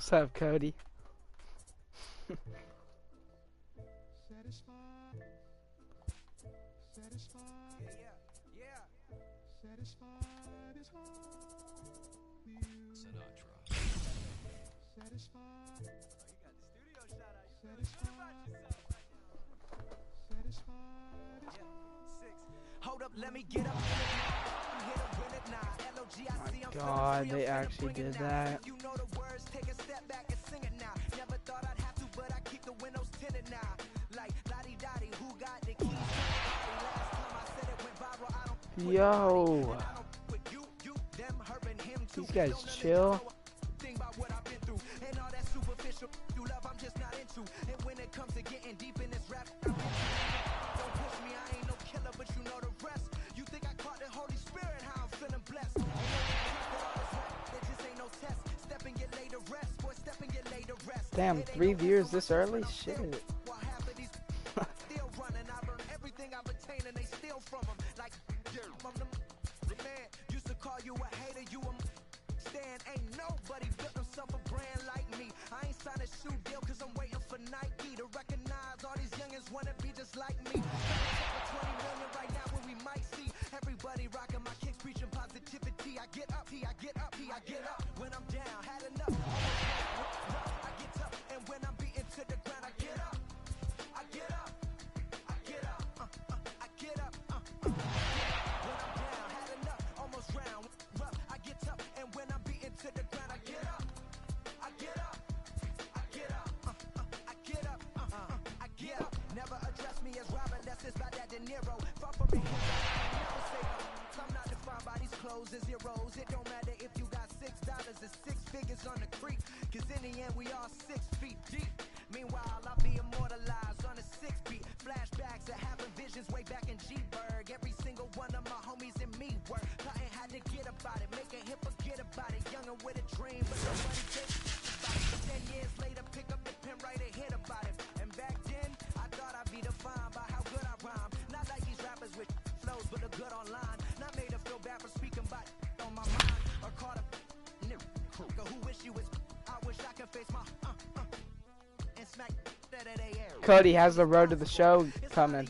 What's up, Cody? God, they actually did that. Yo, these guys chill. Damn, 3 viewers this early? Shit. It don't matter if you got $6 or 6 figures on the creek, cause in the end we all 6 feet deep. Meanwhile I'll be immortalized on a 6-beat. Flashbacks of having visions way back in G-Berg. Every single one of my homies and me work. Nothing had to get about it, make a hit, forget about it. Youngin' with a dream, but nobody thinks about it. 10 years later, pick up the pen, write a hit about it. And back then, I thought I'd be defined by how good I rhyme. Not like these rappers with flows, but a good online. Not made to feel bad for speaking about on my mind. Or caught a nigga who wish you was. I wish I could face my and smack that at air. Cody has the road to the show coming.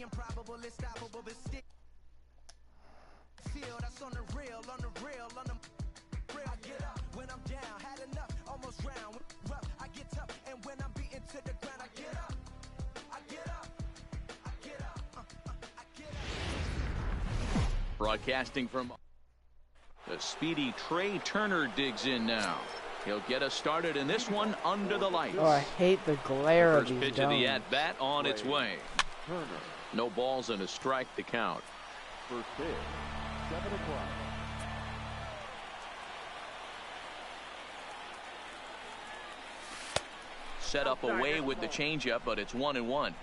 Broadcasting from the speedy Trey Turner digs in now. He'll get us started in this one under the lights. Oh, I hate the glare of these First pitch of the at-bat on its way. No balls and a strike to count. First pitch, 7 o'clock. Set up away with the changeup, but it's 1-1.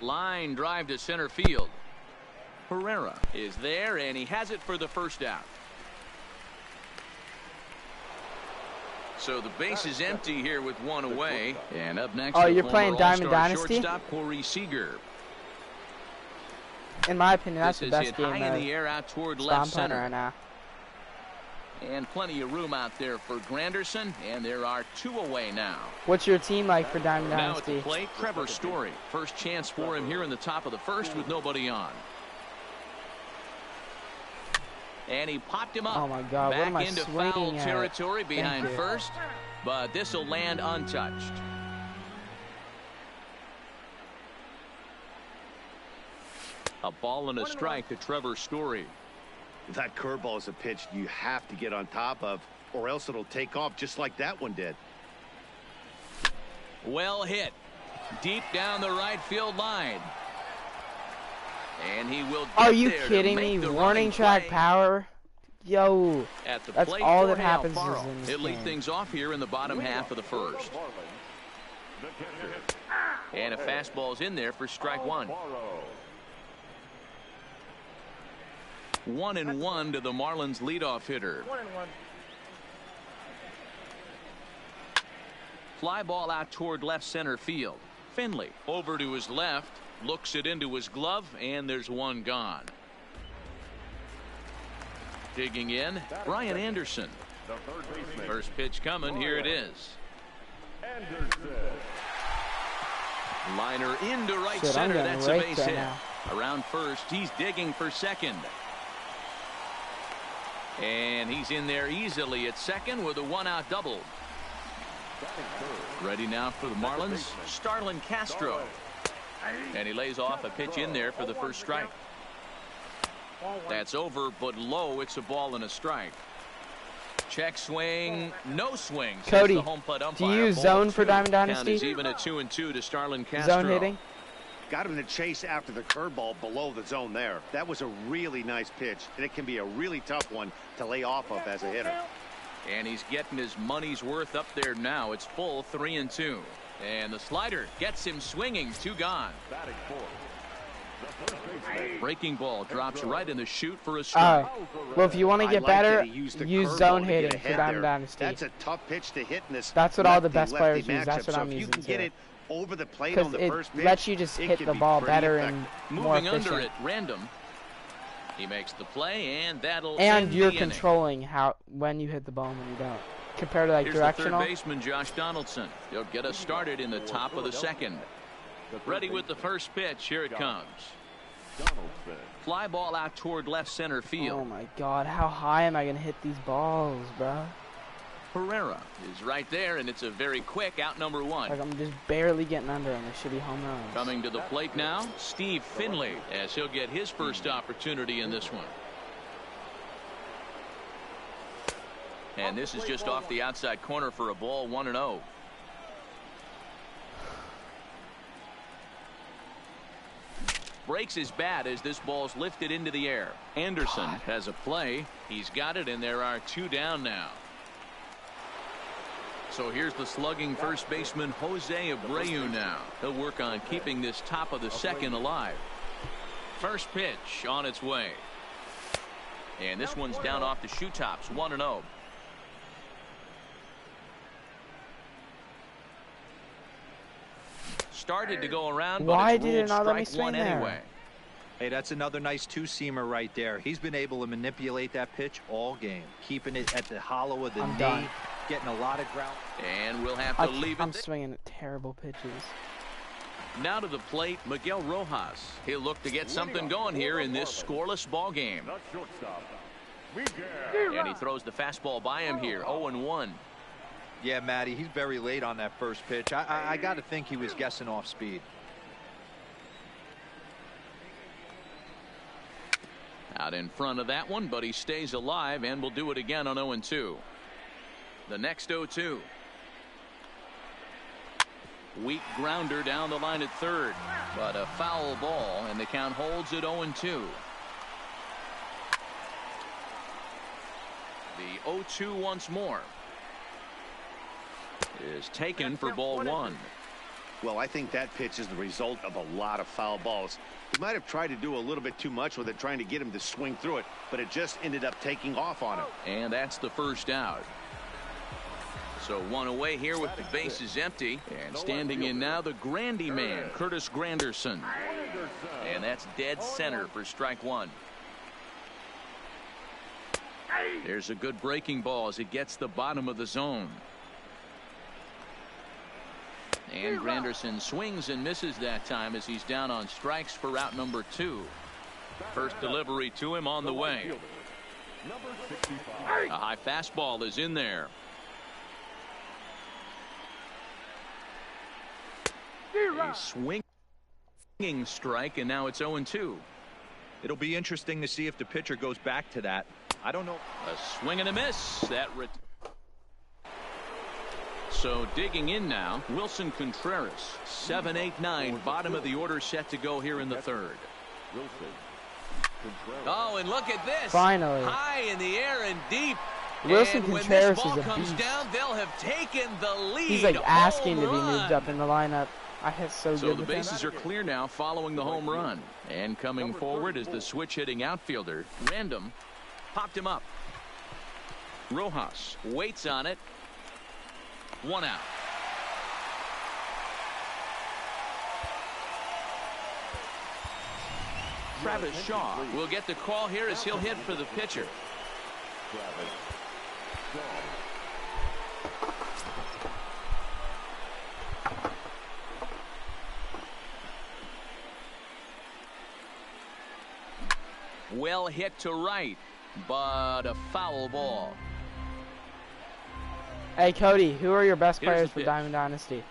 Line drive to center field. Herrera is there, and he has it for the first out. So the base is empty here with one away. And up next, oh, you're playing Diamond Dynasty? Shortstop Corey Seager. In my opinion, that's this the best hit game high in the air out toward left center right now. And plenty of room out there for Granderson, and there are 2 away now. What's your team like for Diamond now Dynasty? Now at the plate, Trevor Story. First chance for him here in the top of the first with nobody on. And he popped him up. Oh my God! Back what am I into swinging foul at? territory behind first, but this will land untouched. A ball and a strike to Trevor Story. That curveball is a pitch you have to get on top of, or else it'll take off just like that one did. Well hit. Deep down the right field line. And he will get Are you there kidding me? Warning track power? Yo, at the that's plate, all that happens is in this He'll lead game. things off here in the bottom half of the first. And a fastball's in there for strike 1. 1-1 to the Marlins leadoff hitter. 1-1. Fly ball out toward left center field. Finley over to his left, looks it into his glove, and there's one gone. Digging in, Brian Anderson. The third baseman. First pitch coming. Here it is. Anderson. Liner into right Shit, center. I'm That's a getting base raked hit. right now. Around first, he's digging for second. And he's in there easily at second with a one-out double. Ready now for the Marlins, Starlin Castro. And he lays off a pitch in there for the first strike. That's over, but low. It's a ball and a strike. Check swing, no swing. Cody, The home plate do umpire. you use Ball zone for two. Diamond Count Dynasty? is even at 2-2 to Starlin Castro. Zone hitting? Got him to chase after the curveball below the zone there. That was a really nice pitch, and it can be a really tough one to lay off of as a hitter. And he's getting his money's worth up there now. It's full 3-2. And the slider gets him swinging. 2 gone. Batting fourth. The first baseman. Breaking ball drops right in the chute for a strike. Well, if you want to I get like better, that he used the use curveball zone to get hitting for ahead Diamond there. Dynasty. That's a tough pitch to hit in this. That's what all the best lefty-lefty players use. That's matchup. what So I'm if you using can get too. it over the plate on Because the it first pitch, lets you just it hit can the be ball pretty better effective. and more Moving efficient. under at random. He makes the play, and that'll And end you're the inning. controlling how when you hit the ball and when you don't. Compared to like Here's directional. the third baseman, Josh Donaldson. He'll get us started in the top of the second. Ready with the first pitch. Here it comes. Donaldson. Fly ball out toward left center field. Oh my God, how high am I gonna hit these balls, bro? Pereira is right there, and it's a very quick out number 1. Like I'm just barely getting under on the shitty home runs. Coming to the plate now, Steve Finley, as he'll get his first opportunity in this one. And this is just off the outside corner for a ball, 1-0. Breaks his bat as this ball's lifted into the air. Anderson has a play. He's got it, and there are 2 down now. So here's the slugging first baseman Jose Abreu now. He'll work on keeping this top of the second alive. First pitch on its way. And this one's down off the shoe tops, 1-0. Started to go around, but Why it's did it ruled not let me strike 1 swing there? anyway. Hey, that's another nice two-seamer right there. He's been able to manipulate that pitch all game, keeping it at the hollow of the I'm knee, done. getting a lot of ground. And we'll have to leave I'm it. swinging at terrible pitches. Now to the plate, Miguel Rojas. He'll look to get something going here in this scoreless ball game. The shortstop. Miguel. And he throws the fastball by him here, 0-1. Yeah, Matty, he's very late on that first pitch. I got to think he was guessing off speed. Out in front of that one, but he stays alive and will do it again on 0-2. The next 0-2. Weak grounder down the line at third, but a foul ball, and the count holds at 0-2. The 0-2 once more is taken for ball 1. Well, I think that pitch is the result of a lot of foul balls. He might have tried to do a little bit too much with it, trying to get him to swing through it, but it just ended up taking off on him. And that's the first out. So 1 away here with the bases empty. And standing in now, the Grandy man, Curtis Granderson. And that's dead center for strike 1. There's a good breaking ball as it gets the bottom of the zone. And Granderson swings and misses that time as he's down on strikes for route number 2. First delivery to him on the way. Number 65. A high fastball is in there. A swinging strike, and now it's 0-2. It'll be interesting to see if the pitcher goes back to that. I don't know. A swing and a miss. So digging in now, Wilson Contreras, 7-8-9, bottom of the order, set to go here in the third. Wilson. Contreras. Oh, and look at this. Finally. High in the air and deep. Wilson And when Contreras this ball is a comes beast. down, they'll have taken the lead. He's like asking to be Home moved run. up in the lineup. I hit so So good the with him. bases are clear now following the home run. And coming forward is the switch-hitting outfielder. Random popped him up. Rojas waits on it. 1 out. Travis Shaw will get the call here as he'll hit for the pitcher. grab it. Strong. Well hit to right, but a foul ball. Hey, Cody, who are your best Here's players the for pitch. Diamond Dynasty?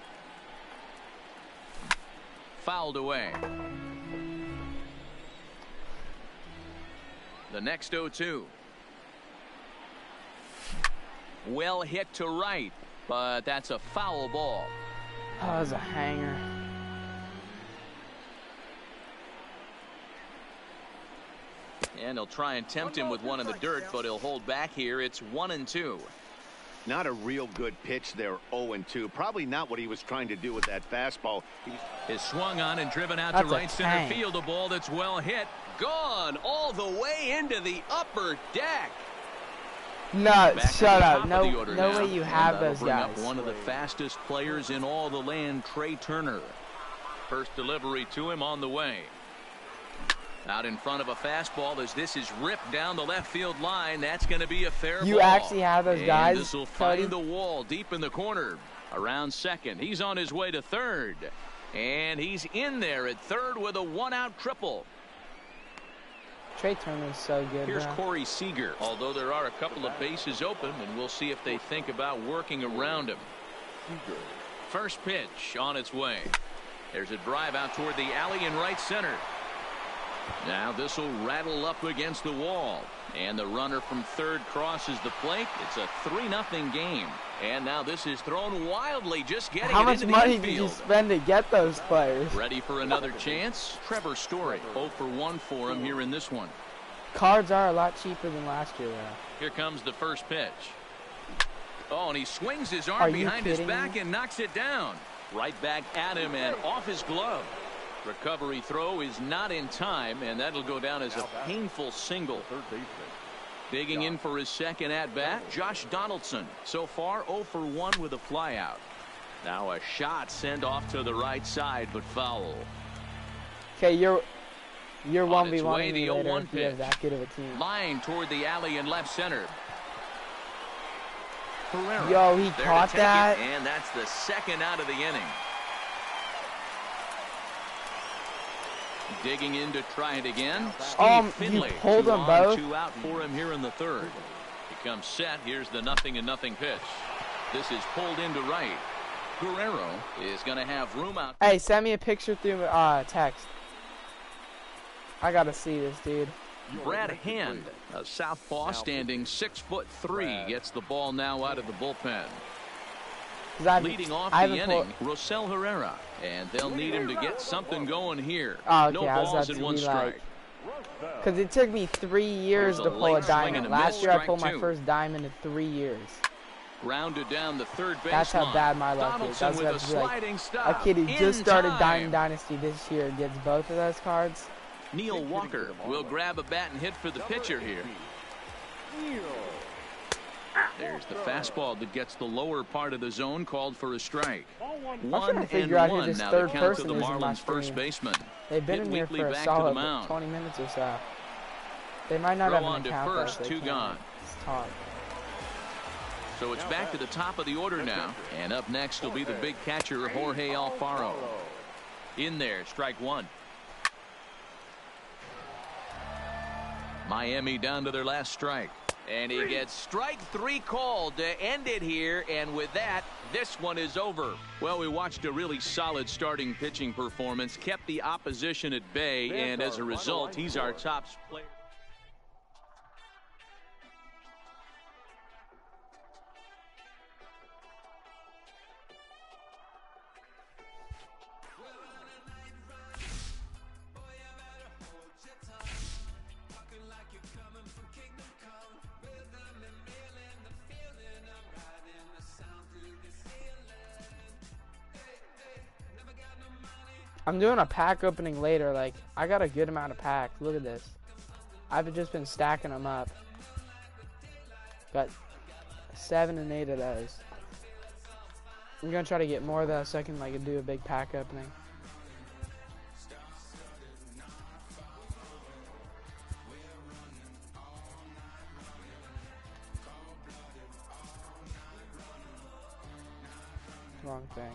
Fouled away. The next 0-2. Well hit to right, but that's a foul ball. Oh, that was a hanger. And he'll try and tempt him with one in the dirt, but he'll hold back here. It's 1-2. Not a real good pitch there, 0-2. Probably not what he was trying to do with that fastball. Is swung on and driven out That's to a right center tank. field. A ball that's well hit. Gone all the way into the upper deck. No, Back to shut the up. top of No, the order no now. way you And have that'll those bring guys. up one of the fastest players in all the land, Trey Turner. First delivery to him on the way. Out in front of a fastball as this is ripped down the left field line. That's going to be a fair ball. You actually have those And guys, this will Cody? find the wall deep in the corner. Around second. He's on his way to third. And he's in there at third with a one-out triple. Trey Turner's so good, Here's bro. Corey Seager. Although there are a couple of bases open, and we'll see if they think about working around him. First pitch on its way. There's a drive out toward the alley in right center. Now this will rattle up against the wall. And the runner from third crosses the plate. It's a 3-0 game. And now this is thrown wildly, just getting How it much into money the did you infield. spend to get those players? Ready for another chance? Trevor Story, 0 for 1 for him here in this one. Cards are a lot cheaper than last year, though. Here comes the first pitch. Oh, and he swings his Are arm you behind his kidding back me? and knocks it down. Right back at him and off his glove. Recovery throw is not in time, and that'll go down as a painful single. Third baseman. Digging in for his second at-bat, Josh Donaldson. So far, 0 for 1 with a flyout. Now a shot sent off to the right side, but foul. Okay, you're On its 1v1 way, me the later 0-1 if you have pitch. that good of a team. Line toward the alley in left center. Herrera Yo, he there to caught take it, that. and that's the second out of the inning. Digging in to try it again. Steve You Finley, pulled 2 them on, both? 2 out for him here in the third. He comes set. Here's the 0-0 pitch. This is pulled into right. Guerrero is going to have room out. Hey, send me a picture through text. I gotta see this, dude. Brad Hand, a southpaw standing 6'3", gets the ball now out of the bullpen. 'Cause Leading off I the haven't inning, Rosell Herrera, and they'll need him to get something going here. Oh, okay, No I was balls about and to 1 be strike. like, because it took me 3 years There's to a pull a late swing and diamond. a Last miss, year I strike pulled my 2. first diamond in 3 years. Grounded down the third baseline. That's how bad my luck is. Donaldson That's with what a I was like, sliding a stop. kid who in just started time. Diamond Dynasty this year gets both of those cards. Neil Walker will grab a bat and hit for the pitcher here. There's the fastball that gets the lower part of the zone, called for a strike. I'm 1 trying to figure out who 1 this now the third count to person the is in my Marlins first stream. baseman. They've been Hit in here Wheatley for a back to the solid mound. 20 minutes or so. They might not Throw have on an to account first, though, so 2 they gone. can't talk. So it's back to the top of the order now. And up next will be the big catcher, Jorge Alfaro. In there, strike 1. Miami down to their last strike. And he gets strike 3 called to end it here. And with that, this one is over. Well, we watched a really solid starting pitching performance, kept the opposition at bay, and as a result, he's our top player. I'm doing a pack opening later. Like, I got a good amount of packs. Look at this. I've just been stacking them up. Got 7 and 8 of those. I'm gonna try to get more of those so I can like do a big pack opening. Wrong thing.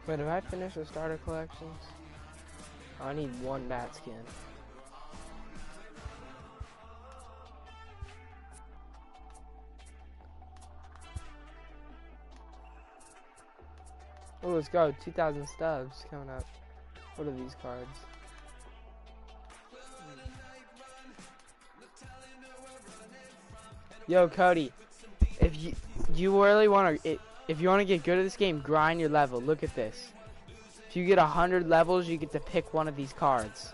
Wait, have I finished the starter collections? Oh, I need one bat skin. Oh, let's go. 2,000 stubs coming up. What are these cards? Yo, Cody, if you really want to, if you want to get good at this game, grind your level. Look at this. If you get 100 levels, you get to pick one of these cards.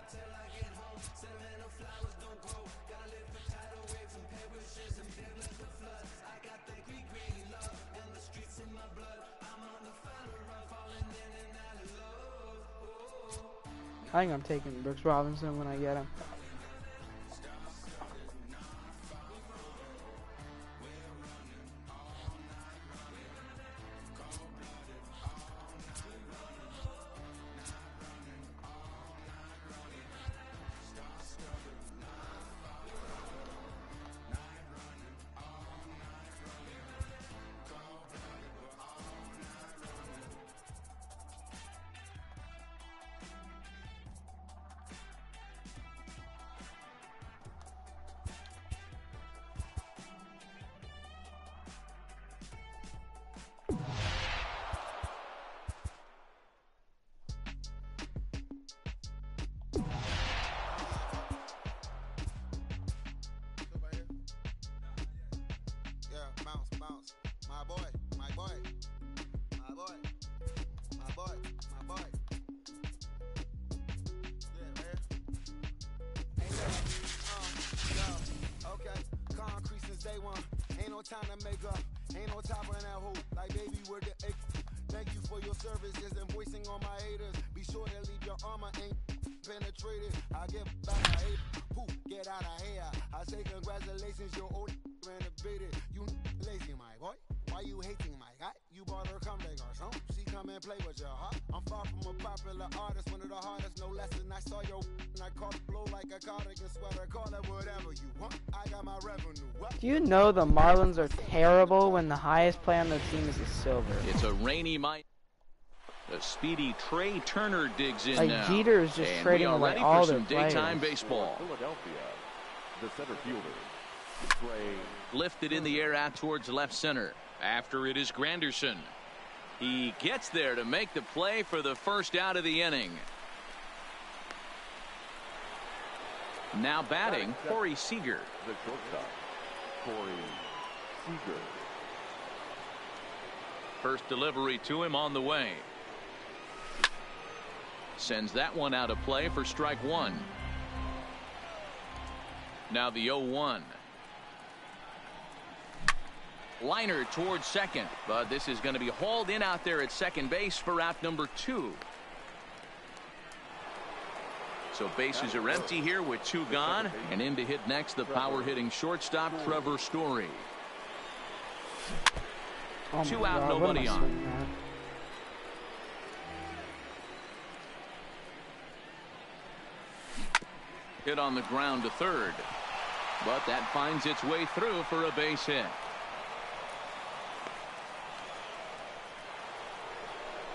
I think I'm taking Brooks Robinson when I get him. Time to make up, ain't no top on that hoe. Like baby, where the egg? Thank you for your services and voicing on my haters. Be sure to leave your armor ain't penetrated. I give back my hate. Poof, get out of here. I say congratulations, your old renovated. You lazy, my boy. Why you hating my guy? You bought her come back or something. She come and play with your heart. I'm far from a popular artist, one of the hardest, no less than I saw your and I caught blow like a cardigan sweater. Call it whatever you want. I got my revenue. Do you know the Marlins are terrible when the highest player on the team is a silver? It's a rainy night. The speedy Trey Turner digs in like now. Jeter is just trading away all their players. Daytime baseball. Philadelphia, the center fielder, Trey. Lifted in the air out towards left center. After it is Granderson. He gets there to make the play for the first out of the inning. Now batting, Corey Seager. The shortstop, Corey Seager. First delivery to him on the way. Sends that one out of play for strike one. Now the 0-1. Liner towards second, but this is going to be hauled in out there at second base for out number 2. So bases are empty here with 2 gone, and in to hit next the power hitting shortstop Trevor Story. Oh 2 God, out, nobody on. Hit on the ground to third, but that finds its way through for a base hit.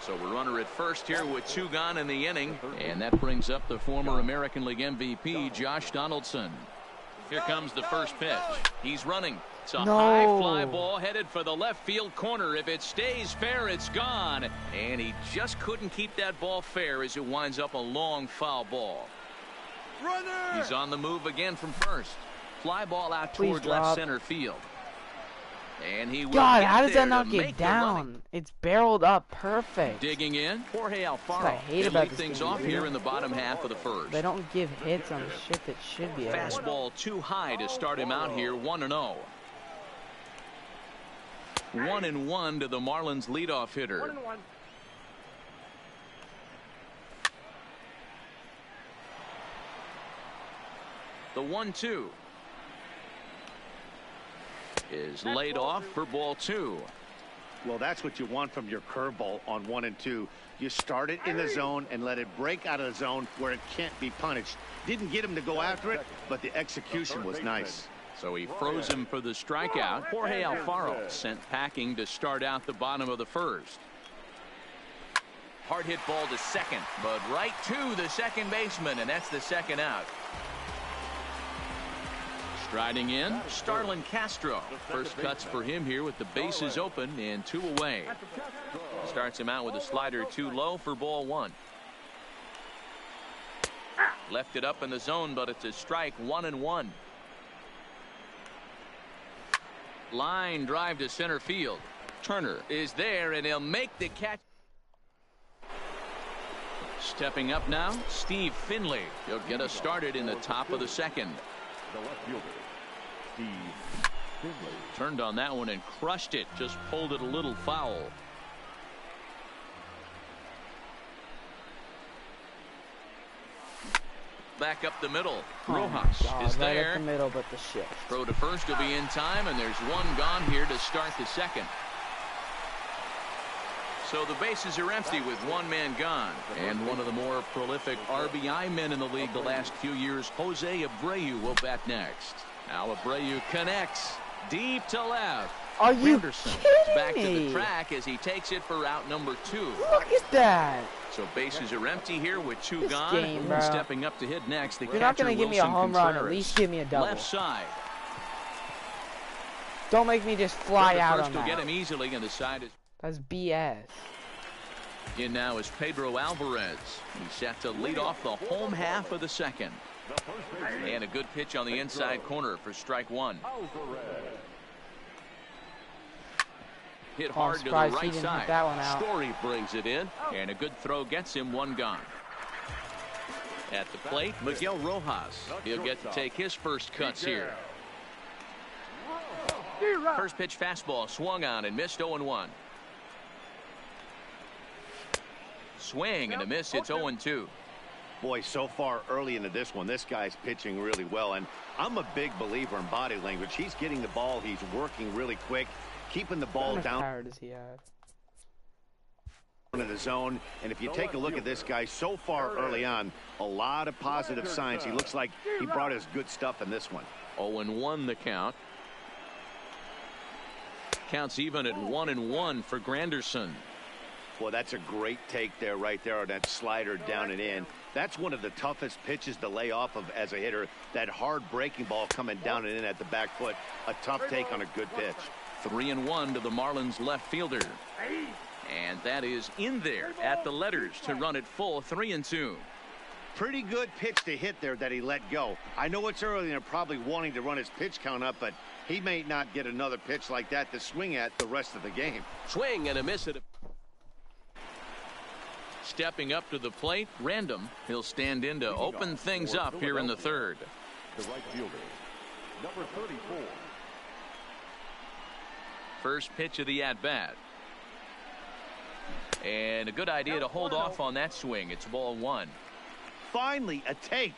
So we're runner at first here with 2 gone in the inning, and that brings up the former American League MVP Josh Donaldson. Here comes the first pitch. He's running. It's a No. high fly ball headed for the left field corner. If it stays fair, it's gone. And he just couldn't keep that ball fair as it winds up a long foul ball. Runner! He's on the move again from first. Fly ball out Please toward drop. left center field. And he will God, get how does there that not to get make the running. down? It's barreled up perfect. Digging in, Jorge That's what Alfaro. I hate He'll about lead this things game, off dude. here in the bottom half of the first. They don't give hits on shit that should be. Fastball too high to start him out here 1-0. 1-1 to the Marlins leadoff hitter. The 1-2 is laid off for ball 2. Well, that's what you want from your curveball on 1 and 2. You start it in the zone and let it break out of the zone where it can't be punished. Didn't get him to go after it, but the execution was nice. So he froze him for the strikeout. Jorge Alfaro sent packing to start out the bottom of the first. Hard hit ball to second, but right to the second baseman, and that's the second out. Striding in, Starlin Castro. First cuts for him here with the bases open and 2 away. Starts him out with a slider too low for ball 1. Left it up in the zone, but it's a strike. 1-1. Line drive to center field. Turner is there, and he'll make the catch. Stepping up now, Steve Finley. He'll get us started in the top of the second. The left fielder, Steve Finley. Turned on that one and crushed it. Just pulled it a little foul. Back up the middle. Rojas is Right there. up the middle, but the shit. Throw to first will be in time, and there's one gone here to start the second. So the bases are empty with one man gone. And one of the more prolific RBI men in the league the last few years, Jose Abreu, will bat next. Now Abreu connects deep to left. Are you Anderson is kidding back me? to the track as he takes it for out number 2. Look at that. So bases are empty here with 2 This gone. game, bro. Stepping up to hit next, the If you're not catcher going to give me a Wilson home run, at Contreras. least give me a double. Left side. Don't make me just Throw fly to out first on will get that. him easily, and the side is That's BS. in now is Pedro Alvarez. He's set to lead off the home half of the second. And a good pitch on the inside corner for strike 1. Hit I'm hard to the surprised he right didn't side. hit that one out. Story brings it in, and a good throw gets him 1 gone. At the plate, Miguel Rojas. He'll get to take his first cuts here. First pitch fastball swung on and missed 0-1. Swing and a miss. It's 0-2. Boy, so far early into this one, this guy's pitching really well, and I'm a big believer in body language. He's getting the ball, he's working really quick, keeping the ball How much down power does he have? in the zone. And if you take a look at this guy so far early on, a lot of positive signs. He looks like he brought his good stuff in this one. 0-1 the count. Counts even at 1-1 for Granderson. Boy, that's a great take there, right there on that slider down and in. That's one of the toughest pitches to lay off of as a hitter. That hard breaking ball coming down and in at the back foot. A tough take on a good pitch. 3-1 to the Marlins left fielder. And that is in there at the letters to run it full. 3-2. Pretty good pitch to hit there that he let go. I know it's early and they're probably wanting to run his pitch count up, but he may not get another pitch like that to swing at the rest of the game. Swing and a miss at a... Stepping up to the plate, Random. He'll stand in to open things up here in the third. The right fielder, number 34. First pitch of the at-bat. And a good idea to hold off on that swing. It's ball 1. Finally, a take.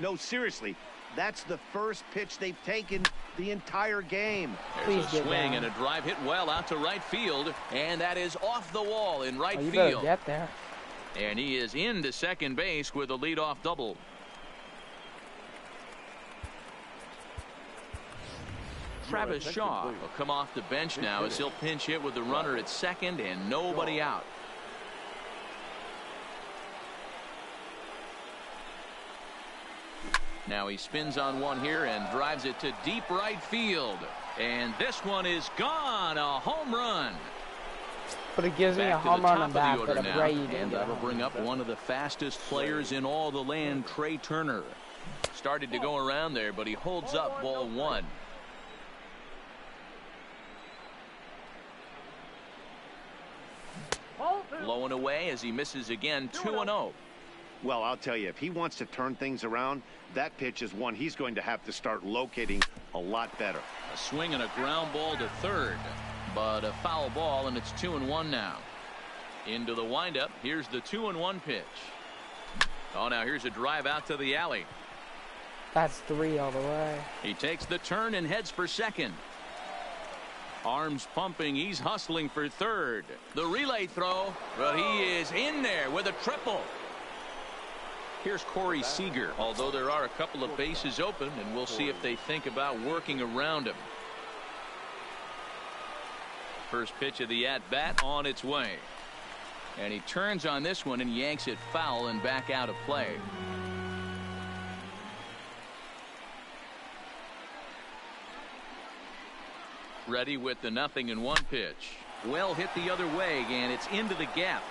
No, seriously. That's the first pitch they've taken the entire game. There's Please a get swing down. and a drive hit well out to right field. And that is off the wall in right Oh, you better field. get there. And he is into second base with a leadoff double. Travis Shaw will come off the bench now as he'll pinch hit with the runner at second and nobody out. Now he spins on one here and drives it to deep right field. And this one is gone. A home run. But it gives me a home run on that, but I'm right you and that'll bring up one of the fastest players in all the land, Trey Turner. Started to go around there, but he holds up ball one. Low and away as he misses again, 2-0. Well, I'll tell you, if he wants to turn things around, that pitch is one he's going to have to start locating a lot better. A swing and a ground ball to third, but a foul ball, and it's 2-1 now. Into the windup. Here's the 2-1 pitch. Oh, now here's a drive out to the alley. That's 3 all the way. He takes the turn and heads for second. Arms pumping. He's hustling for third. The relay throw, but he is in there with a triple. Here's Corey Seager, although there are a couple of bases open, and we'll see if they think about working around him. First pitch of the at-bat on its way. And he turns on this one and yanks it foul and back out of play. Ready with the 0-1 pitch. Well hit the other way, and it's into the gap.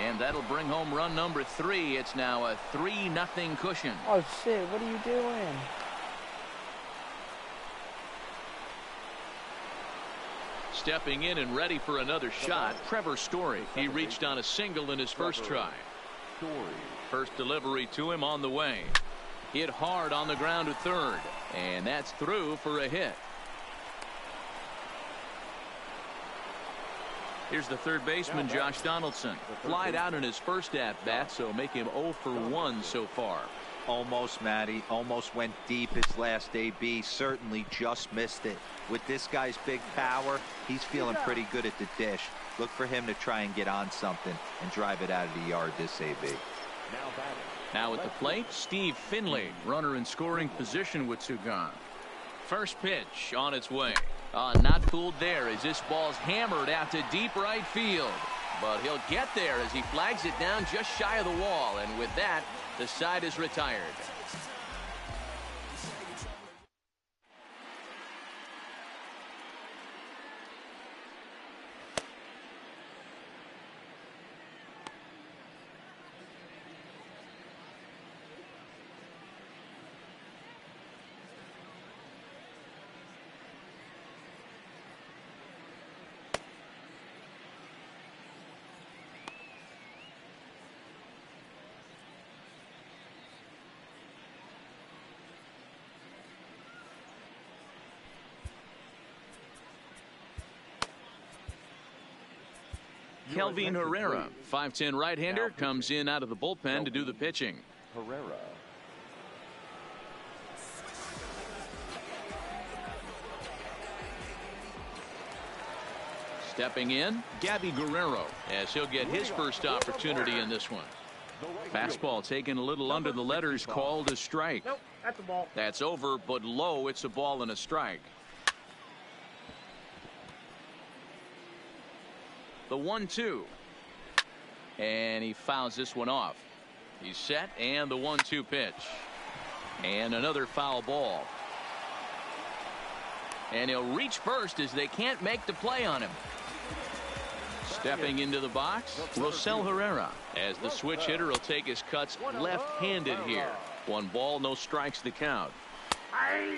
And that'll bring home run number 3. It's now a 3-0 cushion. Oh, shit. What are you doing? Stepping in and ready for another shot, Trevor Story. He reached on a single in his first try. First delivery to him on the way. Hit hard on the ground to third. And that's through for a hit. Here's the third baseman, Josh Donaldson. Flied out in his first at-bat, so make him 0 for 1 so far. Almost, Matty. Almost went deep his last AB. Certainly just missed it. With this guy's big power, he's feeling pretty good at the dish. Look for him to try and get on something and drive it out of the yard this AB. Now at the plate, Steve Finley, runner in scoring position with 2 gone. First pitch on its way. Not fooled there as this ball's hammered out to deep right field. But he'll get there as he flags it down just shy of the wall. And with that, the side is retired. Kelvin Herrera, 5'10" right-hander, comes in out of the bullpen to do the pitching. Herrera. Stepping in, Gabby Guerrero, as he'll get his first opportunity in this one. Fastball taken a little under the letters, called a strike. Nope, that's a ball. That's over, but low. It's a ball and a strike. The 1-2. And he fouls this one off. He's set, and the 1-2 pitch. And another foul ball. And he'll reach first as they can't make the play on him. Stepping into the box, Rosell Herrera, as the switch hitter will take his cuts left-handed here. 1 ball, no strikes to count.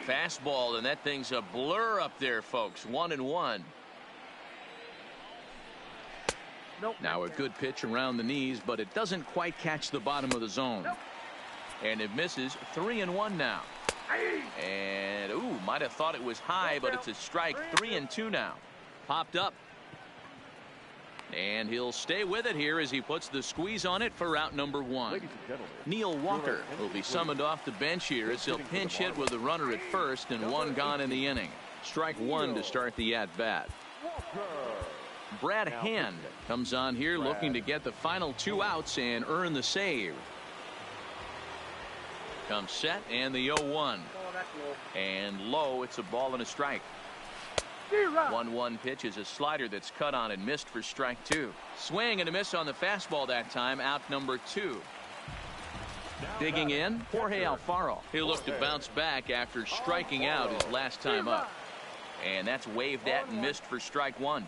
Fastball, and that thing's a blur up there, folks. 1-1. Nope. Now a good pitch around the knees, but it doesn't quite catch the bottom of the zone. Nope. And it misses. 3-1 now. And might have thought it was high, but it's a strike. 3-2 now. Popped up. And he'll stay with it here as he puts the squeeze on it for out number 1. Neil Walker will be summoned off the bench here as he'll pinch hit with a runner at first and 1 gone in the inning. Strike 1 to start the at-bat. Brad Hand comes on here looking to get the final 2 outs and earn the save. Comes set, and the 0-1. And low, it's a ball and a strike. 1-1 pitch is a slider that's cut on and missed for strike 2. Swing and a miss on the fastball that time, out number 2. Digging in, Jorge Alfaro. He'll look to bounce back after striking out his last time up. And that's waved at and missed for strike one.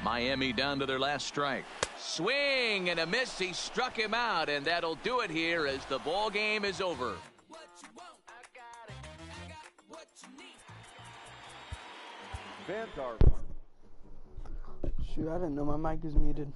Miami down to their last strike. Swing and a miss. He struck him out, and that'll do it here as the ball game is over. Vanguard. Shoot, I didn't know my mic was muted.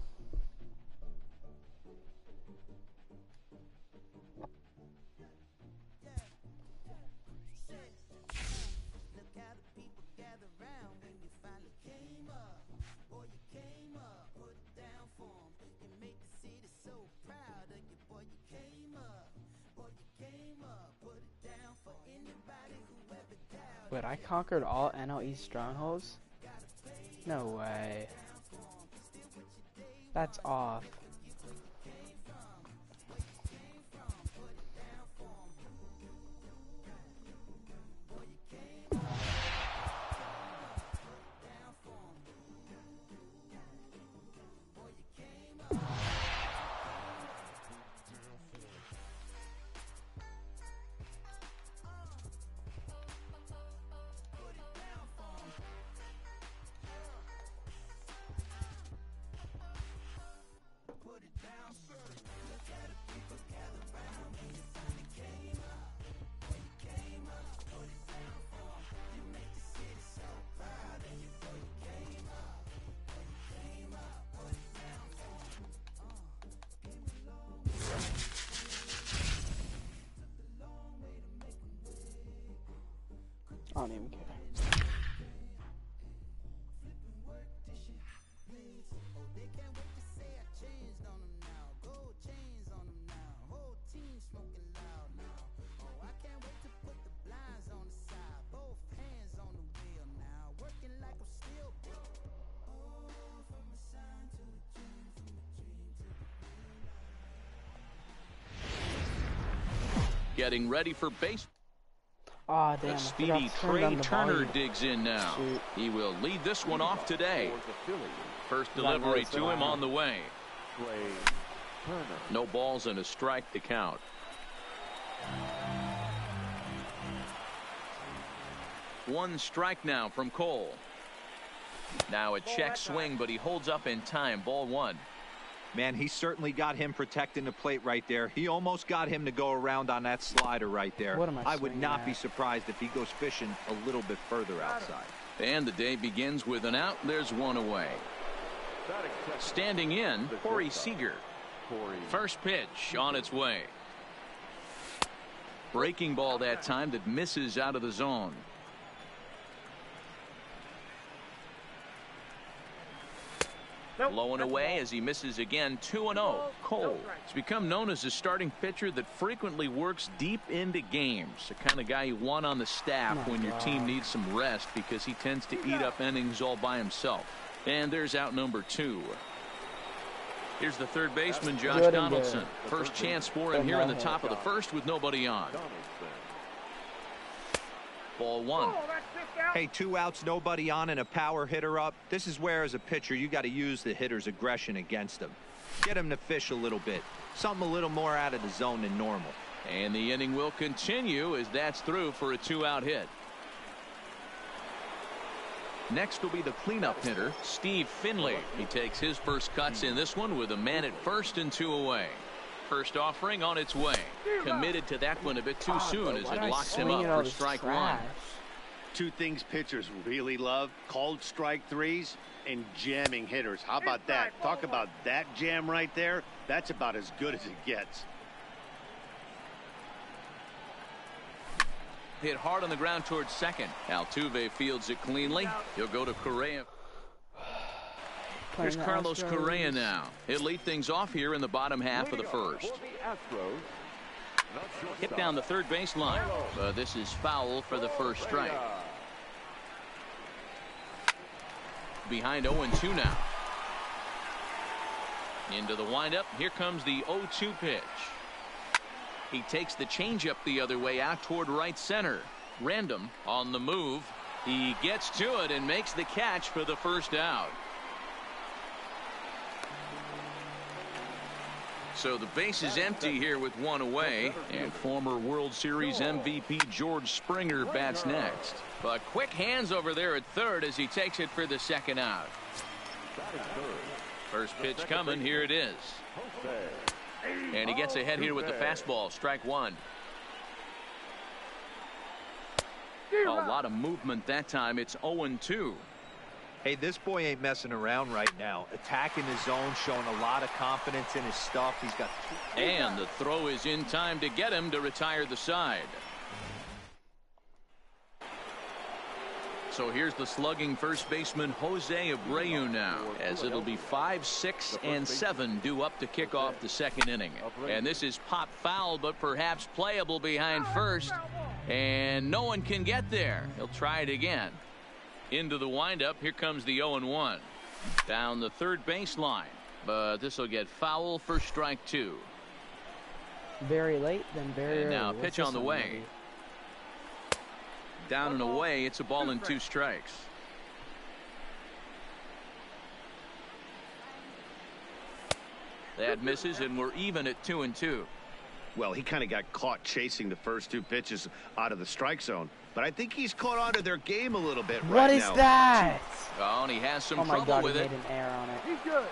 Wait, I conquered all NL East strongholds? No way. That's off. I don't even care. Getting ready for base. Aw, damn. The speedy Trey Turner digs in now. Shoot. He will lead this one off today. First delivery to him on the way. No balls and a strike to count. One strike now from Cole. Now a check swing, but he holds up in time. Ball one. Man, he certainly got him protecting the plate right there. He almost got him to go around on that slider right there. I would not be surprised if he goes fishing a little bit further outside. And the day begins with an out. There's one away. Standing in, Corey Seager. First pitch on its way. Breaking ball that time that misses out of the zone. Low and away as he misses again. 2-0. Cole has become known as a starting pitcher that frequently works deep into games. The kind of guy you want on the staff when your team needs some rest because he tends to eat up innings all by himself. And there's out number 2. Here's the third baseman, Josh Donaldson. First chance for him here in the top of the first with nobody on. Ball one. Hey, 2 outs, nobody on, and a power hitter up. This is where, as a pitcher, you got to use the hitter's aggression against him. Get him to fish a little bit. Something a little more out of the zone than normal. And the inning will continue as that's through for a 2-out hit. Next will be the cleanup hitter, Steve Finley. He takes his first cuts in this one with a man at first and 2 away. First offering on its way. Committed to that one a bit too soon as it locks him up for strike one. Two things pitchers really love: called strike threes and jamming hitters. How about that? Talk about that jam right there. That's about as good as it gets. Hit hard on the ground towards second. Altuve fields it cleanly. He'll go to Correa. Here's Carlos Correa now. He'll lead things off here in the bottom half of the first. Hit down the third baseline. This is foul for the first strike. Behind 0-2 now. Into the windup. Here comes the 0-2 pitch. He takes the changeup the other way out toward right center. Random on the move. He gets to it and makes the catch for the first out. So the base is empty here with one away, and former World Series MVP George Springer bats next. But quick hands over there at third as he takes it for the second out. First pitch coming. Here it is. And he gets ahead here with the fastball. Strike one. A lot of movement that time. It's 0-2. Hey, this boy ain't messing around right now. Attacking his zone, showing a lot of confidence in his stuff. He's got. And the throw is in time to get him to retire the side. So here's the slugging first baseman Jose Abreu now, as it'll be 5, 6, and 7 due up to kick off the second inning. And this is pop foul, but perhaps playable behind first. And no one can get there. He'll try it again. Into the windup. Here comes the 0-1. Down the third baseline. But this will get foul for strike two. Very late, then very early. Now What's pitch on the way. Down and away. It's a ball and 2 strikes. That misses, and we're even at 2-2. Well, he kind of got caught chasing the first 2 pitches out of the strike zone. But I think he's caught on to their game a little bit right now. What is that? Oh, and he has some trouble God, with it. He made an error on it. He's good.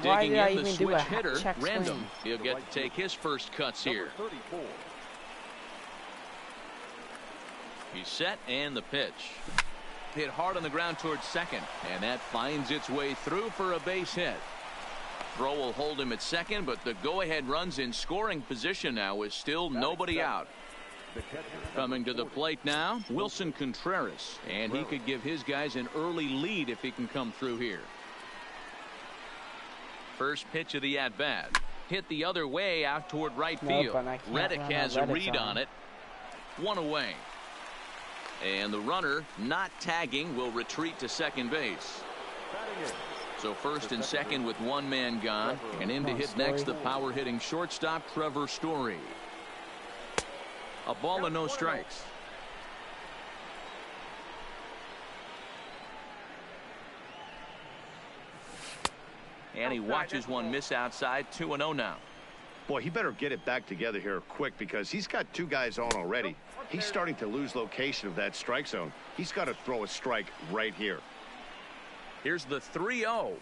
Digging in the switch hitter, Random. He'll get to take his first cuts here. He's set, and the pitch. Hit hard on the ground towards second, and that finds its way through for a base hit. Throw will hold him at second, but the go-ahead runs in scoring position now with still nobody out. Coming to the plate now, Wilson Contreras, and he could give his guys an early lead if he can come through here. First pitch of the at-bat. Hit the other way out toward right field. Reddick has a read on it. One away. And the runner, not tagging, will retreat to second base. So first and second with one man gone. And in to hit next, the power-hitting shortstop, Trevor Story. A ball and no strikes. And he watches one miss outside. 2-0 now. Boy, he better get it back together here quick, because he's got 2 guys on already. He's starting to lose location of that strike zone. He's got to throw a strike right here. Here's the 3-0.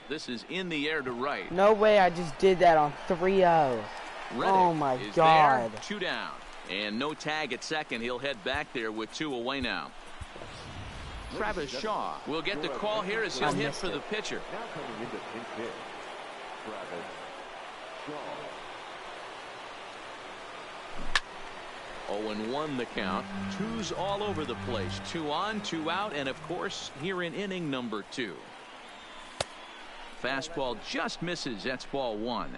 This is in the air to right. No way I just did that on 3-0. Oh my God. There, 2 down. And no tag at second. He'll head back there with 2 away now. Travis Shaw will get the call here as he'll hit for the pitcher. Now coming into pinch hit, Travis Shaw. 0-1 the count. 2's all over the place. 2 on, 2 out, and of course here in inning number 2. Fastball just misses. That's ball 1.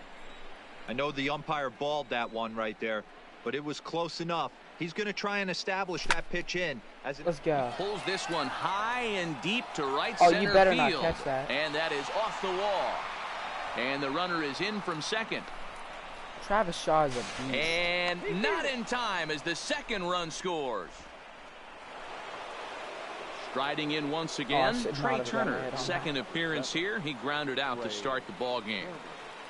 I know the umpire balled that one right there, but it was close enough. He's going to try and establish that pitch in. Let's go. Pulls this one high and deep to right center field. You better not catch that. And that is off the wall. And the runner is in from second. Travis Shaw is a beast. And not in time as the second run scores. Striding in once again, Trey Turner. Second appearance here. He grounded out to start the ball game.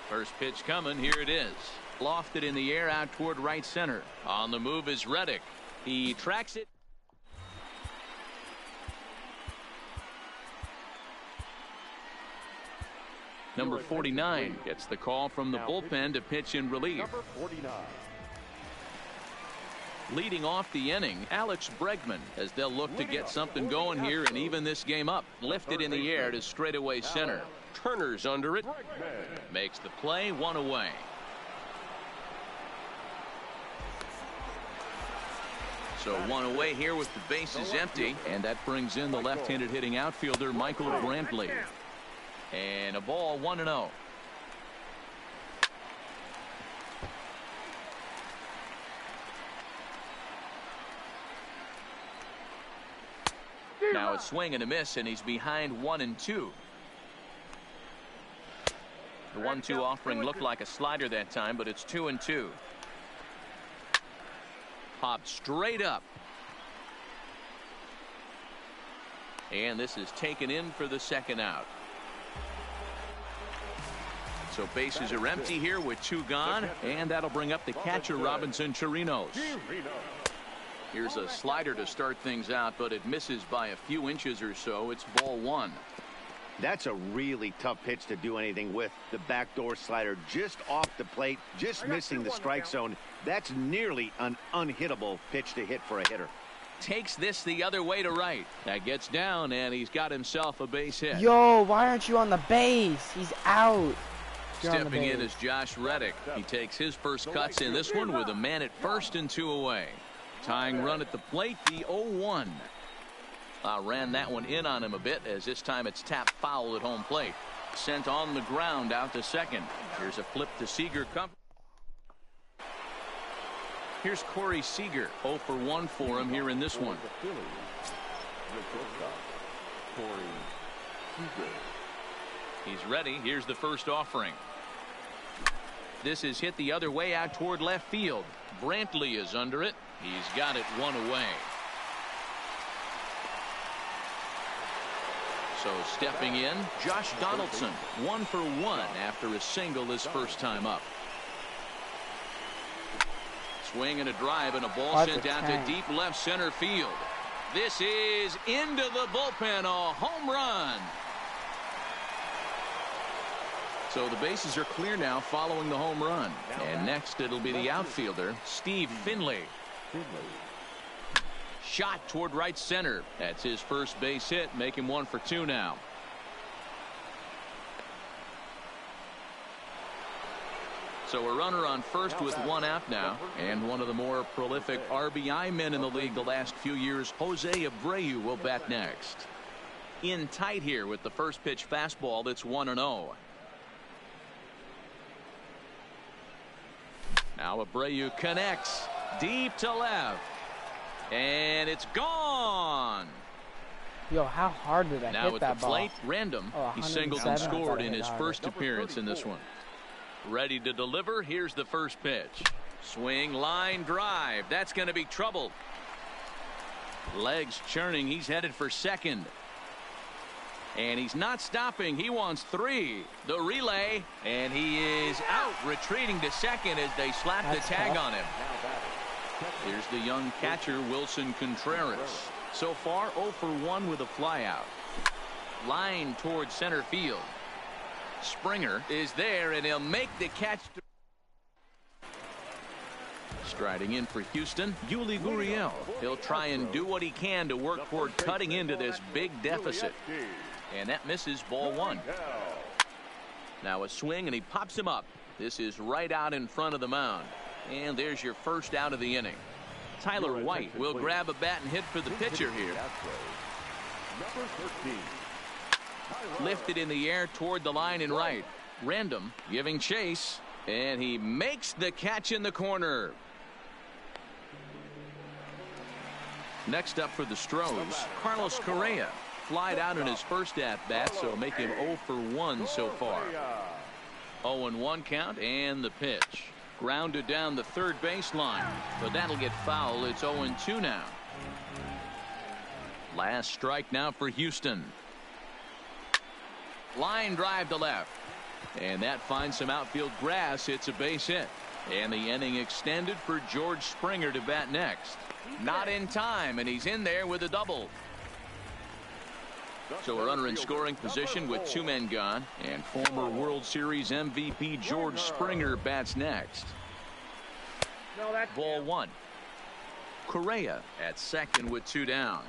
First pitch coming. Here it is. Lofted in the air out toward right center. On the move is Reddick. He tracks it. Number 49 gets the call from the bullpen to pitch in relief. Number 49. Leading off the inning, Alex Bregman, as they'll look to get something going here and even this game up. Lifted in the air to straightaway center. Turner's under it. Makes the play. 1 away. So 1 away here with the bases empty, and that brings in the left-handed hitting outfielder Michael Brantley. And a ball. 1-0. Now a swing and a miss, and he's behind 1-2. The 1-2 offering looked like a slider that time, but it's 2-2. Popped straight up. And this is taken in for the second out. So bases are empty here with 2 gone, and that'll bring up the catcher, Robinson Chirinos. Here's a slider to start things out, but it misses by a few inches or so. It's ball 1. That's a really tough pitch to do anything with. The backdoor slider just off the plate, just missing the strike zone. That's nearly an unhittable pitch to hit for a hitter. Takes this the other way to right. That gets down, and he's got himself a base hit. Yo, why aren't you on the base? He's out. Stepping in is Josh Reddick. He takes his first cuts in this one with a man at first and 2 away. Tying run at the plate, the 0-1. Ran that one in on him a bit, as this time it's tapped foul at home plate. Sent on the ground out to second. Here's a flip to Seager. Here's Corey Seager. 0 for 1 for him here in this one. He's ready. Here's the first offering. This is hit the other way out toward left field. Brantley is under it. He's got it 1 away. So stepping in, Josh Donaldson. 1 for 1 after a single his first time up. Swing and a drive, and a ball sent out to deep left center field. This is into the bullpen, a home run. So the bases are clear now following the home run. And next it'll be the outfielder, Steve Finley. Shot toward right center. That's his first base hit, make him 1 for 2 now. So a runner on first with 1 out now, and one of the more prolific RBI men in the league the last few years, Jose Abreu, will bat next. In tight here with the first pitch fastball that's 1-0. Now Abreu connects deep to left. And it's gone. Yo, how hard did I now hit that ball? Now at the plate, Random. He singled and scored in his first appearance in this one. Ready to deliver. Here's the first pitch. Swing, line drive. That's going to be trouble. Legs churning. He's headed for second. And he's not stopping. He wants 3. The relay. And he is out, retreating to second as they slap the tag on him. Here's the young catcher, Wilson Contreras. So far, 0 for 1 with a flyout. Line towards center field. Springer is there, and he'll make the catch. Striding in for Houston, Yuli Gurriel. He'll try and do what he can to work toward cutting into this big deficit. And that misses, ball 1. Now a swing, and he pops him up. This is right out in front of the mound. And there's your first out of the inning. Tyler White will grab a bat and hit for the pitcher here. Lifted in the air toward the line and right. Random giving chase. And he makes the catch in the corner. Next up for the Stros, Carlos Correa. Flied out in his first at-bat, so make him 0 for 1 so far. 0-1 count, and the pitch. Grounded down the third baseline, but that'll get foul. It's 0-2 now. Last strike now for Houston. Line drive to left, and that finds some outfield grass. It's a base hit, and the inning extended for George Springer to bat next. Not in time, and he's in there with a double. So a runner in scoring position with 2 men gone, and former World Series MVP George Springer bats next. Ball 1. Correa at second with 2 down.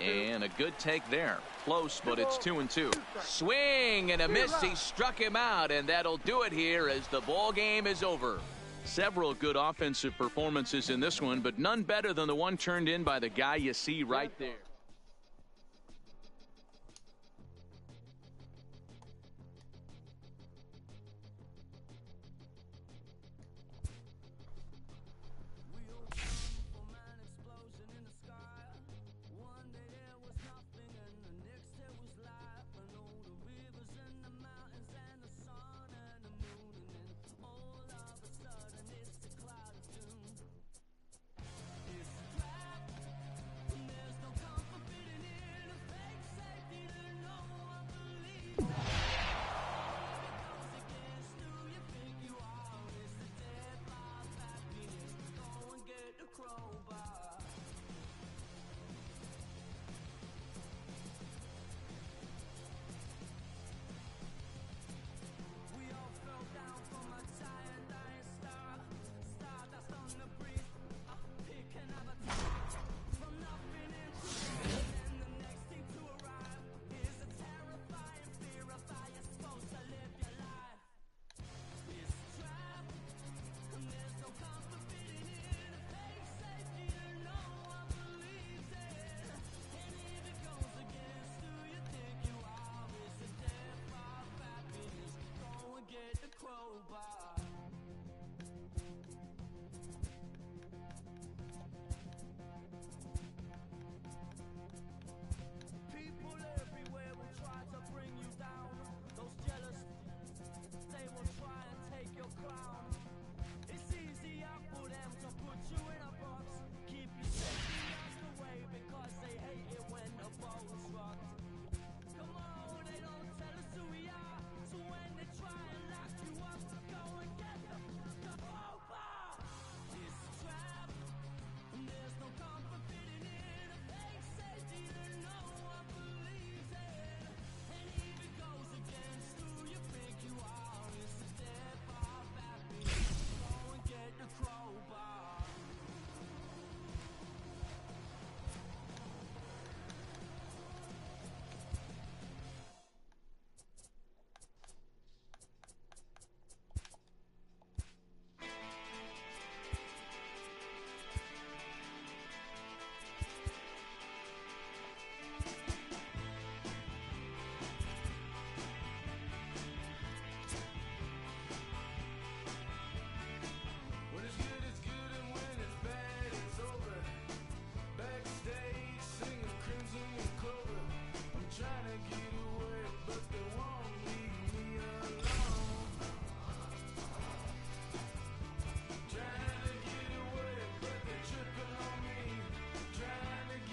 And a good take there. Close, but it's 2-2. Swing and a miss. He struck him out, and that'll do it here as the ball game is over. Several good offensive performances in this one, but none better than the one turned in by the guy you see right there.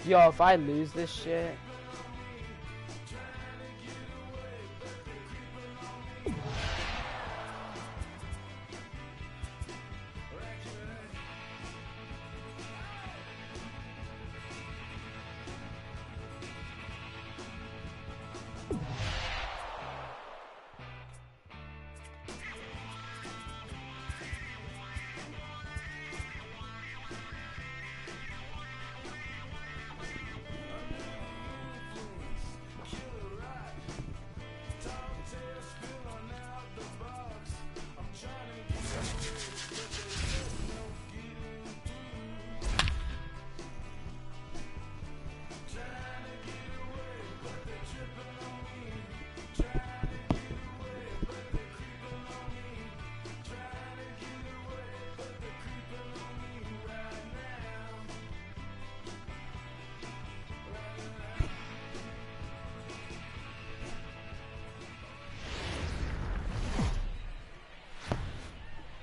Yo, if I lose this shit.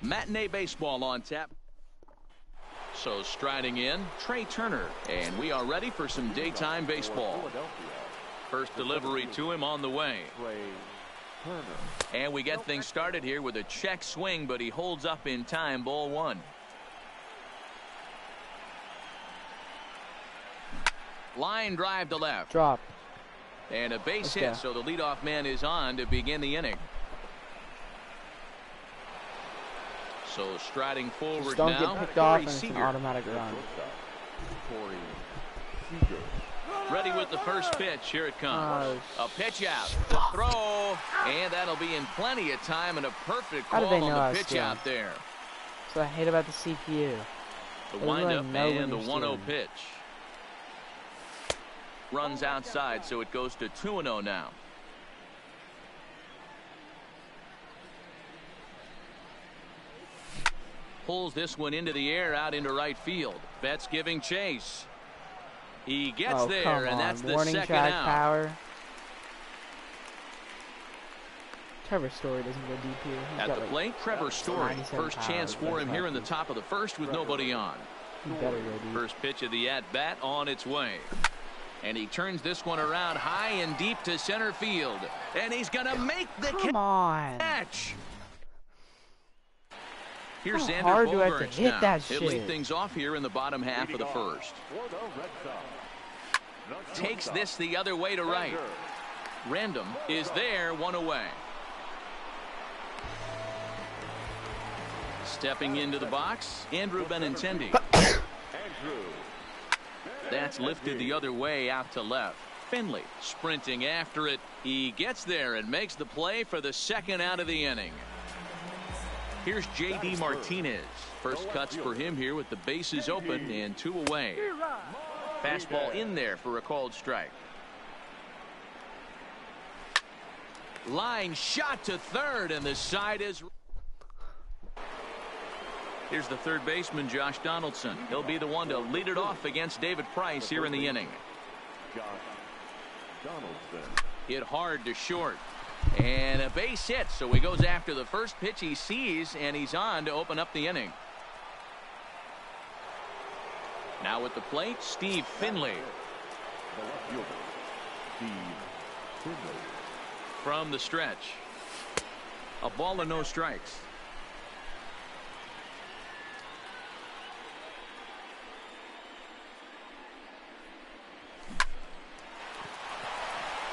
Matinee baseball on tap. So striding in, Trey Turner, and we are ready for some daytime baseball. First delivery to him on the way. And we get things started here with a check swing, but he holds up in time. Ball one. Line drive to left. Drop. And a base hit, so the leadoff man is on to begin the inning. So striding forward just don't now, get picked off Corey and it's an Seager. automatic run. Ready with the first pitch. Here it comes. A pitch out. The throw. And that'll be in plenty of time and a perfect call on the pitch out there. That's what I hate about the CPU. The windup and the 1-0 pitch. Runs outside, so it goes to 2-0 now. Pulls this one into the air out into right field. Betts giving chase. He gets there, and that's the second out. Power. Trevor Story doesn't go deep here. At the plate, Trevor Story. First chance for him here in the top of the first with nobody on. First pitch of the at-bat on its way. And he turns this one around high and deep to center field. And he's going to make the catch. Here's Xander Bogaerts now. He'll lead things off here in the bottom half of the first. Takes this the other way to right. Random is there, one away. Stepping into the box, Andrew Benintendi. That's lifted the other way out to left. Finley sprinting after it. He gets there and makes the play for the second out of the inning. Here's J.D. Martinez. First cuts for him here with the bases open and 2 away. Fastball in there for a called strike. Line shot to third, and the side is... Here's the third baseman, Josh Donaldson. He'll be the one to lead it off against David Price here in the inning. Josh Donaldson. Hit hard to short. And a base hit, so he goes after the first pitch he sees, and he's on to open up the inning. Now at the plate, Steve Finley. The left fielder, Steve Finley. From the stretch. A ball and no strikes.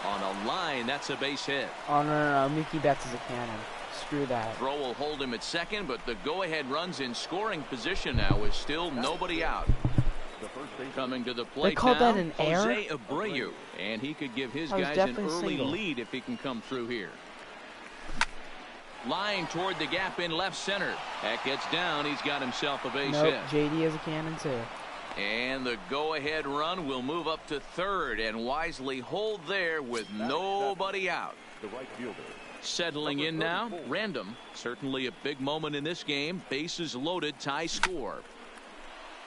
On a line, that's a base hit. Oh, no. Mookie Betts is a cannon. Screw that. Throw will hold him at second, but the go-ahead run's in scoring position now with still nobody out. Coming to the plate called now, that an error? Jose Abreu, and he could give his guys an early lead if he can come through here. Line toward the gap in left center. That gets down. He's got himself a base hit. JD is a cannon too. And the go-ahead run will move up to third and wisely hold there with nobody out. The right fielder. Settling in now, Random. Certainly a big moment in this game. Bases loaded, tie score.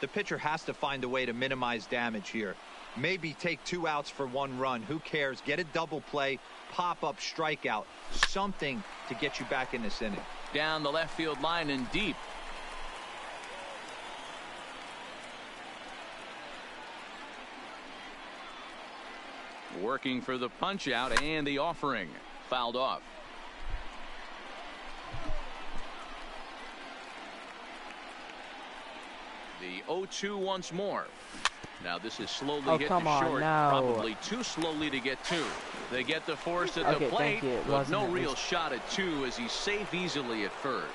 The pitcher has to find a way to minimize damage here. Maybe take 2 outs for 1 run. Who cares? Get a double play, pop up, strikeout. Something to get you back in this inning. Down the left field line and deep. Working for the punch out and the offering. Fouled off. The 0-2 once more. Now this is slowly hit to short. Probably too slowly to get 2. They get the force at the plate, but no real shot at 2 as he's safe easily at first.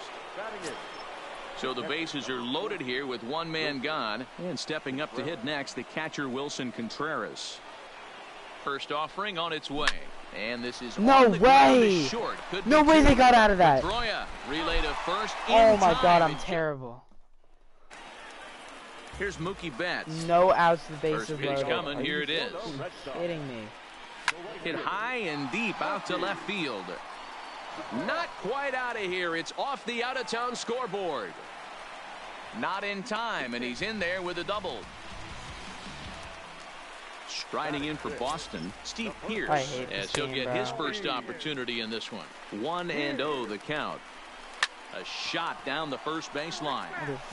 So the bases are loaded here with 1 man gone, and stepping up to hit next, the catcher Wilson Contreras. First offering on its way, and this is no way. Short. No way they got out of that. Pedroia relay to first. Oh my God, I'm terrible. Here's Mookie Betts. No outs to the bases. First pitch coming. Here it is. Kidding me. Hit high and deep out to left field. Not quite out of here. It's off the out-of-town scoreboard. Not in time, and he's in there with a double. Striding in for Boston, Steve Pearce, as he'll get his first opportunity in this one. 1-0 the count. A shot down the first baseline,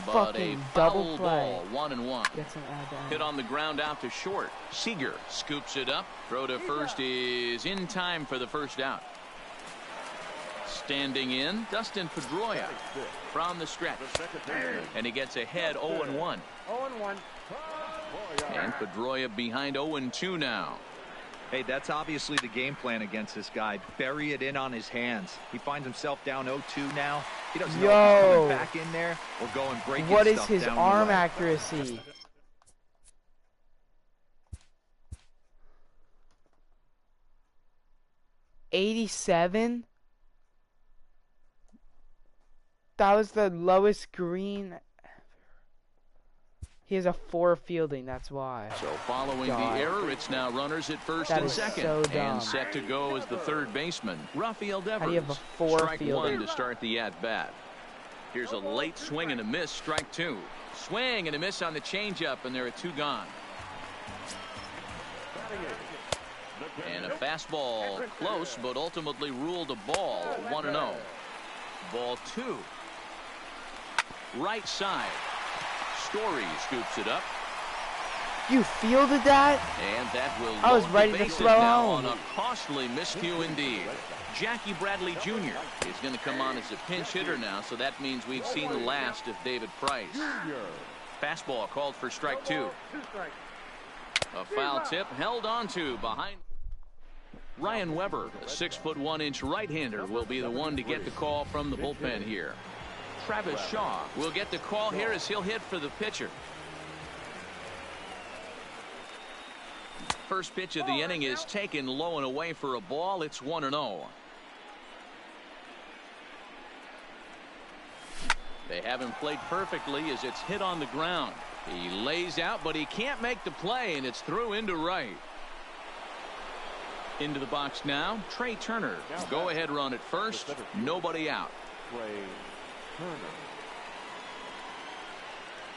but a foul ball. 1-1. Hit on the ground out to short. Seager scoops it up. Throw to first is in time for the first out. Standing in, Dustin Pedroia from the stretch, and he gets ahead 0-1. 0-1. And Pedroia behind 0-2 now. Hey, that's obviously the game plan against this guy. Bury it in on his hands. He finds himself down 0-2 now. He doesn't know if he's coming back in there or going breaking stuff. What is his arm accuracy? '87. That was the lowest green. He has a 4 fielding, that's why. So following the error, it's now runners at first and second. So and set to go as the third baseman, Rafael Devers. How do you have a 4 Strike fielding? 1 to start the at-bat. Here's a late swing and a miss, strike 2. Swing and a miss on the changeup, and there are 2 gone. And a fastball close, but ultimately ruled a ball. 1-0. Ball 2. Right side. Story scoops it up. You fielded that? And that will I was ready to throw home. On a costly miscue indeed. Jackie Bradley Jr. is going to come on as a pinch hitter now, so that means we've seen the last of David Price. Fastball called for strike 2. A foul tip held onto behind. Ryan Weber, a 6'1" right-hander, will be the one to get the call from the bullpen here. Travis Shaw will get the call here as he'll hit for the pitcher. First pitch of the inning is taken low and away for a ball. It's 1-0. They have him played perfectly as it's hit on the ground. He lays out, but he can't make the play, and it's through into right. Into the box now, Trey Turner. Go ahead run at first. Nobody out. Trey Turner.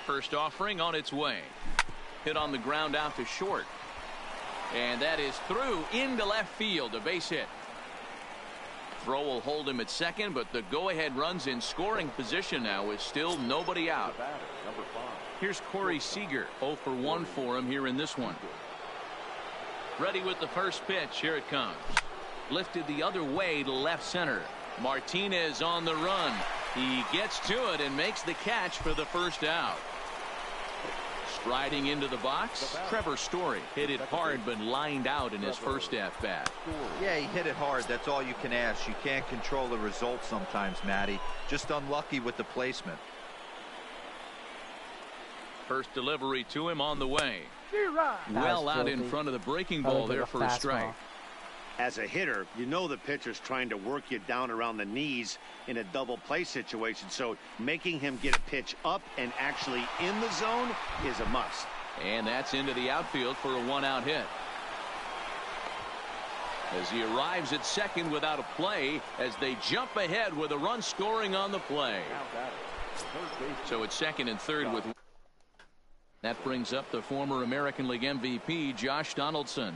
First offering on its way. Hit on the ground out to short. And that is through into left field. A base hit. Throw will hold him at second, but the go-ahead run's in scoring position now with still nobody out. Here's Corey Seager. 0 for 1 for him here in this one. Ready with the first pitch. Here it comes. Lifted the other way to left center. Martinez on the run. He gets to it and makes the catch for the first out. Striding into the box, Trevor Story hit it hard but lined out in his first at bat. Yeah, he hit it hard. That's all you can ask. You can't control the result sometimes, Matty. Just unlucky with the placement. First delivery to him on the way. Well out in front of the breaking ball there for a strike. As a hitter, you know the pitcher's trying to work you down around the knees in a double play situation, so making him get a pitch up and actually in the zone is a must. And that's into the outfield for a 1-out hit. As he arrives at second without a play, as they jump ahead with a run scoring on the play. So it's second and third with. That brings up the former American League MVP, Josh Donaldson.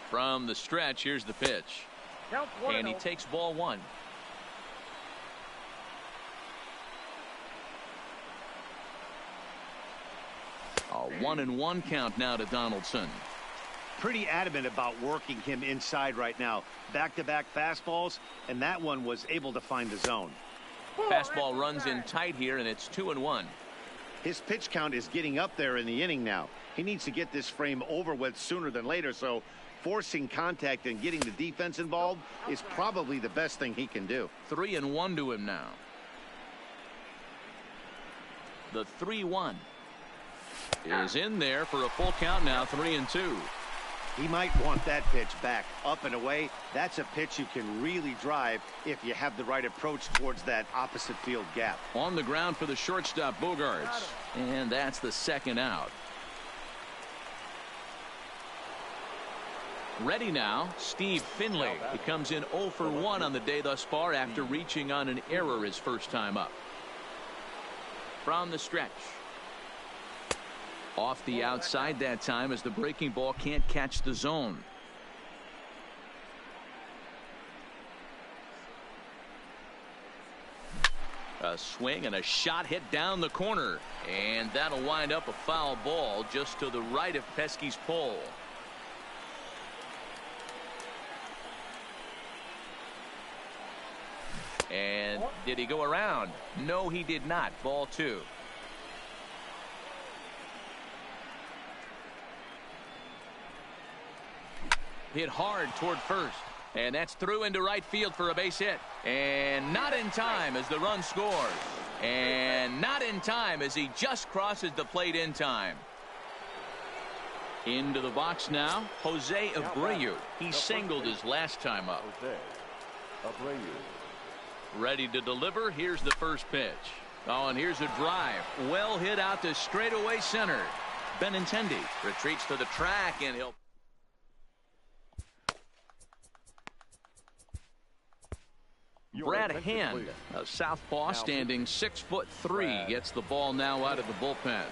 From the stretch, here's the pitch. And he takes ball one. A 1-1 count now to Donaldson. Pretty adamant about working him inside right now. Back-to-back fastballs, and that one was able to find the zone. Fastball runs in tight here, and it's 2-1. His pitch count is getting up there in the inning now. He needs to get this frame over with sooner than later, so forcing contact and getting the defense involved is probably the best thing he can do. 3-1 to him now. The 3-1 is in there for a full count now. 3-2. He might want that pitch back up and away. That's a pitch you can really drive if you have the right approach towards that opposite field gap. On the ground for the shortstop, Bogarts, and that's the second out. Ready now, Steve Finley. He comes in 0 for 1 on the day thus far after reaching on an error his first time up. From the stretch. Off the outside that time as the breaking ball can't catch the zone. A swing and a shot hit down the corner. And that'll wind up a foul ball just to the right of Pesky's pole. And did he go around? No, he did not. Ball 2. Hit hard toward first. And that's through into right field for a base hit. And not in time as the run scores. And not in time as he just crosses the plate in time. Into the box now, Jose Abreu. He singled his last time up. Ready to deliver. Here's the first pitch. Oh, and here's a drive. Well hit out to straightaway center. Benintendi retreats to the track, and he'll. Brad Hand, a southpaw standing 6'3", gets the ball now out of the bullpen.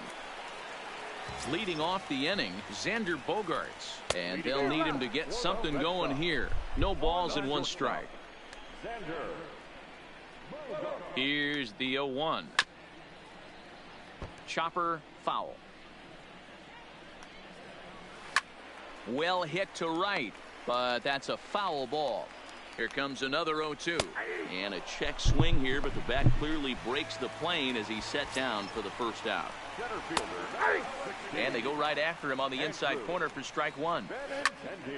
Leading off the inning, Xander Bogarts, and they'll need him to get something going here. No balls and 1 strike. Here's the 0-1. Chopper foul. Well hit to right, but that's a foul ball. Here comes another 0-2. And a check swing here, but the bat clearly breaks the plane as he's set down for the first out. And they go right after him on the inside corner for strike 1.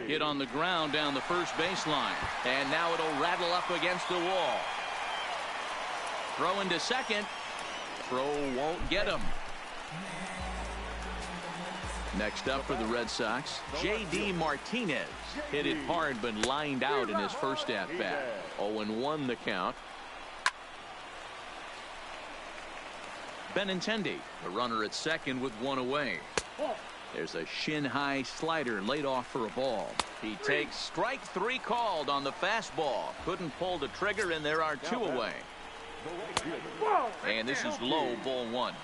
Hit on the ground down the first baseline. And now it'll rattle up against the wall. Throw into second. Throw won't get him. Next up for the Red Sox, J.D. Martinez. Hit it hard but lined out in his first at-bat. 0-1 the count. Benintendi, the runner at second with 1 away. There's a shin-high slider laid off for a ball. He takes strike 3 called on the fastball. Couldn't pull the trigger, and there are 2 away. And this is low, ball 1.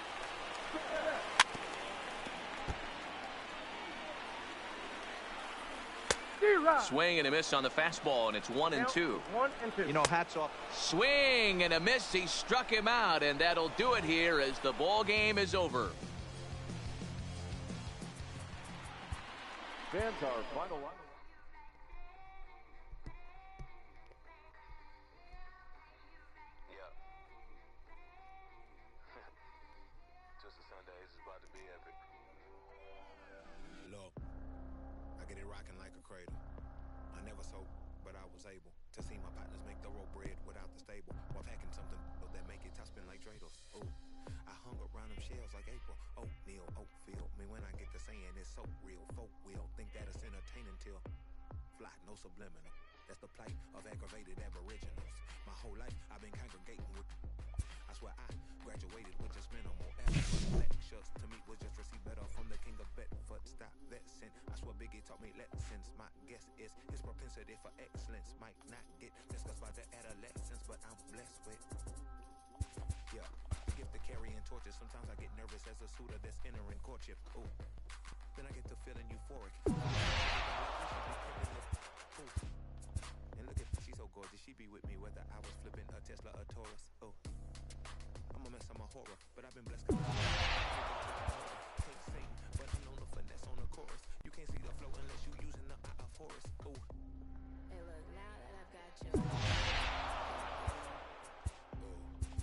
Swing and a miss on the fastball, and it's 1-2. You know, hats off. Swing and a miss. He struck him out, and that'll do it here as the ball game is over. Fans are final line. Yeah. Just a Sunday is about to be epic. Look, I get it rocking like a cradle. I never sold, but I was able to see my partners make the road bread without the stable while packing something that make it top spin like dreidels. Ooh, I hung around them shells like April. Oatmeal, Oatfield. Me when I get to saying it's so real. Folk will think that it's entertaining till fly, no subliminal. That's the plight of aggravated aboriginals. My whole life I've been congregating with. I swear I graduated with just minimal effort. Lectures to me was just received better from the king of Bedford. Stop vexing. I swear Biggie taught me lessons. My guess is his propensity for excellence might not get discussed by the adolescents, but I'm blessed with. Yeah, gift of carrying torches. Sometimes I get nervous as a suitor that's entering courtship. Ooh, then I get to feeling euphoric. Ooh. And look at she's so gorgeous. She be with me whether I was flipping a Tesla or Taurus. Oh, I'm a mess, I'm a horror, but I've been blessed. Can't sing, but I know the finesse on the chorus. You can't see the flow unless you using the eye of Horus. Ooh. Hey, look, now that I've got you.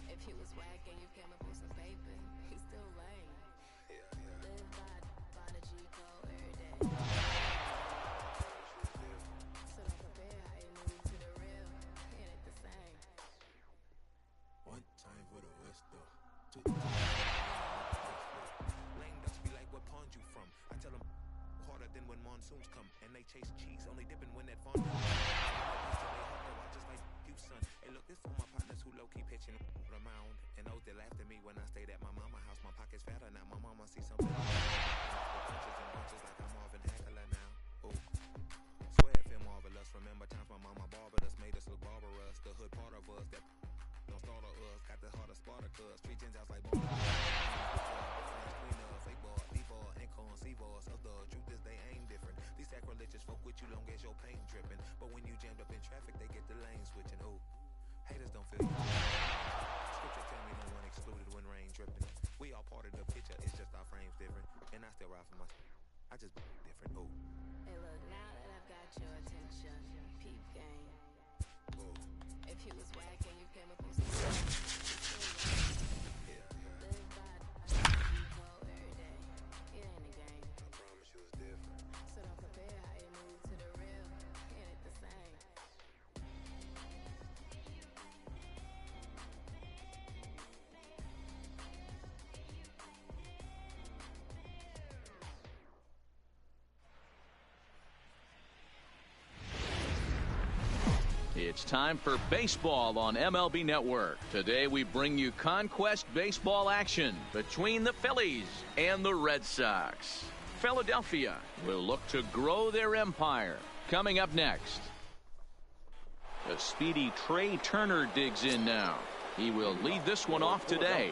If he was whack and you came up with some paper, he's still lame. Live by the G code every day. So don't compare how you move to the real. It ain't the same. One time for the West, though. Lame ducks be like, what pond you from? I tell them harder than when monsoons come, and they chase cheese, only dipping when that fond. I just like you, son. Hey, look, this for my partners who low-key pitching around, and those that laughed at me when I stayed at my mama house. My pocket's fatter now. My mama see something. Punches and bunches like I'm Marvin Hagler now. Ooh. Swear it feel marvelous. Remember times my mama barbered us, made us look barbarous. The hood part of us that don't start of us. Got the heart of Spartacus. Street tens out like Queen of fake ball, D-ball, and corn C-balls. Of the truth is they ain't different. These sacrilegious folk with you long as your paint dripping. But when you jammed up in traffic, they get the lane switching. Ooh, haters don't feel you. Scripture tell me no one excluded when rain dripping. We all part of the picture, it's just our frames different. And I still ride for my I just different. Ooh. Hey, look, now that I've got your attention, peep game. Ooh. If he was whack and you came up with some paper, live by the G code every day. It ain't a game. I promise you it's different. So don't compare how you move to the real. It ain't the same. It's time for baseball on MLB Network. Today we bring you conquest baseball action between the Phillies and the Red Sox. Philadelphia will look to grow their empire. Coming up next, the speedy Trey Turner digs in now. He will lead this one off today.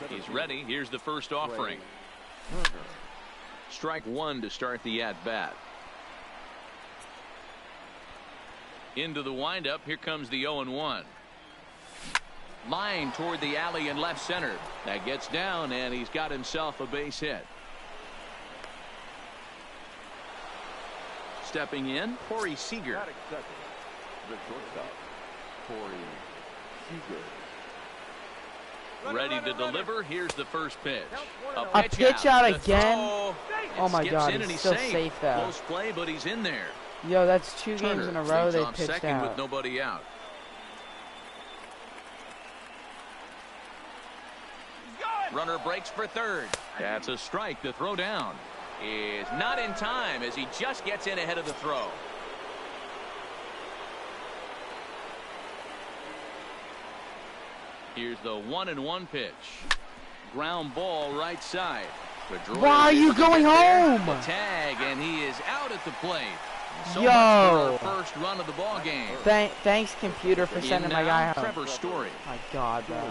He's ready. Here's the first offering. Strike 1 to start the at-bat. Into the windup. Here comes the 0-1. Line toward the alley in left center. That gets down, and he's got himself a base hit. Stepping in, Corey Seager. The shortstop, Corey Seager. Ready to deliver. Here's the first pitch. A pitch out again? Oh my God, and he's still safe. safe though. Close play, but he's in there. Yo, that's 2 Turner games in a row they off pitched second out. with nobody out. Runner breaks for third. That's a strike. The throw down is not in time as he just gets in ahead of the throw. Here's the 1-1 pitch. Ground ball right side. Pedroia Why are you able to going get there. home? The tag, and he is out at the plate. So Yo. much for our first run of the ball game. Thanks, computer, for sending my guy home. Trevor Story. My God, bro.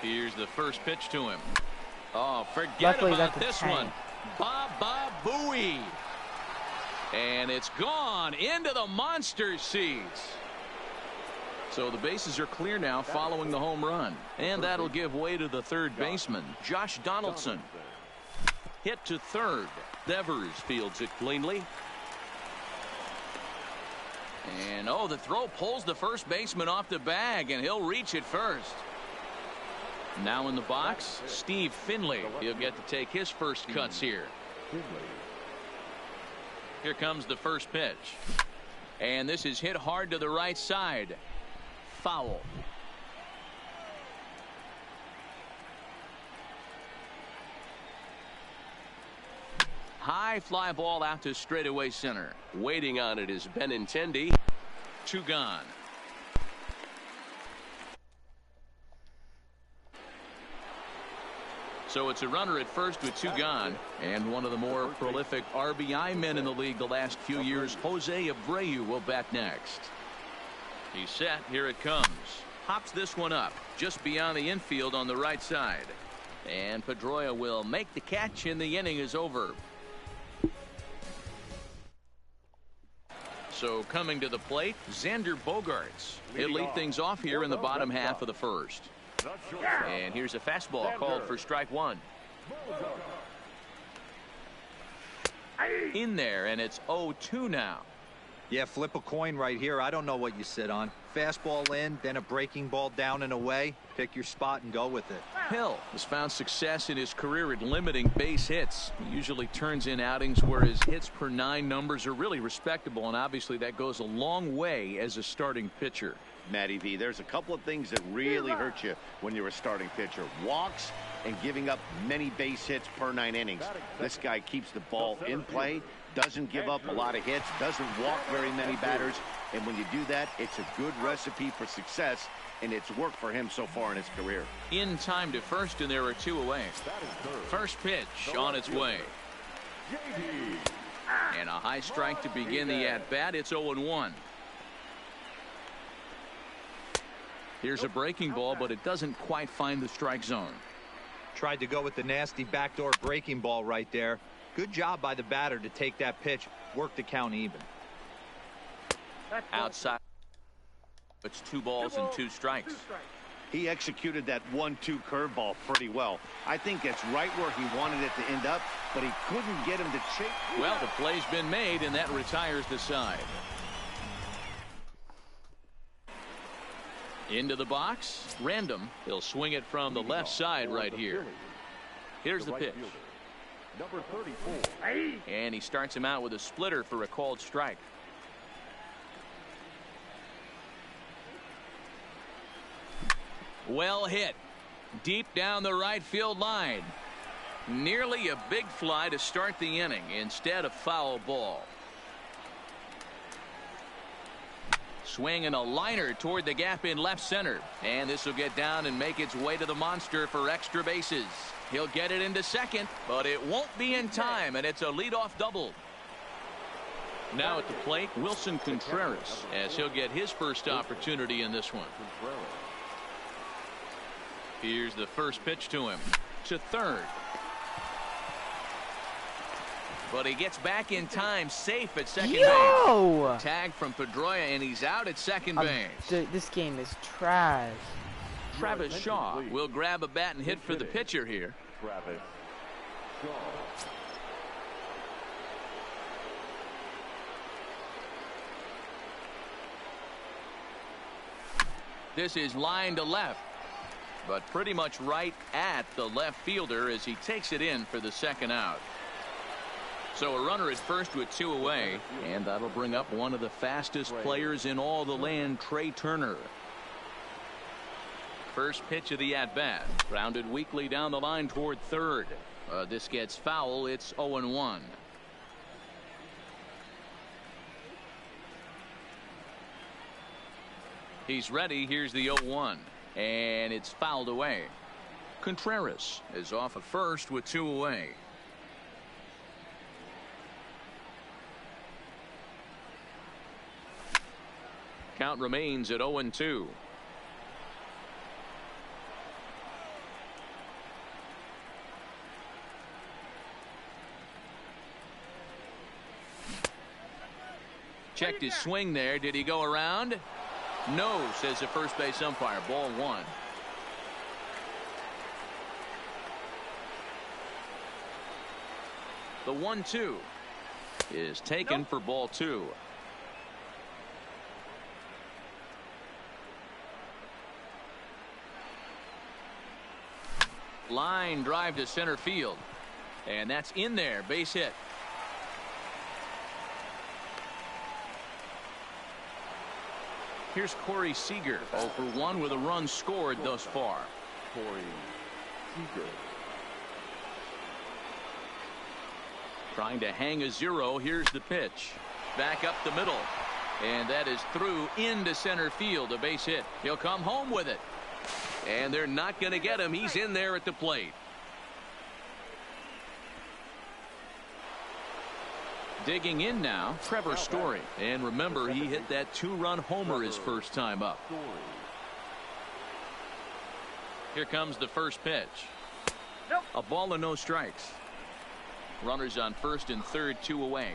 Here's the first pitch to him. Oh, forget Luckily, about that's a this tank. one. Baba Booey. And it's gone into the monster seats. So the bases are clear now following the home run. And that'll give way to the third baseman, Josh Donaldson. Hit to third. Devers fields it cleanly. And, oh, the throw pulls the first baseman off the bag, and he'll reach it first. Now in the box, Steve Finley. He'll get to take his first cuts here. Here comes the first pitch. And this is hit hard to the right side. Foul. High fly ball out to straightaway center. Waiting on it is Benintendi. 2 gone. So it's a runner at first with 2 gone. And one of the more prolific RBI men in the league the last few years, Jose Abreu, will bat next. He's set. Here it comes. Hops this one up just beyond the infield on the right side. And Pedroia will make the catch, and the inning is over. So coming to the plate, Xander Bogaerts. He'll lead things off here in the bottom half of the first. And here's a fastball called for strike 1. In there, and it's 0-2 now. Yeah, flip a coin right here. I don't know what you sit on. Fastball in, then a breaking ball down and away. Pick your spot and go with it. Hill has found success in his career at limiting base hits. He usually turns in outings where his hits per 9 numbers are really respectable, and obviously that goes a long way as a starting pitcher. Matty V, there's a couple of things that really hurt you when you're a starting pitcher. Walks and giving up many base hits per 9 innings. This guy keeps the ball in play, doesn't give up a lot of hits, doesn't walk very many batters, and when you do that, it's a good recipe for success, and it's worked for him so far in his career. In time to first, and there are 2 away. First pitch on its way. And a high strike to begin the at-bat. It's 0-1. Here's a breaking ball, but it doesn't quite find the strike zone. Tried to go with the nasty backdoor breaking ball right there. Good job by the batter to take that pitch, work the count even. Outside. It's 2 balls and 2 strikes. He executed that 1-2 curveball pretty well. I think it's right where he wanted it to end up, but he couldn't get him to chase. Well, the play's been made, and that retires the side. Into the box. Random. He'll swing it from the left side right here. Here's the pitch. Number 34. And he starts him out with a splitter for a called strike. Well hit. Deep down the right field line. Nearly a big fly to start the inning. Instead, a foul ball. Swing and a liner toward the gap in left center. And this will get down and make its way to the monster for extra bases. He'll get it into second, but it won't be in time, and it's a leadoff double. Now at the plate, Wilson Contreras, as he'll get his first opportunity in this one. Here's the first pitch to him. To third. But he gets back in time, safe at second base. Tag from Pedroia, and he's out at second base. This game is trash. Travis Shaw will grab a bat and hit for the pitcher here. Travis Shaw. This is line to left, but pretty much right at the left fielder as he takes it in for the second out. So a runner at first with 2 away, and that'll bring up one of the fastest players in all the land, Trey Turner. First pitch of the at-bat, grounded weakly down the line toward third. This gets foul. It's 0-1. He's ready. Here's the 0-1, and it's fouled away. Contreras is off at first with 2 away. Count remains at 0-2. Checked his swing there. Did he go around? No, says the first base umpire. Ball 1. The 1-2 is taken for ball 2. Line drive to center field. And that's in there. Base hit. Here's Corey Seager. 0 for 1 with a run scored thus far. Corey Seager. Trying to hang a 0. Here's the pitch. Back up the middle. And that is through into center field. A base hit. He'll come home with it. And they're not going to get him. He's in there at the plate. Digging in now, Trevor Story. And remember, he hit that 2-run homer his first time up. Here comes the first pitch. A ball and no strikes. Runners on first and third, 2 away.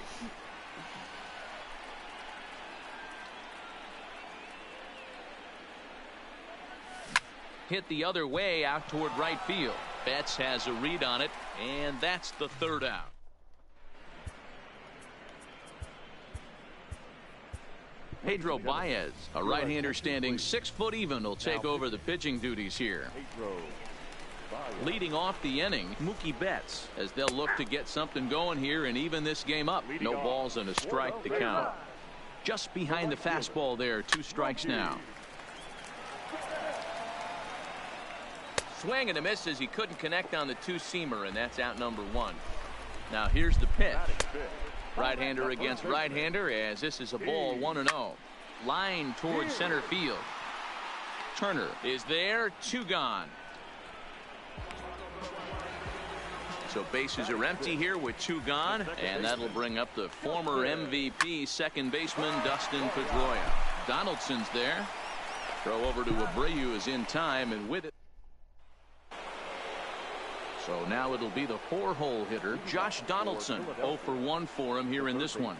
Hit the other way out toward right field. Betts has a read on it, and that's the 3rd out. Pedro Baez, a right-hander standing 6 foot even, will take over the pitching duties here. Leading off the inning, Mookie Betts, as they'll look to get something going here and even this game up. No balls and a strike to count. Just behind the fastball there, 2 strikes now. Swing and a miss as he couldn't connect on the 2-seamer, and that's out number 1. Now here's the pitch. Right-hander against right-hander, as this is a ball 1-0. Line towards center field. Turner is there. 2 gone. So bases are empty here with 2 gone, and that'll bring up the former MVP second baseman Dustin Pedroia. Donaldson's there. Throw over to Abreu is in time, and with it. So now it'll be the 4-hole hitter, Josh Donaldson. 0 for 1 for him here in this one.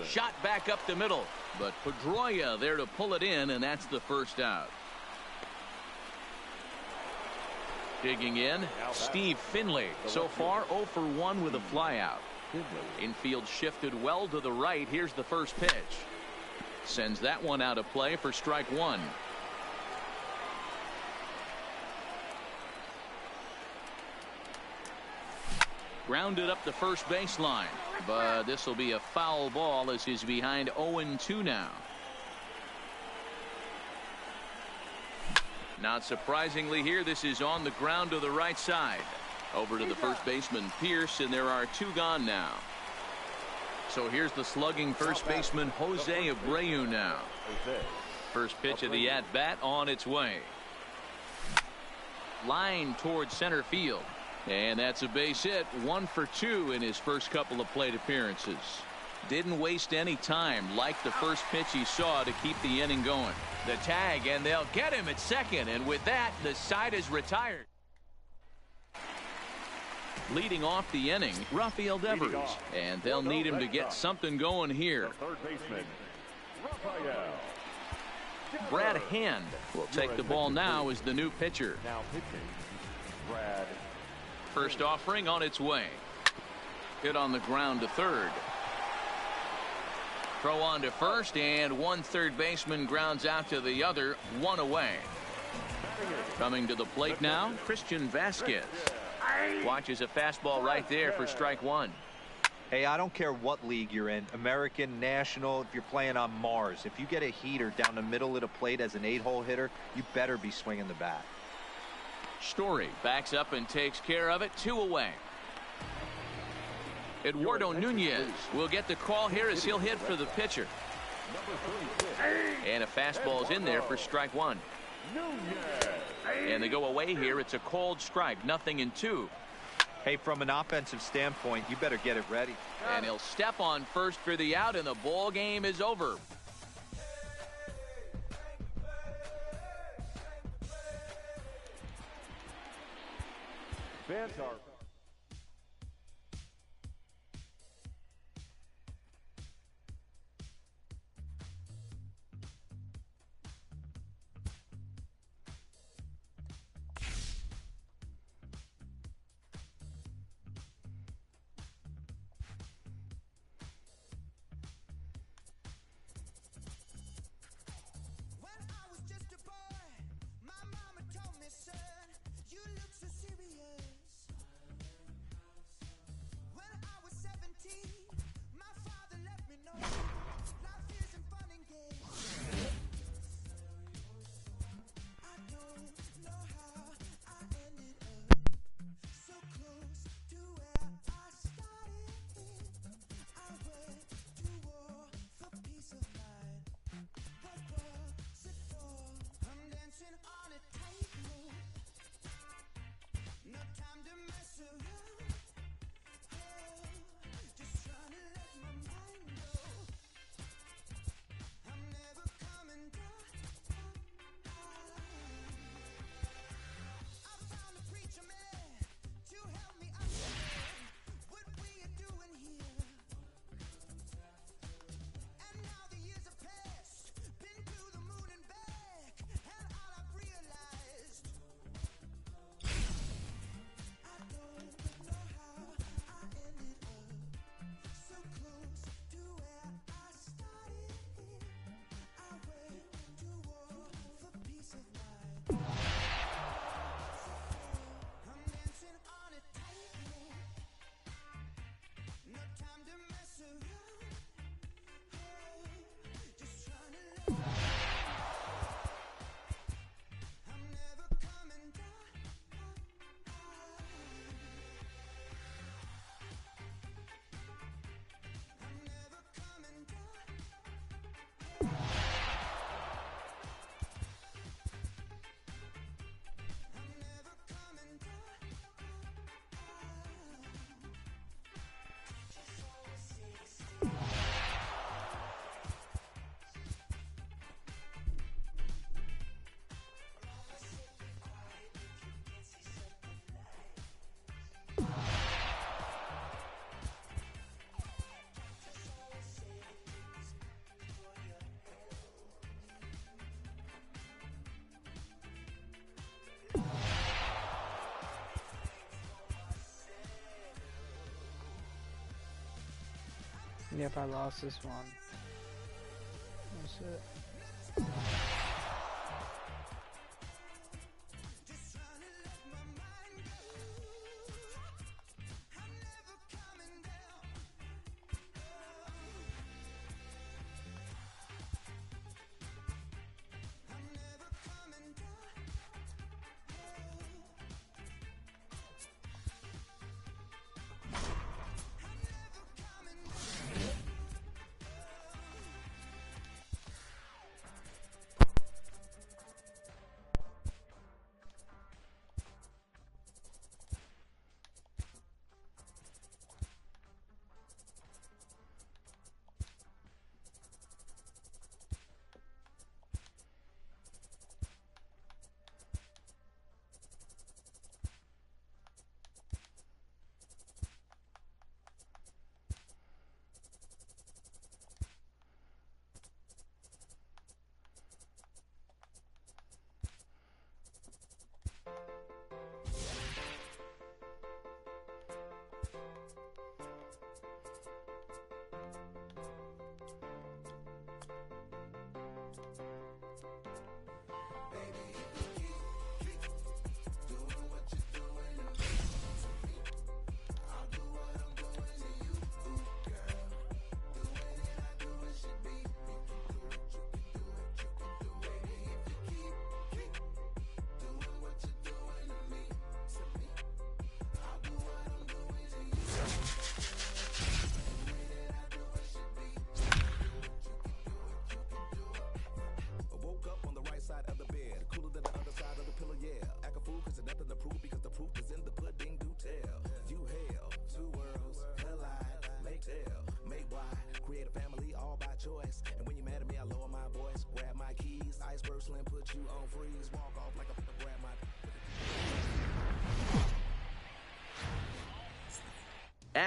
Shot back up the middle, but Pedroia there to pull it in, and that's the 1st out. Digging in, Steve Finley. So far 0 for 1 with a flyout. Infield shifted well to the right. Here's the first pitch. Sends that one out of play for strike 1. Grounded up the first baseline, but this will be a foul ball as he's behind 0-2 now. Not surprisingly here, this is on the ground to the right side. Over to the first baseman Pierce, and there are 2 gone now. So here's the slugging first baseman Jose Abreu now. First pitch of the at-bat on its way. Line towards center field. And that's a base hit. 1 for 2 in his first couple of plate appearances. Didn't waste any time, like the first pitch he saw, to keep the inning going. The tag, and they'll get him at second, and with that, the side is retired. Leading off the inning, Rafael Devers, and they'll need him to get something going here. Brad Hand will take the ball now as the new pitcher. Now pitching, Brad. First offering on its way. Hit on the ground to third. Throw on to first, and 1 third baseman grounds out to the other. 1 away. Coming to the plate now, Christian Vasquez. Watches a fastball right there for strike 1. Hey, I don't care what league you're in, American, National, if you're playing on Mars. If you get a heater down the middle of the plate as an 8-hole hitter, you better be swinging the bat. Story backs up and takes care of it. 2 away. Eduardo Nunez will get the call here as he'll hit for the pitcher. And a fastball's in there for strike 1. And they go away here. It's a called strike, 0-2. Hey, from an offensive standpoint, you better get it ready. And he'll step on first for the out, and the ball game is over. Fans are... When I was just a boy, my mama told me, son, you look so serious. When I was 17, my father let me know life isn't fun and games. I don't know how I ended up so close to where I started. I went to war for peace of mind. What was it for? I'm dancing on a tightrope. No time to mess around. Oh, just trying to let my mind go. I'm never coming down. I found a preacher man to help me understand what we are doing here. And now the years have passed, been to the moon and back, and all I've realized, I don't know how I ended up so close to where I started. I went to war for peace of mind. I'm dancing on a tightrope. No time to mess around. Just trying to let I'm never coming down. I'm never coming down. I'm never coming down. Yep, I lost this one. That's it. Just trying to let my mind go. I'm never coming down. I'm never coming down. I'm never coming down.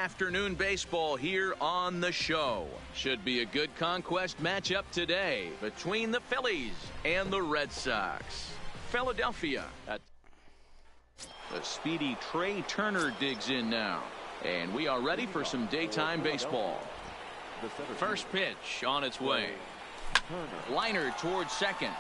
afternoon baseball here on the show. Should be a good conquest matchup today between the Phillies and the Red Sox. Philadelphia. The speedy Trey Turner digs in now. And we are ready for some daytime baseball. First pitch on its way. Liner towards second.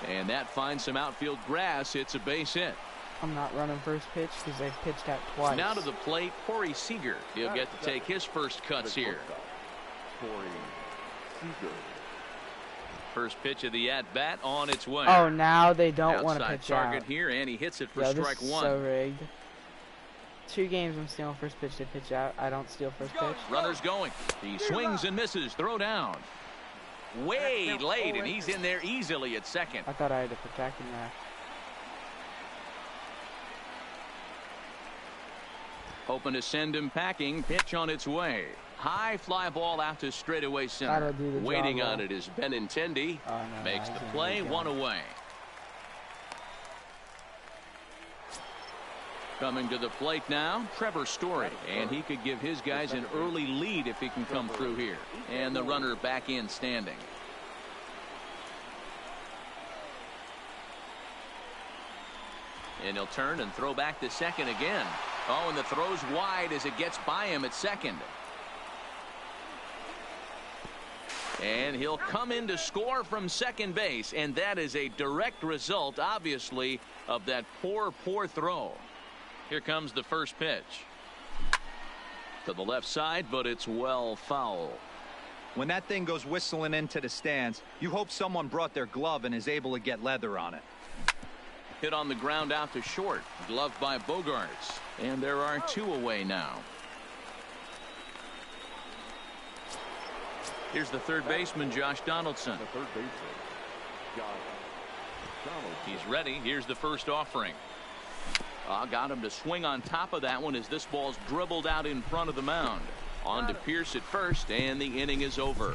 And that finds some outfield grass. It's a base hit. I'm not running first pitch because they've pitched out twice. Now to the plate, Corey Seager. He'll get to take his first cuts here. First pitch of the at-bat on its way. Oh, now they don't want to Outside pitch target out. here, and he hits it for Yo, strike this is one. so rigged. 2 games I'm stealing first pitch to pitch out. I don't steal first pitch. Runner's going. He swings and misses. Throw down. Way late, and he's in there easily at second. I thought I had to protect him there. Hoping to send him packing. Pitch on its way. High fly ball out to straightaway center. That'll do the job, Waiting on though. it is Benintendi. Oh, no, Makes I the didn't play, make one it. away. Coming to the plate now, Trevor Story, and he could give his guys an early lead if he can come through here. And the runner back in standing. And he'll turn and throw back to second again. Oh, and the throw's wide as it gets by him at second. And he'll come in to score from second base, and that is a direct result, obviously, of that poor throw. Here comes the first pitch. To the left side, but it's well foul. When that thing goes whistling into the stands, you hope someone brought their glove and is able to get leather on it. Hit on the ground out to short. Gloved by Bogarts. And there are 2 away now. Here's the third baseman, Josh Donaldson. The third baseman, Josh Donaldson. He's ready. Here's the first offering. Got him to swing on top of that one as this ball's dribbled out in front of the mound. On to Pierce at first, and the inning is over.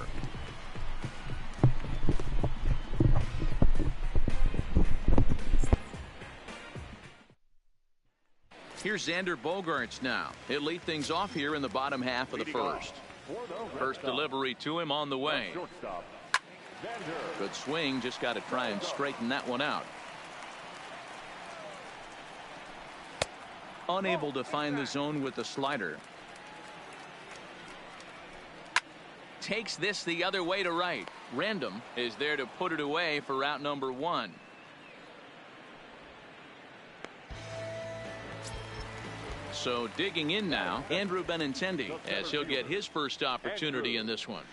Here's Xander Bogaerts now. He'll lead things off here in the bottom half of the first. First delivery to him on the way. Good swing, just got to try and straighten that one out. Unable to find the zone with the slider. Takes this the other way to right. Random is there to put it away for route number 1. So digging in now, Andrew Benintendi, as he'll get his first opportunity in this one.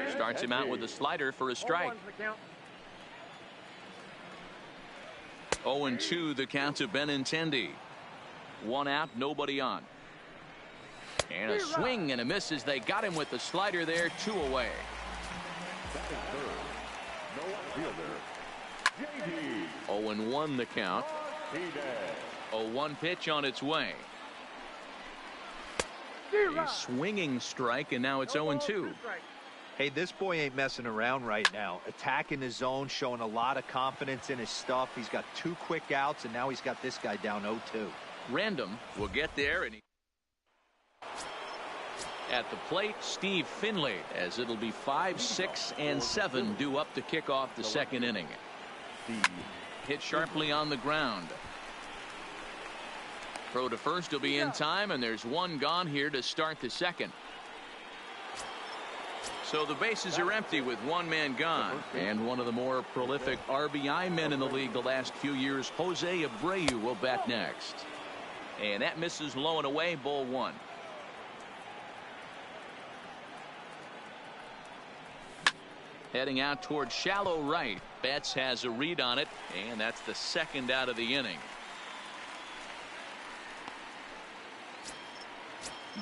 Starts him out with a slider for a strike. 0-2 the count to Benintendi. 1 out, nobody on. And a swing and a miss as they got him with the slider there. 2 away. 0-1 the count. 0-1 pitch on its way. A swinging strike, and now it's 0-2. Hey, this boy ain't messing around right now. Attacking his zone, showing a lot of confidence in his stuff. He's got 2 quick outs, and now he's got this guy down 0-2. Random will get there, and at the plate, Steve Finley, as it'll be 5, 6, and 7 due up to kick off the second inning. Hit sharply on the ground. Throw to first will be in time, and there's 1 gone here to start the second. So the bases are empty with 1 man gone, and one of the more prolific RBI men in the league the last few years, Jose Abreu, will bat next. And that misses low and away, ball 1. Heading out towards shallow right. Betts has a read on it, and that's the second out of the inning.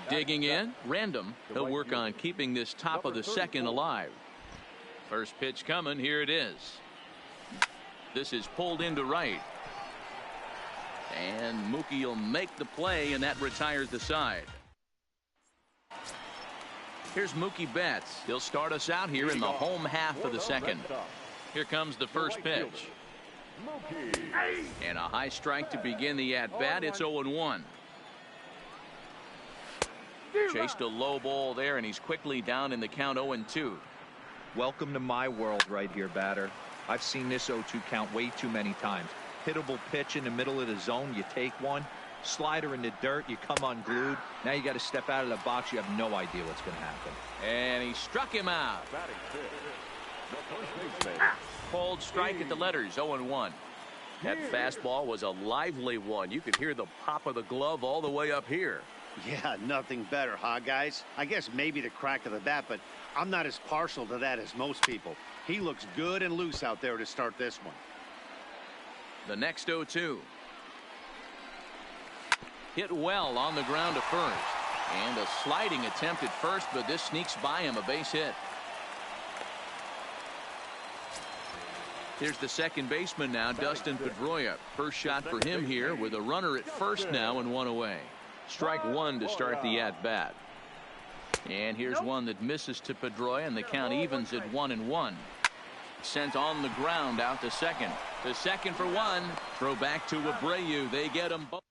Digging in, Random. He'll work on keeping this top of the second alive. First pitch coming. Here it is. This is pulled into right. And Mookie will make the play, and that retires the side. Here's Mookie Betts. He'll start us out here in the home half of the second. Here comes the first pitch. And a high strike to begin the at-bat. It's 0-1. Chased a low ball there, and he's quickly down in the count 0-2. Welcome to my world right here, batter. I've seen this 0-2 count way too many times. Hittable pitch in the middle of the zone, you take one. Slider in the dirt, you come unglued. Now you got to step out of the box. You have no idea what's going to happen. And he struck him out. Cold strike at the letters, 0-1. That fastball was a lively one. You could hear the pop of the glove all the way up here. Yeah, nothing better, huh, guys? I guess maybe the crack of the bat, but I'm not as partial to that as most people. He looks good and loose out there to start this one. The next 0-2. Hit well on the ground to first. And a sliding attempt at first, but this sneaks by him, a base hit. Here's the second baseman now, Dustin Pedroia. First shot for him here with a runner at first now and one away. Strike one to start the at-bat. And here's one that misses to Pedroia, and the count evens at 1-1. Sent on the ground out to second. The second for one. Throw back to Abreu. They get them both.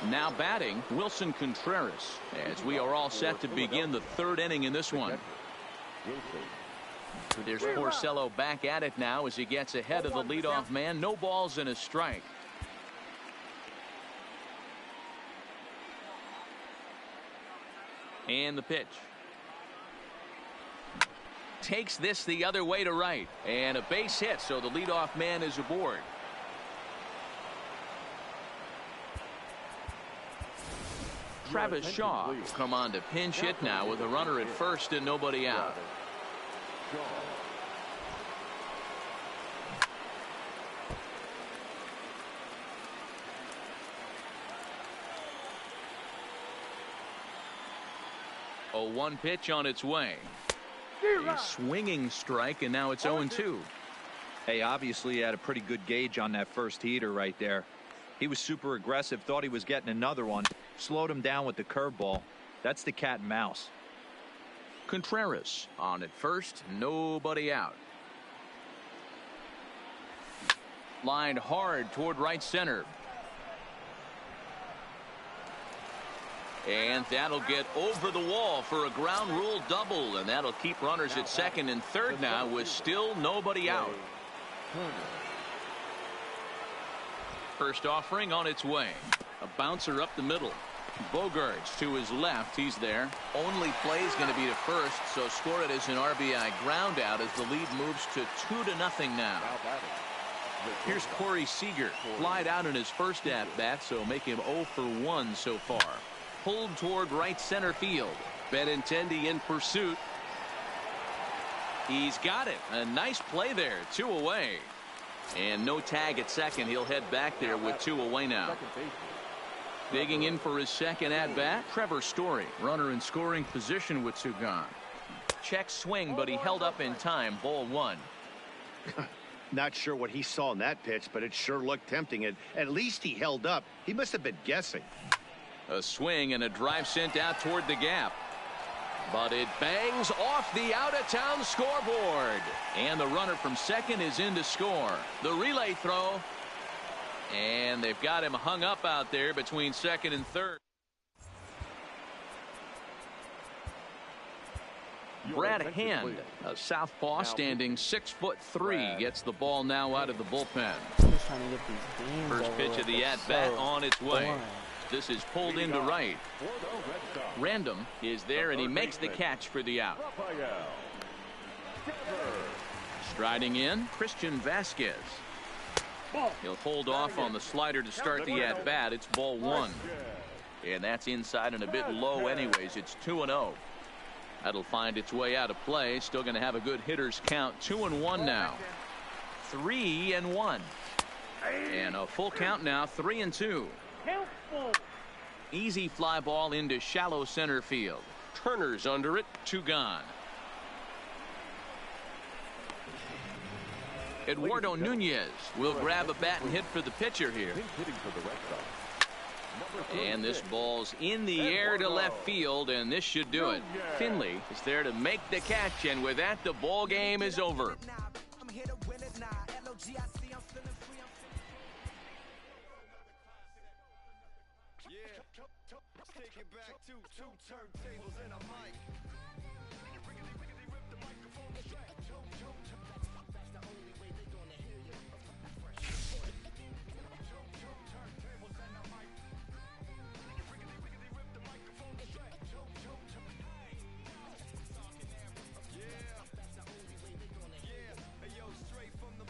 Now batting, Wilson Contreras, as we are all set to begin the third inning in this one. There's Porcello back at it now as he gets ahead of the leadoff man. No balls and a strike. And the pitch. Takes this the other way to right. And a base hit, so the leadoff man is aboard. Travis Shaw come on to pinch hit now with a runner at first and nobody out. A 1 pitch on its way. A swinging strike, and now it's 0-2. Hey, obviously he had a pretty good gauge on that first heater right there. He was super aggressive, thought he was getting another one, slowed him down with the curveball. That's the cat and mouse. Contreras on at first, nobody out. Lined hard toward right center. And that'll get over the wall for a ground rule double, and that'll keep runners at second and third now with still nobody out. First offering on its way. A bouncer up the middle. Bogarts to his left. He's there. Only play is going to be to first, so score it as an RBI ground out as the lead moves to 2-0 now. Here's Corey Seager. Flied out in his first at-bat, so make him 0 for 1 so far. Pulled toward right center field. Benintendi in pursuit. He's got it. A nice play there. 2 away. And no tag at second. He'll head back there with 2 away now. Digging in for his second at-bat, Trevor Story. Runner in scoring position with 2 gone. Check swing, but he held up in time. Ball 1. Not sure what he saw in that pitch, but it sure looked tempting. And at least he held up. He must have been guessing. A swing and a drive sent out toward the gap. But it bangs off the out-of-town scoreboard. And the runner from second is in to score. The relay throw. And they've got him hung up out there between second and third. Brad Hand, a southpaw standing 6'3", gets the ball now out of the bullpen. First pitch of the at-bat on its way. This is pulled into right. Random is there, and he makes the catch for the out. Striding in, Christian Vasquez. He'll hold off on the slider to start the at-bat. It's ball 1. And that's inside and a bit low anyways. It's 2-0. That'll find its way out of play. Still going to have a good hitter's count. 2-1 now. 3-1. And a full count now. 3-2. Easy fly ball into shallow center field. Turner's under it. 2 gone. Eduardo Nunez will grab a bat and hit for the pitcher here. And this ball's in the air to left field, and this should do it. Finley is there to make the catch, and with that, the ball game is over. take it back to two turntables and a mic. Rip the microphone straight. That's the only way they gonna hear you. Turntables and a mic. Rip the microphone straight. Yeah, that's the only way they gonna hear you. Hey yo, straight from the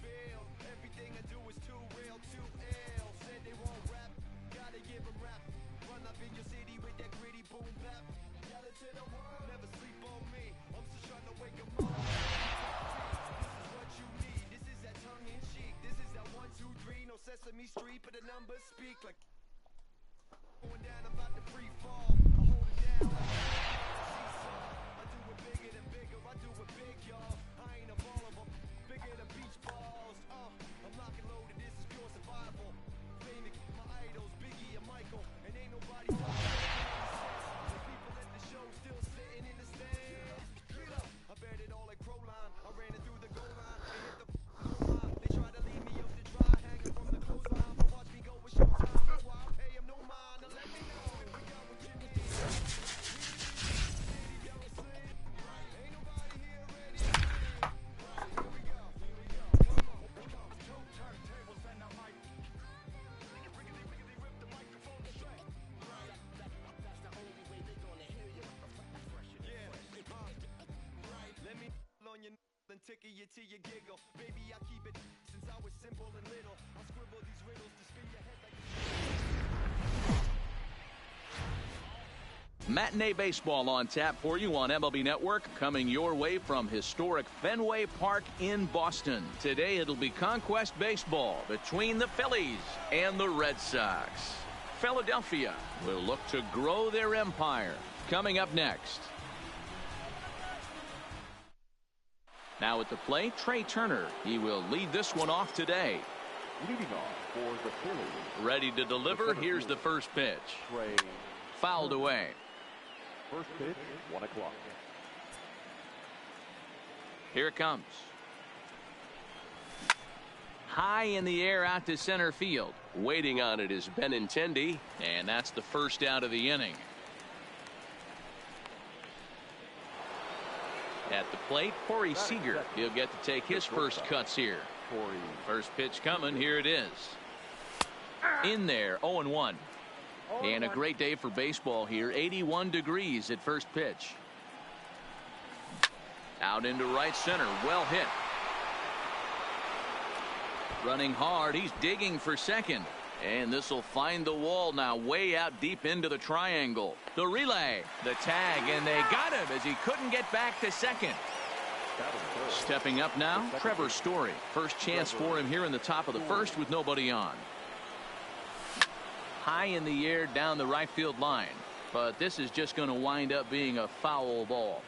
field. Everything I do is too real, too ill. Said they won't rap, gotta give them rap. Run up in your city with that gritty boom bap. Yell it to the world, never sleep on me. I'm just trying to wake 'em up. This is what you need, this is that tongue in cheek. This is that 1, 2, 3, no Sesame Street, but the numbers speak like going down, I'm about to free fall. I hold it down like I do it bigger than bigger, I do it big, y'all. I ain't a ball of 'em, bigger than beach balls. I'm locked and loaded, this is pure survival. Famous my idols, Biggie and Michael, and ain't nobody talking. The people at the show still sitting in the stands. Get up, I bet it all like Proline. I ran it through the goal line and hit the goal line. They try to leave me up to dry, hanging from the clothesline, but watch me go with showtime. That's why I pay 'em no mind. Now let me know if we got what you need. Ain't nobody here ready to leave. Here we go. Two turntables and a mic. Rip the microphone straight. That's the only way they gonna hear you. Yeah, let me on your and tickle you till you giggle. Baby, I keep it since I was simple and little. I scribble these riddles to spin your head like Matinee baseball on tap for you on MLB Network, coming your way from historic Fenway Park in Boston. Today it'll be conquest baseball between the Phillies and the Red Sox. Philadelphia will look to grow their empire. Coming up next. Now at the plate, Trey Turner. He will lead this one off today. Leading off for the Phillies. Ready to deliver. Here's the first pitch. Trey Fouled away. First pitch, 1 o'clock. Here it comes. High in the air out to center field. Waiting on it is Benintendi, and that's the first out of the inning. At the plate, Corey Seager. He'll get to take his first cuts here. First pitch coming. Here it is. In there, 0-1. And a great day for baseball here. 81 degrees at first pitch. Out into right center. Well hit. Running hard. He's digging for second. And this will find the wall now, way out deep into the triangle. The relay, the tag, and they got him as he couldn't get back to second. Stepping up now, Trevor Story. First chance for him here in the top of the first with nobody on. High in the air down the right field line. But this is just going to wind up being a foul ball.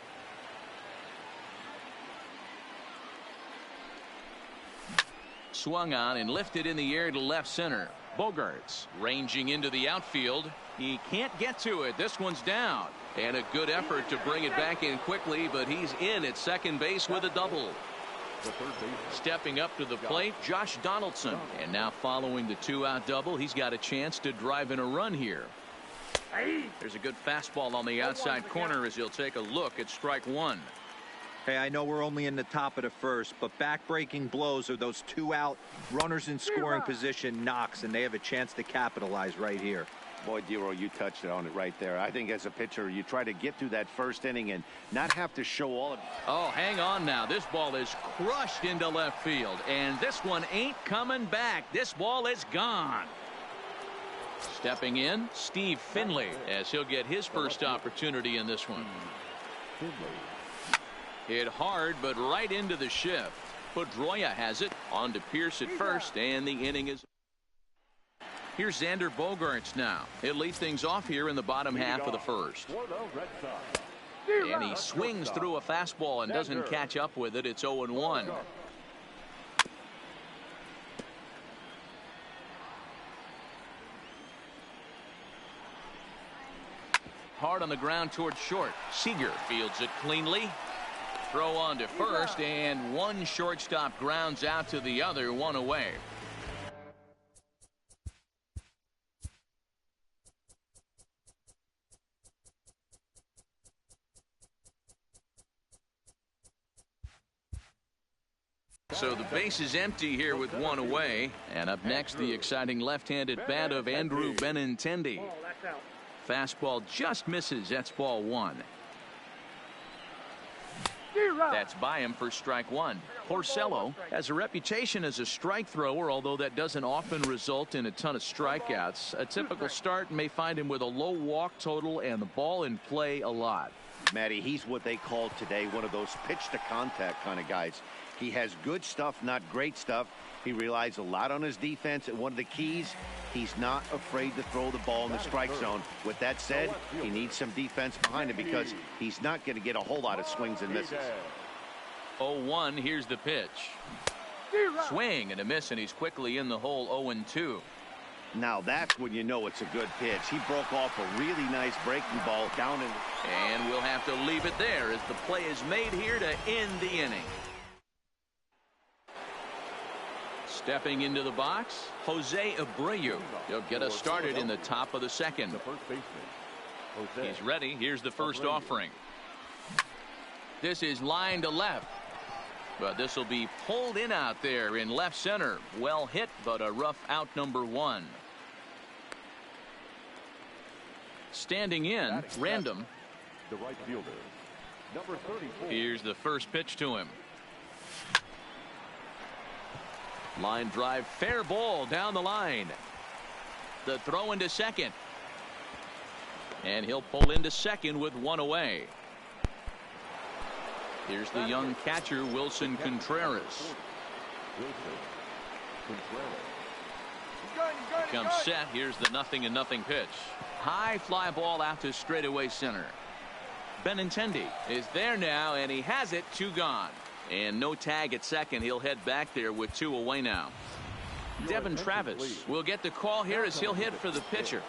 Swung on and lifted in the air to left center. Bogarts ranging into the outfield. He can't get to it. This one's down. And a good effort to bring it back in quickly, but he's in at second base with a double. Stepping up to the plate, Josh Donaldson. And now following the 2-out double, he's got a chance to drive in a run here. There's a good fastball on the outside corner as he'll take a look at strike one. Hey, I know we're only in the top of the first, but back-breaking blows are those 2-out runners in scoring position knocks, and they have a chance to capitalize right here. Boy, Dero, you touched on it right there. I think as a pitcher, you try to get through that first inning and not have to show all of it. Oh, hang on now. This ball is crushed into left field, and this one ain't coming back. This ball is gone. Stepping in, Steve Finley, as he'll get his first opportunity in this one. Hit hard, but right into the shift. Pedroia has it. On to Pierce at first, and the inning is... Here's Xander Bogaerts now. He'll lead things off here in the bottom half of the first. And he swings through a fastball and doesn't catch up with it. It's 0-1. Hard on the ground towards short. Seager fields it cleanly. Throw on to first, and one shortstop grounds out to the other, one away. So the base is empty here with one away. And up next, the exciting left-handed bat of Andrew Benintendi. Fastball just misses. That's ball one. That's by him for strike one. Porcello has a reputation as a strike thrower, although that doesn't often result in a ton of strikeouts. A typical start may find him with a low walk total and the ball in play a lot. Matty, he's what they call today one of those pitch to contact kind of guys. He has good stuff, not great stuff. He relies a lot on his defense, and one of the keys, he's not afraid to throw the ball in the strike zone. With that said, he needs some defense behind him because he's not going to get a whole lot of swings and misses. 0-1, here's the pitch. Swing and a miss, and he's quickly in the hole. 0-2. Now that's when you know it's a good pitch. He broke off a really nice breaking ball down in. And we'll have to leave it there as the play is made here to end the inning. Stepping into the box, Jose Abreu. He'll get us started in the top of the second. He's ready. Here's the first offering. This is line to left. But this will be pulled in out there in left center. Well hit, but a rough out, number one. Standing in, random. The right fielder, number 34. Here's the first pitch to him. Line drive, fair ball down the line. The throw into second. And he'll pull into second with one away. Here's the young catcher, Wilson Contreras. Comes set. Here's the 0-0 pitch. High fly ball out to straightaway center. Benintendi is there now, and he has it. 2 gone. And no tag at second. He'll head back there with 2 away now. Devin Travis will get the call here as he'll hit for the pitcher.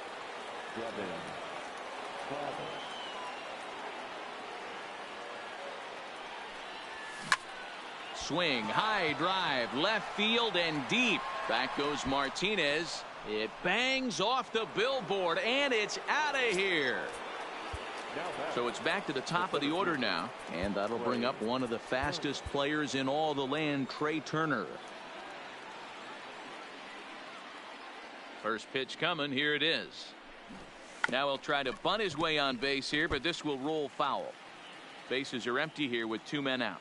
Swing, high drive, left field and deep. Back goes Martinez. It bangs off the billboard, and it's out of here. So it's back to the top of the order now, and that'll bring up one of the fastest players in all the land, Trey Turner. First pitch coming. Here it is. Now he'll try to bunt his way on base here, but this will roll foul. Bases are empty here with 2 men out.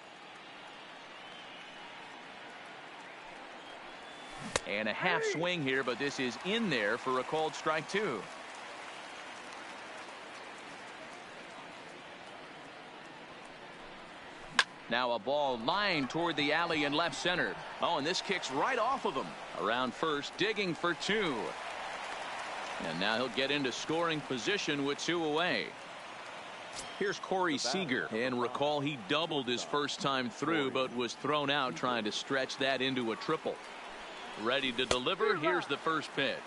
And a half swing here, but this is in there for a called strike 2. Now a ball lined toward the alley in left center. Oh, and this kicks right off of him. Around first, digging for 2. And now he'll get into scoring position with 2 away. Here's Corey Seager. And recall, he doubled his first time through, but was thrown out trying to stretch that into a triple. Ready to deliver. Here's the first pitch.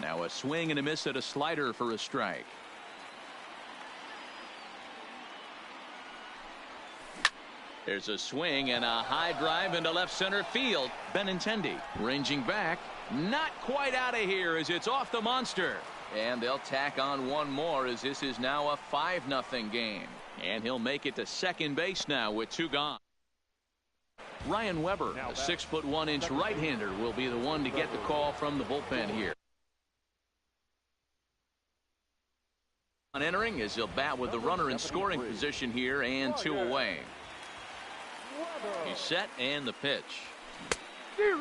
Now a swing and a miss at a slider for a strike. There's a swing and a high drive into left center field. Benintendi ranging back. Not quite out of here as it's off the monster. And they'll tack on one more as this is now a 5-0 game. And he'll make it to second base now with 2 gone. Ryan Weber, a 6'1" right-hander, will be the one to get the call from the bullpen here. On entering as he'll bat with the runner in scoring position here and 2 away. He's set and the pitch.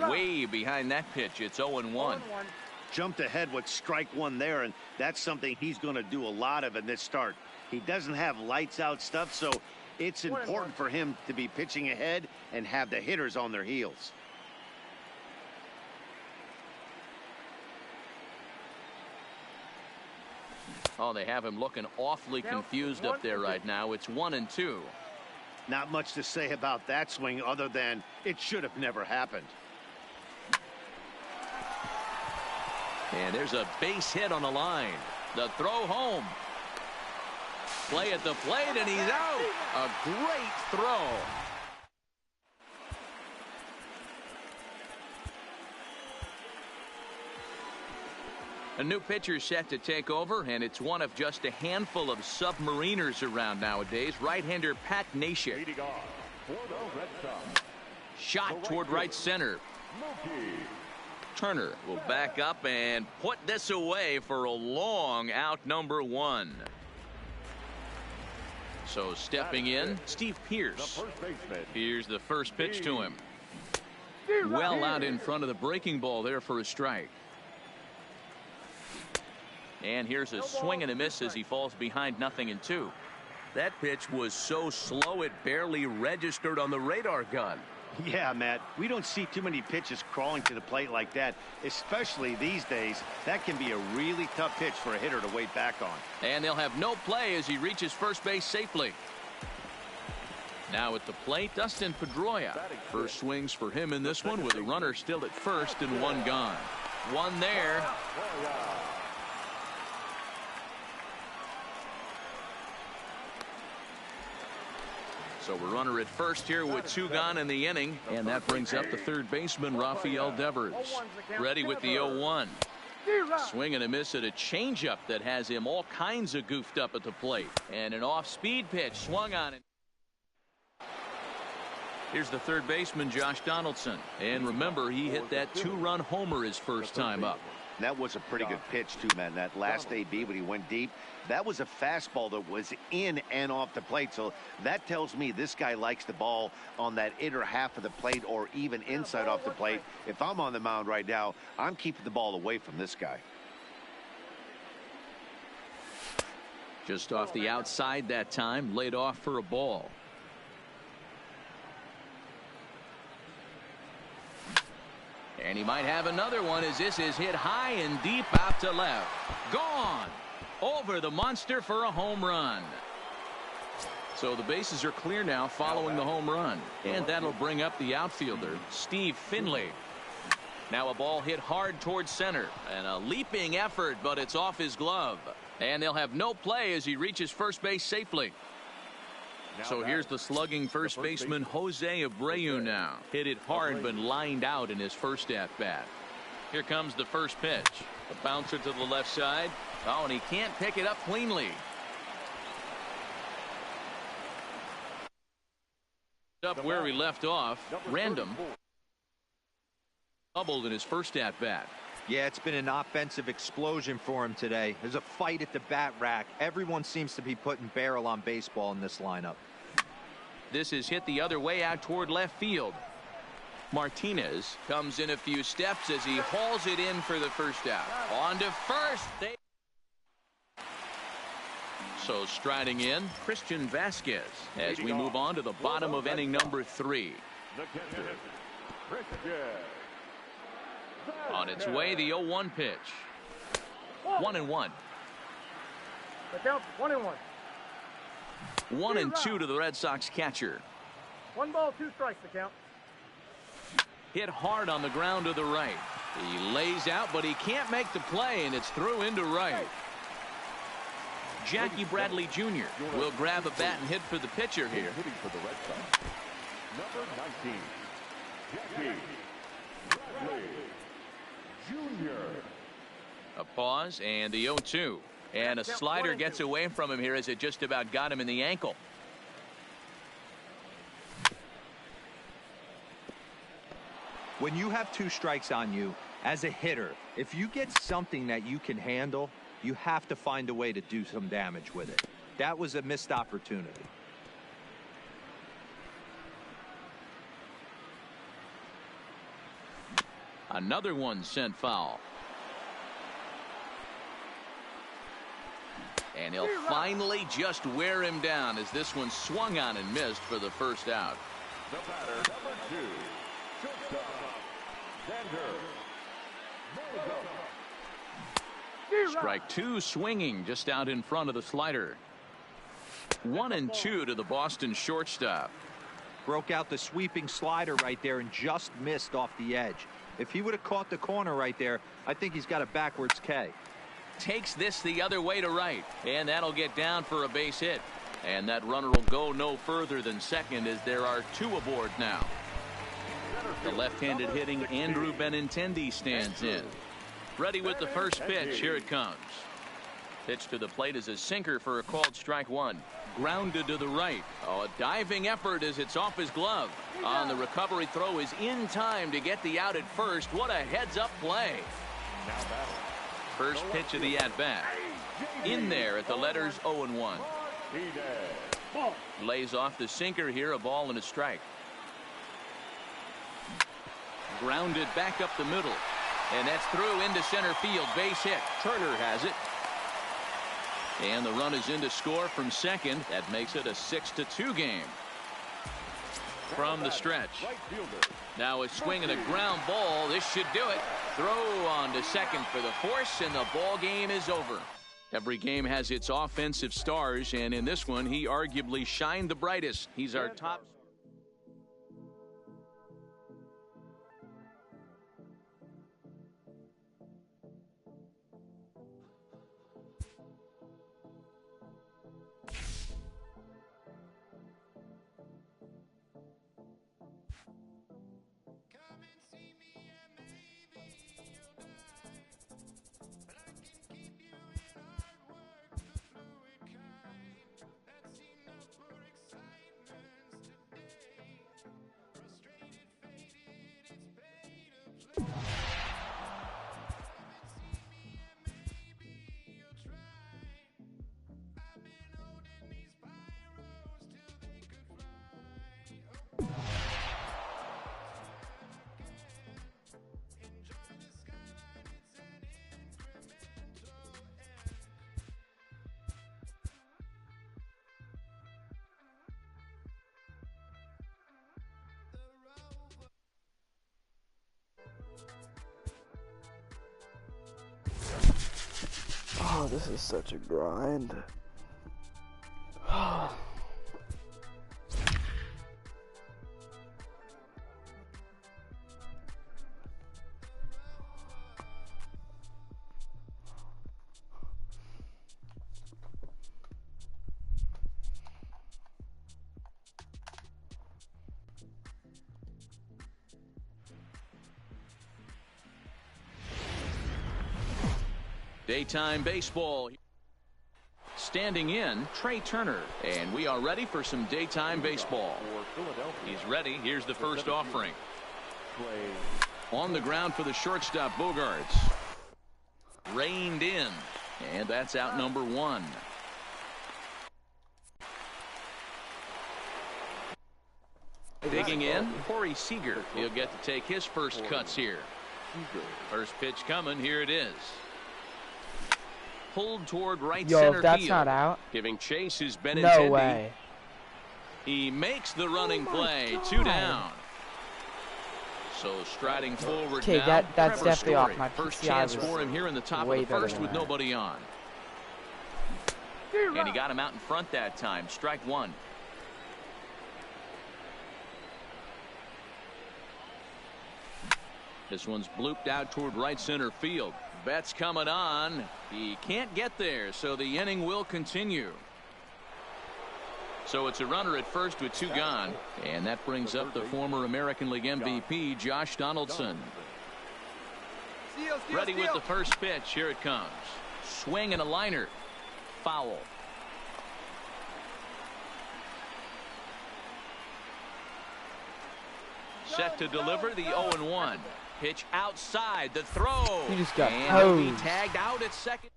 Way behind that pitch. It's 0-1. Jumped ahead with strike 1 there, and that's something he's going to do a lot of in this start. He doesn't have lights out stuff, so it's important for him to be pitching ahead and have the hitters on their heels. Oh, they have him looking awfully confused up there right now. It's 1-2. Not much to say about that swing other than it should have never happened. And there's a base hit on the line. The throw home. Play at the plate, and he's out. A great throw. A new pitcher set to take over, and it's one of just a handful of submariners around nowadays. Right-hander Pat Nashik. Shot toward right center. Turner will back up and put this away for a long out, number 1. So stepping in, Steve Pearce. Here's the first pitch to him. Well out in front of the breaking ball there for a strike. And here's a swing and a miss as he falls behind 0-2. That pitch was so slow it barely registered on the radar gun. Yeah, Matt, we don't see too many pitches crawling to the plate like that, especially these days. That can be a really tough pitch for a hitter to wait back on. And they'll have no play as he reaches first base safely. Now at the plate, Dustin Pedroia. First swings for him in this one with a runner still at first and 1 gone. 1 there. So a runner at first here with 2 gone in the inning, and that brings up the third baseman Rafael Devers. Ready with the 0-1. Swing and a miss at a changeup that has him all kinds of goofed up at the plate, and an off-speed pitch swung on it. Here's the third baseman Josh Donaldson, and remember, he hit that 2-run homer his first time up. That was a pretty good pitch too, man. That last AB when he went deep, that was a fastball that was in and off the plate. So that tells me this guy likes the ball on that inner half of the plate or even inside off the plate. If I'm on the mound right now, I'm keeping the ball away from this guy. Just off the outside that time, laid off for a ball. And he might have another one as this is hit high and deep out to left. Gone. Over the monster for a home run. So the bases are clear now following the home run. And that'll bring up the outfielder, Steve Finley. Now a ball hit hard towards center. And a leaping effort, but it's off his glove. And they'll have no play as he reaches first base safely. So here's the slugging first baseman Jose Abreu now. Hit it hard but lined out in his first at-bat. Here comes the first pitch. A bouncer to the left side. Oh, and he can't pick it up cleanly. Up where he left off. Random. Doubled in his first at-bat. Yeah, it's been an offensive explosion for him today. There's a fight at the bat rack. Everyone seems to be putting barrel on baseball in this lineup. This is hit the other way out toward left field. Martinez comes in a few steps as he hauls it in for the first out. On to first. So striding in, Christian Vasquez as we move on to the bottom of inning number 3. On its way, the 0-1 pitch. 1-1. The count 1-1. 1-2 to the Red Sox catcher. 1 ball, 2 strikes the count. Hit hard on the ground to the right. He lays out, but he can't make the play, and it's through into right. Jackie Bradley Jr. will grab a bat and hit for the pitcher here. Hitting for the Red Sox, number 19, Jackie Bradley Jr. A pause and the 0-2. And a slider gets away from him here as it just about got him in the ankle. When you have 2 strikes on you, as a hitter, if you get something that you can handle, you have to find a way to do some damage with it. That was a missed opportunity. Another one sent foul. And he'll finally just wear him down as this one swung on and missed for the first out. The batter, number 2, shortstop, Xander. Strike 2 swinging just out in front of the slider. 1-2 to the Boston shortstop. Broke out the sweeping slider right there and just missed off the edge. If he would have caught the corner right there, I think he's got a backwards K. Takes this the other way to right, and that'll get down for a base hit. And that runner will go no further than second as there are 2 aboard now. The left-handed hitting Andrew Benintendi stands in. Ready with the first pitch. Here it comes. Pitch to the plate is a sinker for a called strike 1. Grounded to the right. Oh, a diving effort as it's off his glove. On the recovery throw is in time to get the out at first. What a heads-up play. First pitch of the at-bat. In there at the letters 0-1. Lays off the sinker here, a ball and a strike. Grounded back up the middle. And that's through into center field. Base hit. Turner has it. And the run is in to score from second. That makes it a 6-2 game. From the stretch. Now a swing and a ground ball. This should do it. Throw on to second for the force, and the ball game is over. Every game has its offensive stars, and in this one, he arguably shined the brightest. He's our top. Oh, this is such a grind. Daytime baseball. Standing in, Trey Turner. And we are ready for some daytime baseball. He's ready. Here's the first offering. On the ground for the shortstop, Bogarts. Reined in. And that's out number one. Digging in, Corey Seager. He'll get to take his first cuts here. First pitch coming. Here it is. Pulled toward right center if that's field. Not out. Giving chase is Ben No Intendi. way. He makes the running play. God. 2 down. So striding forward Okay, now. that's Trevor definitely Story. off. My First PCI chance was for him here in the top way of the better first than with that. nobody on. And he got him out in front that time. Strike one. This one's blooped out toward right center field. Betts coming on. He can't get there, so the inning will continue. So it's a runner at first with 2 gone. And that brings up the former American League MVP, Josh Donaldson. Ready with the first pitch. Here it comes. Swing and a liner. Foul. Set to deliver the 0-1. Pitch outside the throw. He just got and he'll be hosed. tagged out at second.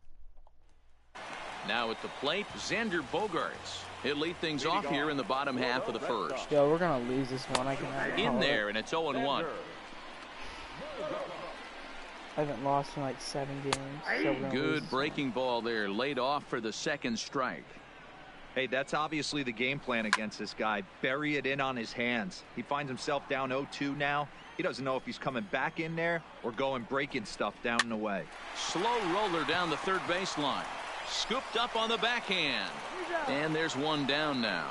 Now at the plate, Xander Bogarts. He'll lead things off here in the bottom half of the first. Yo, we're gonna lose this one. I cannot. In there, and it's 0-1. I haven't lost in like 7 games. So we're gonna lose Good this breaking ball there, laid off for the second strike. Hey, that's obviously the game plan against this guy. Bury it in on his hands. He finds himself down 0-2 now. He doesn't know if he's coming back in there or going breaking stuff down and away. Slow roller down the third baseline. Scooped up on the backhand. And there's one down now.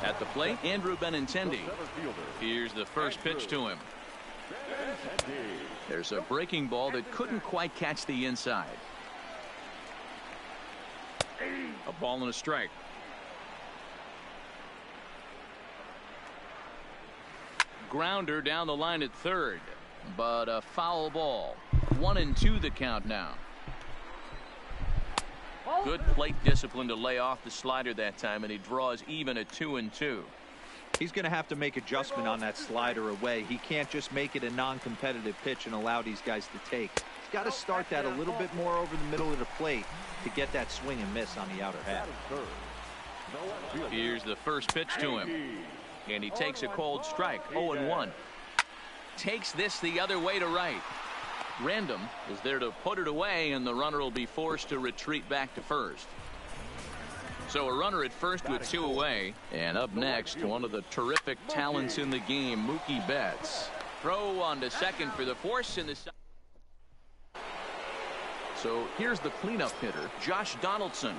At the plate, Andrew Benintendi. Here's the first pitch to him. There's a breaking ball that couldn't quite catch the inside. A ball and a strike. Grounder down the line at third, but a foul ball. 1-2 the count now. Good plate discipline to lay off the slider that time, and he draws even at 2-2. He's going to have to make adjustment on that slider away. He can't just make it a non-competitive pitch and allow these guys to take. He's got to start that a little bit more over the middle of the plate to get that swing and miss on the outer half. Here's the first pitch to him, and he takes a cold strike. 0-1. Takes this the other way to right. Random is there to put it away, and the runner will be forced to retreat back to first. So a runner at first with 2 away. And up next, one of the terrific talents in the game, Mookie Betts. Throw on to second for the force in the. So here's the cleanup hitter, Josh Donaldson.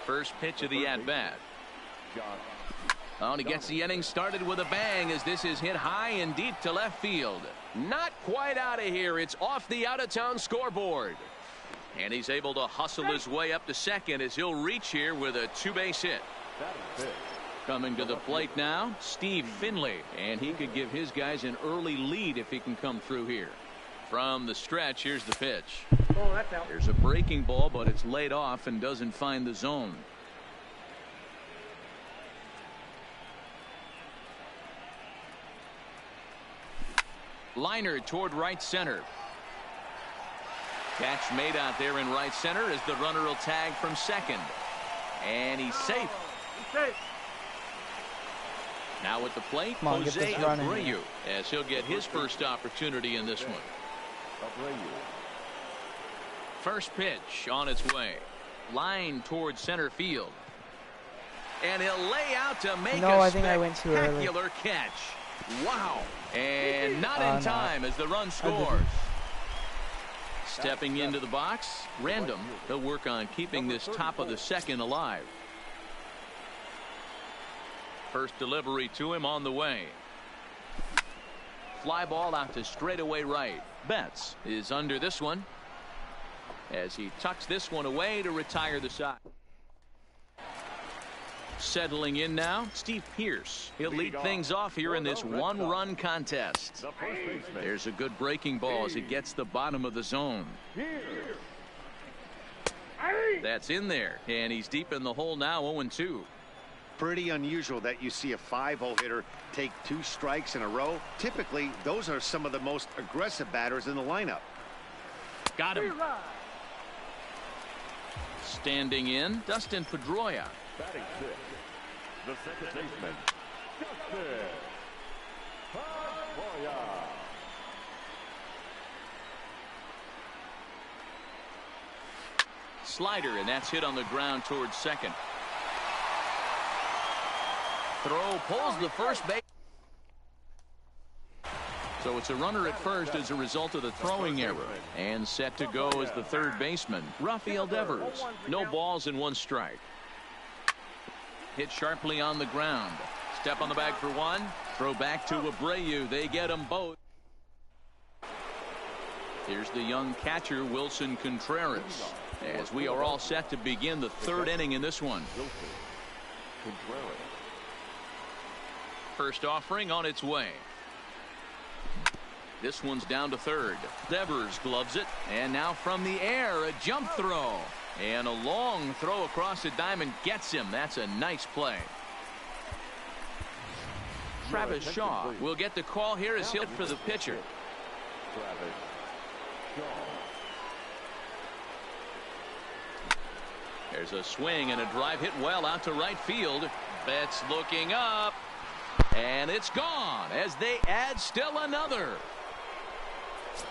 First pitch of the at-bat. Oh, and he gets the inning started with a bang as this is hit high and deep to left field. Not quite out of here. It's off the out-of-town scoreboard. And he's able to hustle his way up to second as he'll reach here with a 2-base hit. Coming to the plate now, Steve Finley. And he could give his guys an early lead if he can come through here. From the stretch, here's the pitch. Oh, that's out. There's a breaking ball, but it's laid off and doesn't find the zone. Liner toward right center. Catch made out there in right center as the runner will tag from second. And he's safe. Now at the plate, Jose Abreu, as he'll get his first opportunity in this one. First pitch on its way. Line towards center field. And he'll lay out to make a spectacular catch. Wow. And not in time as the run scores. Stepping into the box, Random. He'll work on keeping this top of the second alive. First delivery to him on the way. Fly ball out to straightaway right. Betts is under this one as he tucks this one away to retire the side. Settling in now, Steve Pearce. He'll lead things off here in this one-run contest. There's a good breaking ball as it gets the bottom of the zone. That's in there, and he's deep in the hole now, 0-2. Pretty unusual that you see a 5-hole hitter take 2 strikes in a row. Typically, those are some of the most aggressive batters in the lineup. Got him. Standing in, Dustin Pedroia. Batting 6, the second baseman, Dustin Pedroia. Slider, and that's hit on the ground towards second. Throw pulls the first base. So it's a runner at first as a result of the throwing error. And set to go as the third baseman, Rafael Devers. No balls and 1 strike. Hit sharply on the ground. Step on the bag for 1. Throw back to Abreu. They get them both. Here's the young catcher, Wilson Contreras, as we are all set to begin the 3rd inning in this one. First offering on its way. This one's down to 3rd. Devers gloves it, and now from the air, a jump throw. And a long throw across the diamond gets him. That's a nice play. Travis Shaw will get the call here as hit for the pitcher. There's a swing and a drive hit well out to right field. Betts looking up. And it's gone as they add still another.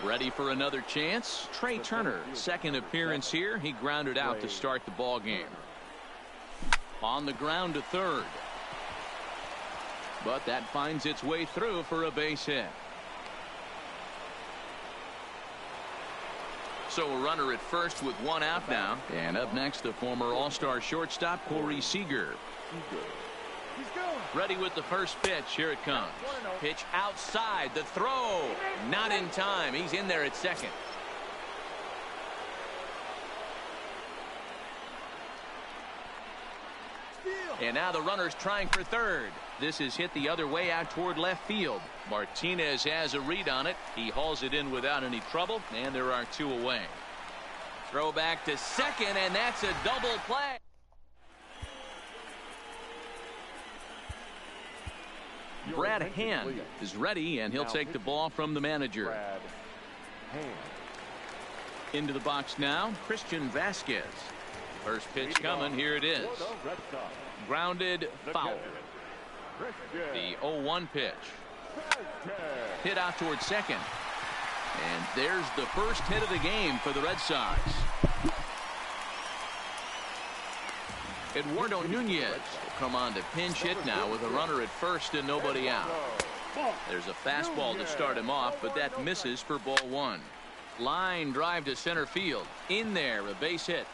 Ready for another chance. Trey Turner, second appearance here. He grounded out to start the ball game. On the ground to 3rd. But that finds its way through for a base hit. So a runner at first with 1 out now. And up next, the former All-Star shortstop, Corey Seager. Ready with the first pitch. Here it comes. Pitch outside. The throw. Not in time. He's in there at second. And now the runner's trying for 3rd. This is hit the other way out toward left field. Martinez has a read on it. He hauls it in without any trouble, and there are 2 away. Throw back to second, and that's a double play. Brad Hand is ready, and he'll take the ball from the manager. Into the box now, Christian Vasquez. First pitch coming, here it is. Grounded foul. The 0-1 pitch. Hit out towards second. And there's the first hit of the game for the Red Sox. Eduardo Nunez will come on to pinch hit now with a runner at first and nobody out. There's a fastball to start him off, but that misses for ball one. Line drive to center field. In there, a base hit.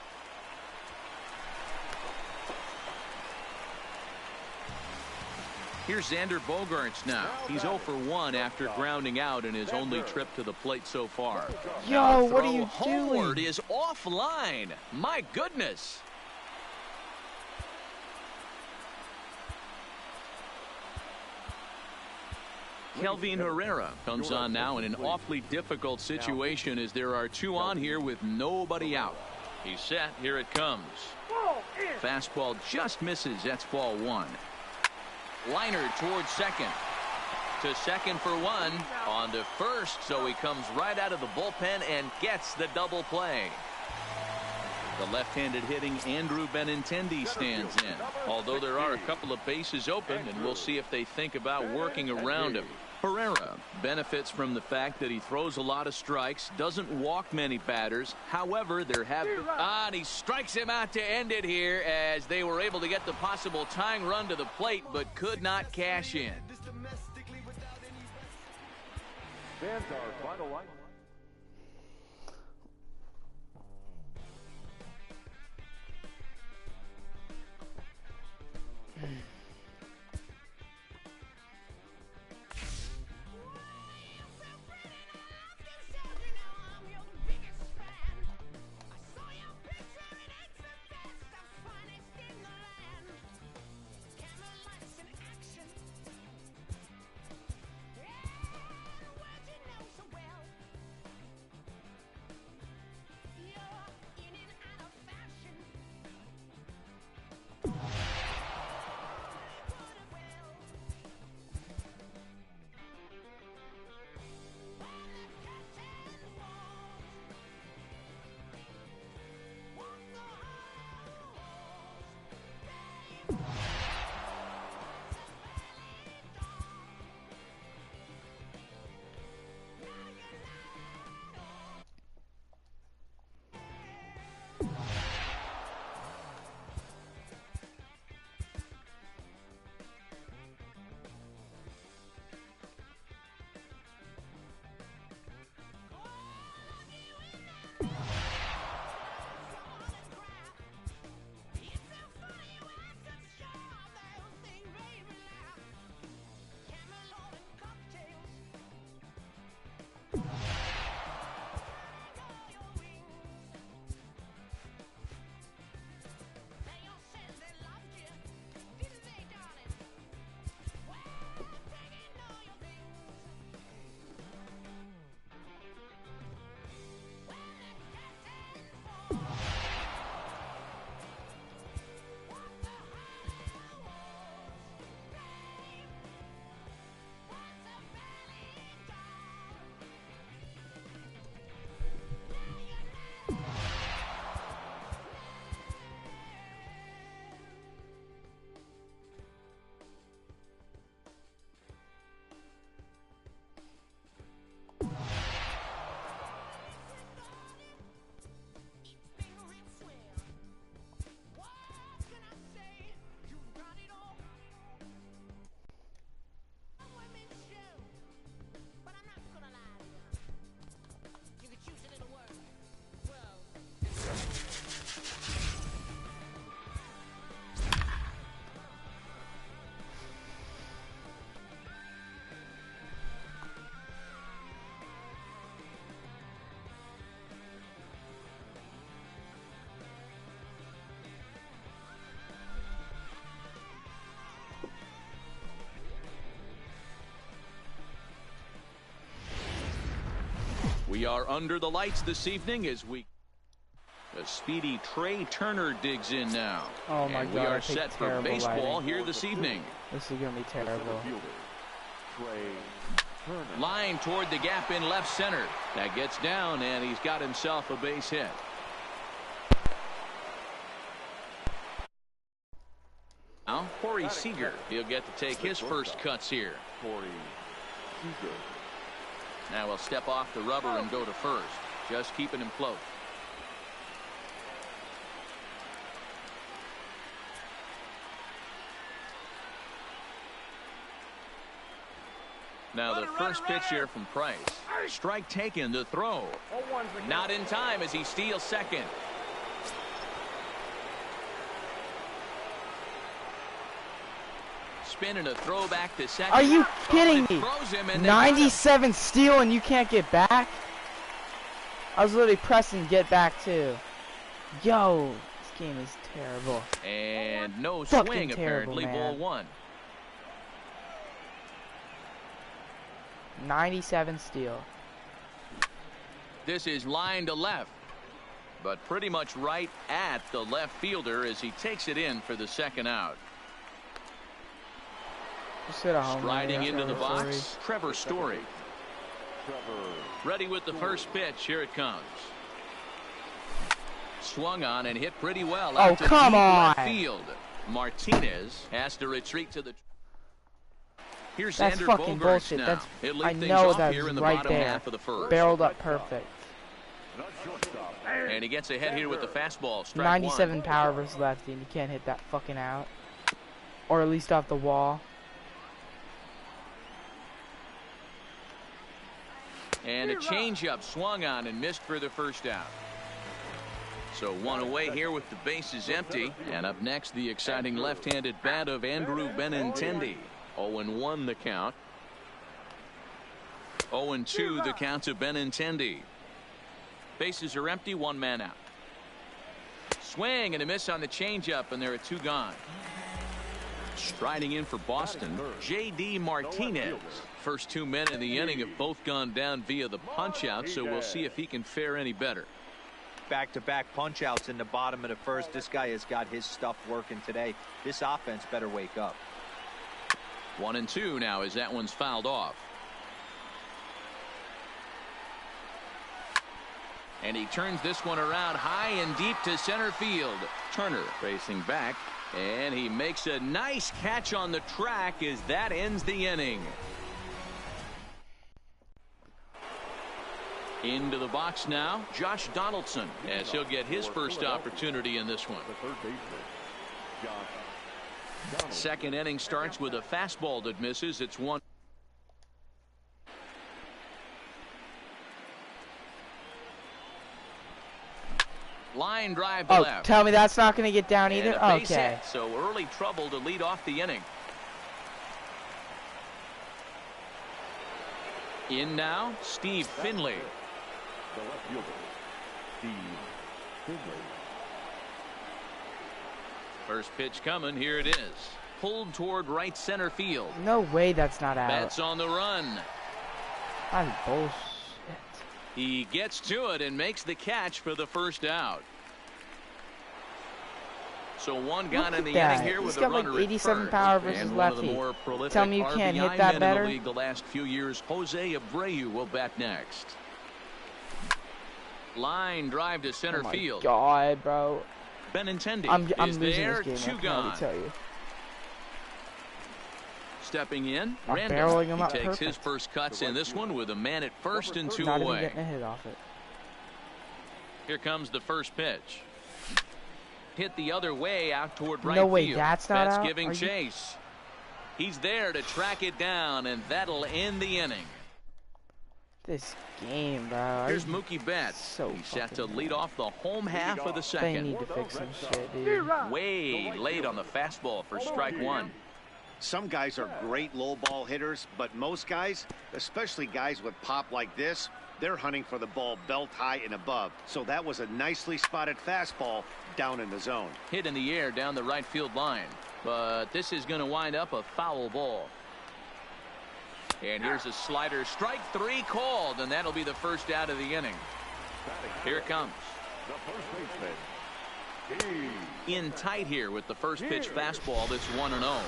Here's Xander Bogaerts now. He's 0 for 1 after grounding out in his only trip to the plate so far. Yo, what are you homeward doing? is offline. My goodness. Kelvin Herrera comes on now in an awfully difficult situation as there are two on here with nobody out. He's set. Here it comes. Fastball just misses. That's ball one. Liner towards second. To second for one. On to first. So he comes right out of the bullpen and gets the double play. The left-handed hitting Andrew Benintendi stands in. Although there are a couple of bases open, and we'll see if they think about working around him. Herrera benefits from the fact that he throws a lot of strikes, doesn't walk many batters. However, there have been... and he strikes him out to end it here as they were able to get the possible tying run to the plate, but could not cash in. Fans are final line. We are under the lights this evening as we The speedy Trey Turner digs in now. Oh my and God, we are I picked set for terrible baseball lighting. here this evening. This is going to be terrible. Line toward the gap in left center. That gets down, and he's got himself a base hit. Now, Corey Seager. He'll get to take his first cuts here. Now he'll step off the rubber and go to first. Just keeping him close. Now the first pitch here from Price. Strike taken, the throw. Not in time as he steals second. Spin and a throw back to second. Are you kidding me? 97 steal and you can't get back? I was literally pressing get back too. Yo, this game is terrible. And no Fucking swing terrible, apparently. man. Ball one. 97 steal. This is line to left, but pretty much right at the left fielder as he takes it in for the second out. Just hit a home run Striding there, into the Trevor box, Story. Trevor Story. Ready with the first pitch. Here it comes. Swung on and hit pretty well. Oh, out to come deep on. left field. Martinez has to retreat to the. Here's That's Xander fucking Bogaerts bullshit. now. That's He'll lead I things know off that here was in the right bottom there. half of the first. Barreled up perfect. And he gets ahead here with the fastball. Strike 97 one. power versus lefty, and you can't hit that fucking out. Or at least off the wall. And a changeup swung on and missed for the first out. So one away here with the bases empty. And up next, the exciting left-handed bat of Andrew Benintendi. 0-1 the count. 0-2 the count to Benintendi. Bases are empty, one man out. Swing and a miss on the changeup, and there are two gone. Striding in for Boston, J.D. Martinez. First 2 men in the inning have both gone down via the punch-out, so we'll see if he can fare any better. Back-to-back punch-outs in the bottom of the first. This guy has got his stuff working today. This offense better wake up. 1-2 now as that one's fouled off. And he turns this one around high and deep to center field. Turner racing back, and he makes a nice catch on the track as that ends the inning. Into the box now, Josh Donaldson, as he'll get his first opportunity in this one. Second inning starts with a fastball that misses. It's 1. Line drive to left. Tell me that's not going to get down And either? a base Okay. hit, so early trouble to lead off the inning. In now, Steve Finley. The left fielder, Steve Finley. First pitch coming. Here it is. Pulled toward right center field. No way that's not out. Bats on the run. That's bullshit. He gets to it and makes the catch for the first out. So one gone Look in at the inning that. here He's with a got like runner 87 at first. power versus And one of the lefty. more prolific Tell me you can't RBI hit that men better? in the league the last few years. Jose Abreu will bat next. Line drive to center Oh my field. God, bro. Benintendi I'm is losing there. this game. Two I can already gone. tell you. Stepping in, I'm Randall. barreling him He up takes his perfect. first cuts in this one with a man at first and two Not even away. getting a hit off it. Here comes the first pitch. Hit the other way out toward right No way, field. that's not out? giving Are you- chase. He's there to track it down, and that'll end the inning. This game, bro. Are Here's you- Mookie Betts. So He's set to fucking lead off the home half of the They second. need to fix some shit, dude. Way late on the fastball for strike one. Some guys are great low ball hitters, but most guys, especially guys with pop like this, they're hunting for the ball belt high and above. So that was a nicely spotted fastball down in the zone. Hit in the air down the right field line. But this is going to wind up a foul ball. And here's a slider. Strike three called, and that'll be the first out of the inning. Here it comes. The first baseman. In tight here with the first pitch fastball that's 1-0.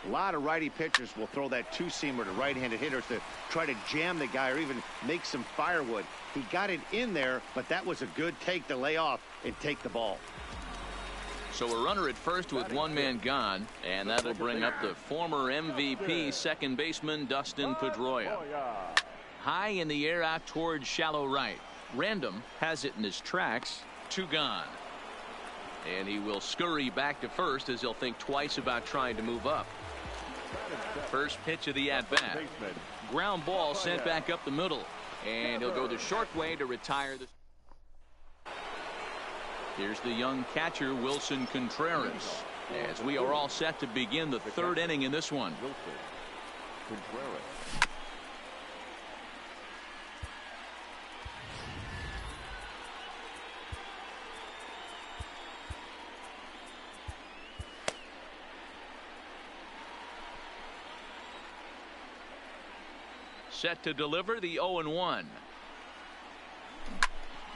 A lot of righty pitchers will throw that two-seamer to right-handed hitters to try to jam the guy or even make some firewood. He got it in there, but that was a good take to lay off and take the ball. So a runner at first with one man gone, and that'll bring up the former MVP second baseman Dustin Pedroia. High in the air out towards shallow right. Random has it in his tracks. 2 gone. And he will scurry back to first as he'll think twice about trying to move up. First pitch of the at-bat. Ground ball sent back up the middle. And he'll go the short way to retire the... Here's the young catcher, Wilson Contreras, as we are all set to begin the third inning in this one. Set to deliver the 0-1.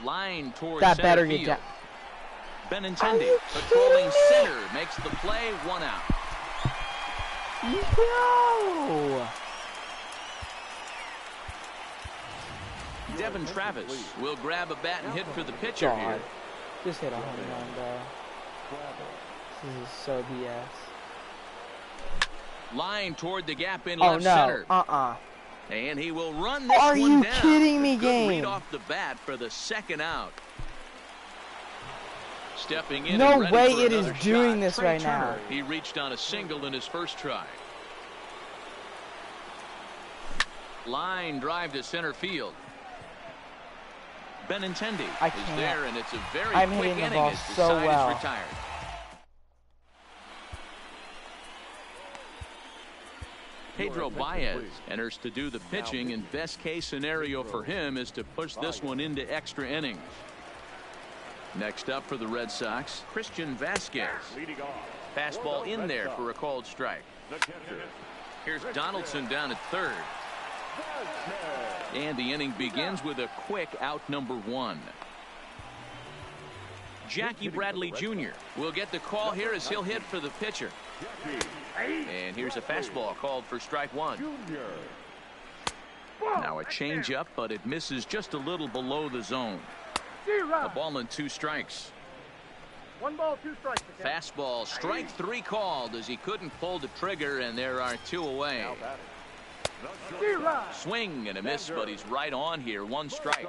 Line towards that center better field. get down. Benintendi patrolling center makes the play. 1 out. No. Devin Travis will grab a bat and hit for the pitcher here. Just hit a home run, bro. This is so BS. Line toward the gap in Oh left no. center. And he will run this Are one you down. kidding me, Good game? read off the bat for the second out. Stepping in. No and ready way for it is another doing shot. this Trey right Turner. now. He reached on a single in his first try. Line drive to center field. Benintendi is there, and it's a very quick inning as the side is retired. Pedro Baez enters to do the pitching, and best case scenario for him is to push this one into extra innings. Next up for the Red Sox, Christian Vasquez. Fastball in there for a called strike. Here's Donaldson down at third. And the inning begins with a quick out number 1. Jackie Bradley Jr. will get the call here as he'll hit for the pitcher. And here's a fastball called for strike 1. Now a changeup, but it misses just a little below the zone. A ball and 2 strikes. 1 ball, 2 strikes. Fastball, strike 3 called as he couldn't pull the trigger, and there are 2 away. Swing and a miss, but he's right on here. 1 strike.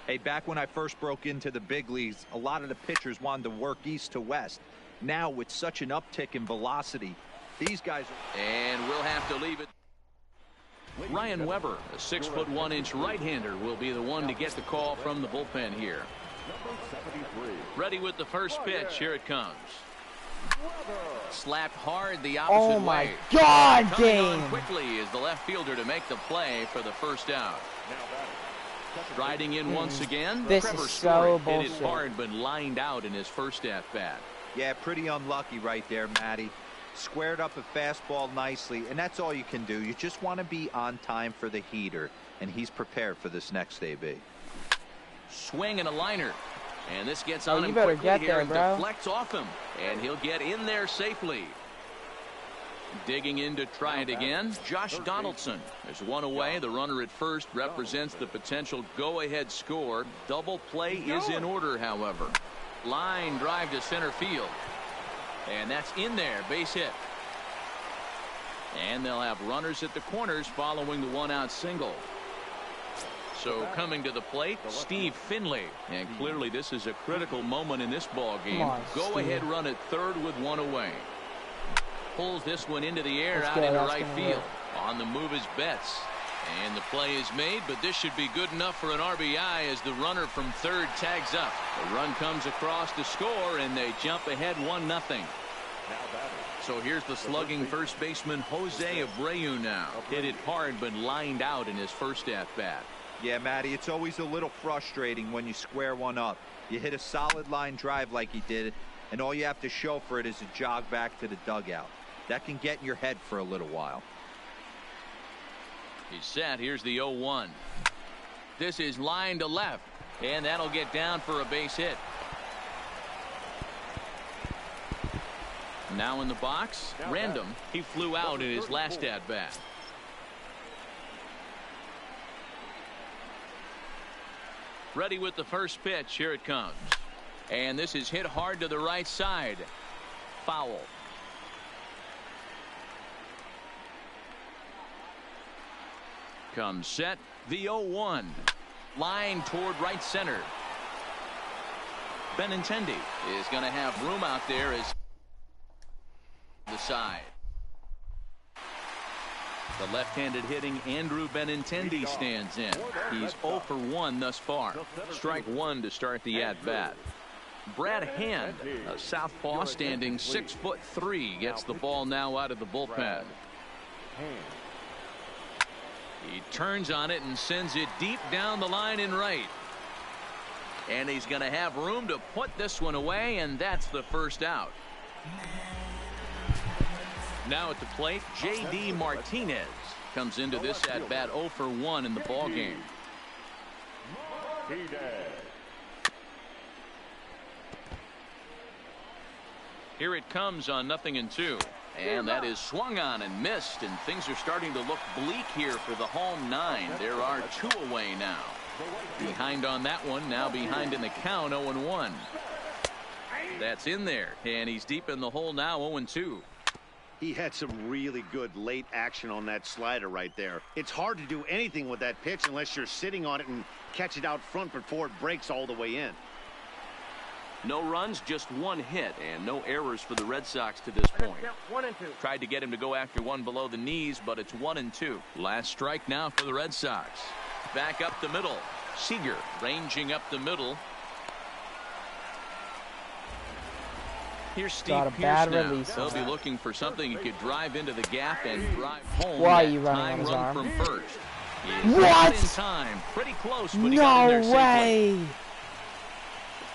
Hey, back when I first broke into the big leagues, a lot of the pitchers wanted to work east to west. Now, with such an uptick in velocity, these guys are... And we'll have to leave it. Ryan Weber, a 6'1" right-hander, will be the one to get the call from the bullpen here. Ready with the first pitch. Here it comes. Slapped hard the opposite way. Oh my God, Coming on game. quickly is the left fielder to make the play for the first out. Striding in once again. This Trevor is Story so hit it bullshit. hard but lined out in his first at-bat. Yeah, pretty unlucky right there, Matty. Squared up a fastball nicely, and that's all you can do. You just want to be on time for the heater, and he's prepared for this next AB. Swing and a liner. And this gets on him better quickly get here there, and bro. deflects off him. And he'll get in there safely. Digging in to try it again. Josh Donaldson. There's 1 away. The runner at first represents the potential go-ahead score. Double play is in order, however. Line drive to center field. And that's in there. Base hit. And they'll have runners at the corners following the 1-out single. So coming to the plate, Steve Finley. And clearly this is a critical moment in this ball game. Go ahead run at third with 1 away. Pulls this one into the air out into right field. On the move is Betts. And the play is made, but this should be good enough for an RBI as the runner from third tags up. The run comes across to score, and they jump ahead 1-0. So here's the slugging first baseman Jose Abreu now. Hit it hard, but lined out in his first at-bat. Yeah, Matty, it's always a little frustrating when you square one up. You hit a solid line drive like he did, and all you have to show for it is a jog back to the dugout. That can get in your head for a little while. He's set. Here's the 0-1. This is line to left. And that'll get down for a base hit. Now in the box, Random. He flew out in his last at-bat. Ready with the first pitch. Here it comes. And this is hit hard to the right side. Foul. Comes set. The 0-1. Line toward right center. Benintendi is going to have room out there as the side. The left-handed hitting Andrew Benintendi stands in. He's 0 for 1 thus far. Strike one to start the at-bat. Brad Hand, a southpaw standing 6'3", gets the ball now out of the bullpen. He turns on it and sends it deep down the line in right. And he's going to have room to put this one away, and that's the first out. Now at the plate, J.D. Martinez comes into this at-bat 0 for 1 in the ballgame. Here it comes on 0-2. And that is swung on and missed, and things are starting to look bleak here for the home 9. There are 2 away now. Behind on that one, now behind in the count, 0-1. That's in there, and he's deep in the hole now, 0-2. He had some really good late action on that slider right there. It's hard to do anything with that pitch unless you're sitting on it and catch it out front before it breaks all the way in. No runs, just 1 hit, and no errors for the Red Sox to this point. 1 and 2. Tried to get him to go after one below the knees, but it's 1-2. Last strike now for the Red Sox. Back up the middle. Seager ranging up the middle. Here's Steve Pierce now. They'll be looking for something he could drive into the gap and drive home. Why are you running on his arm? From first. What? In time. Pretty close, but he got in there safely.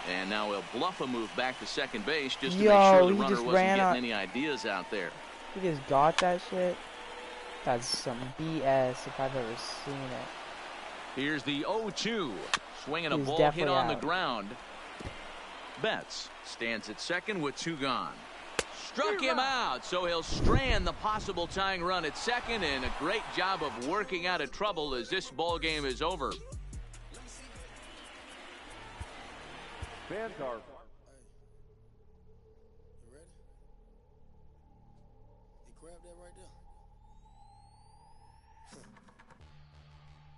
And now he'll bluff a move back to second base just to make sure the runner wasn't getting any ideas out there. He just got that shit. That's some BS if I've ever seen it. Here's the 0-2. Swinging a ball hit on the ground. Betts stands at second with 2 gone. Struck him out, so he'll strand the possible tying run at second, and a great job of working out of trouble as this ball game is over. Fans are. You ready? Hey, grab that right there.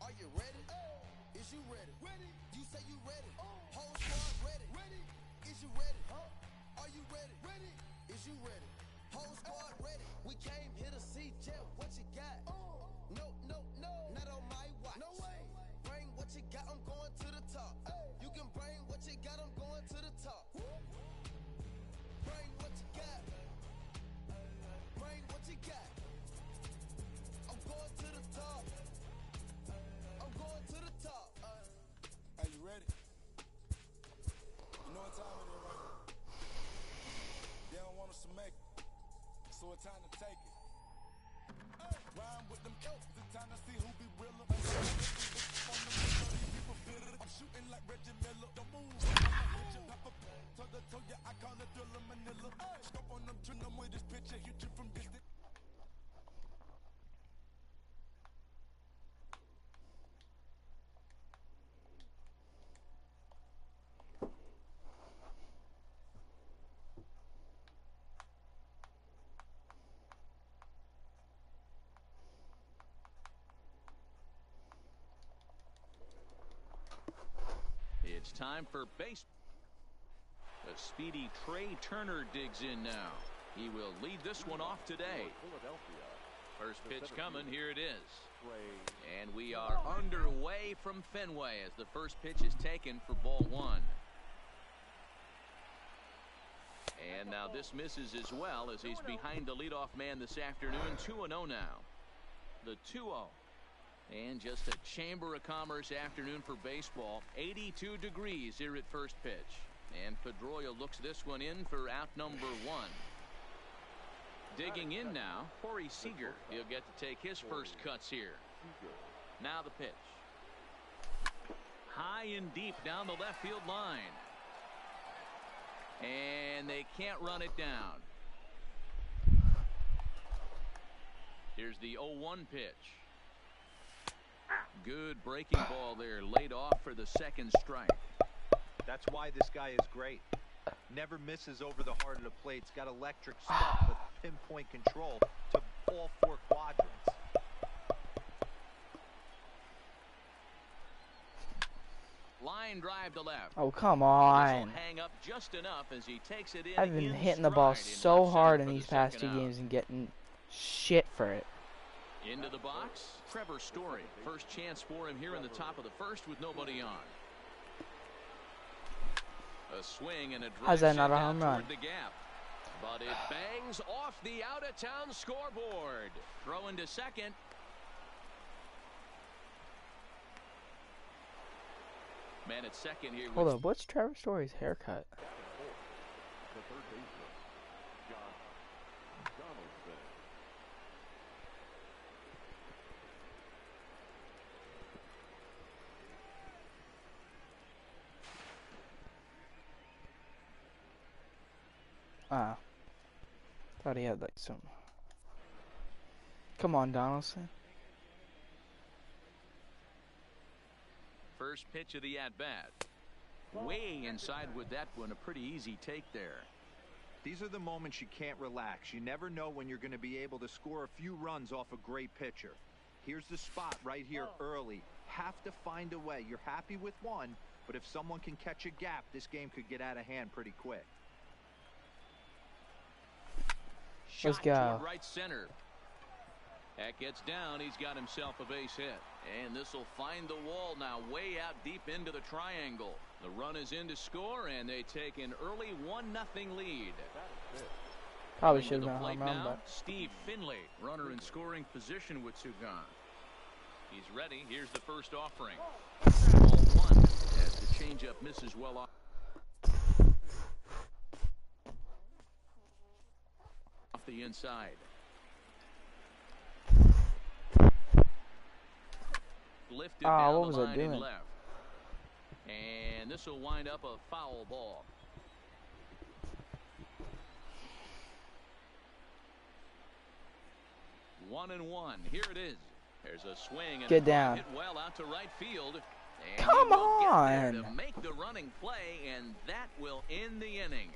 Are you ready? Is you ready? Ready? You say you ready? Whole squad ready? Ready? Is you ready? Are you ready? Ready? Is you ready? Whole squad ready? We came here to see Jeff. What you got? No, no, no. Not on my watch. No way. Bring what you got. I'm going to the top. You can bring what you got. I'm going to the top. Bring what you got. Bring what you got. I'm going to the top. I'm going to the top. Are you ready? You know what time it is, right? They don't want us to make it, so it's time to take it. Rhyme with them elks, it's time to see who be realer. I'm shooting like Reggie Miller. Don't move. I call it Thriller Manila. Scope on them, trim them with this picture, hit you from distance. It's time for base. A speedy Trey Turner digs in now. He will lead this one off today. First pitch coming. Here it is. And we are underway from Fenway as the first pitch is taken for ball 1. And now this misses as well as he's behind the leadoff man this afternoon. 2-0 now. The 2-0. And just a Chamber of Commerce afternoon for baseball. 82 degrees here at first pitch. And Pedroia looks this one in for out number 1. Digging in now, Corey Seager. He'll get to take his first cuts here. Now the pitch. high and deep down the left field line. And they can't run it down. Here's the 0-1 pitch. Good breaking ball there, laid off for the second strike. That's why this guy is great. Never misses over the heart of the plate. He's got electric stuff with pinpoint control to all four quadrants. Line drive to left. Oh, come on. Hang up just enough as he takes it in. I've been hitting the ball so hard in these past 2 games and getting shit for it. Into the box, Trevor Story. First chance for him here in the top of the first with nobody on. A swing and a drive. How's that not a home run? The gap. But it bangs off the out-of-town scoreboard. Throw into second. Man at second here. Hold up, what's Trevor Story's haircut? The third baseman, Josh Donaldson. Ah. Thought he had like some. Come on, Donaldson. First pitch of the at-bat. Way inside with that one. A pretty easy take there. These are the moments you can't relax. You never know when you're going to be able to score a few runs off a great pitcher. Here's the spot right here early. Have to find a way. You're happy with one, but if someone can catch a gap, this game could get out of hand pretty quick. Let's go. Shot toward right center. That gets down. He's got himself a base hit. And this will find the wall now, way out deep into the triangle. The run is in to score, and they take an early 1-0 lead. Probably should have been a home run, but Steve Finley, runner in scoring position with Sugan. He's ready. Here's the first offering. Ball one as the changeup misses well off the inside. Lifted down what was the I line doing? and left. And this will wind up a foul ball. One and one. Here it is. There's a swing and get down. Hit well out to right field. And Come he will get on. there to make the running play, and that will end the inning.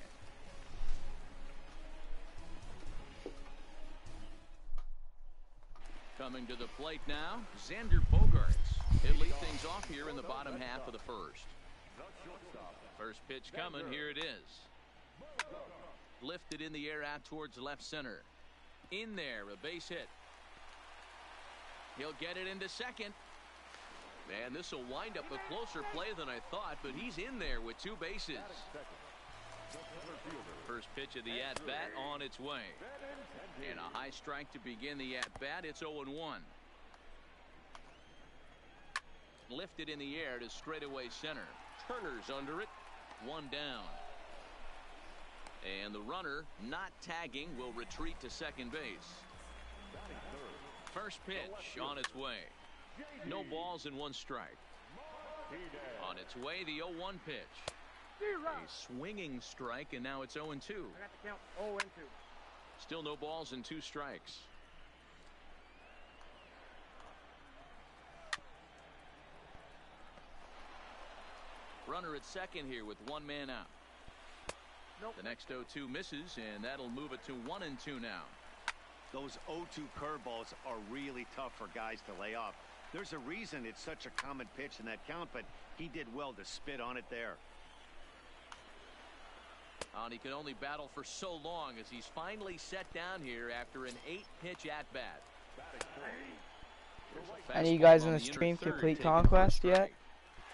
Coming to the plate now, Xander Bogaerts. He'll lead things off here in the bottom half of the first. First pitch coming, here it is. Lifted in the air out towards left center. In there, a base hit. He'll get it into second. Man, this will wind up a closer play than I thought, but he's in there with 2 bases. First pitch of the at-bat on its way. And a high strike to begin the at-bat. It's 0-1. Lifted in the air to straightaway center. Turner's under it. 1 down. And the runner, not tagging, will retreat to second base. First pitch on its way. No balls and 1 strike. On its way, the 0-1 pitch. A swinging strike, and now it's 0-2. I got to count 0-2. Still no balls and 2 strikes. Runner at second here with 1 man out. Nope. The next 0-2 misses, and that'll move it to 1-2 now. Those 0-2 curveballs are really tough for guys to lay off. There's a reason it's such a common pitch in that count, but he did well to spit on it there. And he can only battle for so long as he's finally set down here after an 8-pitch at-bat. Any of you guys in the stream complete Conquest yet?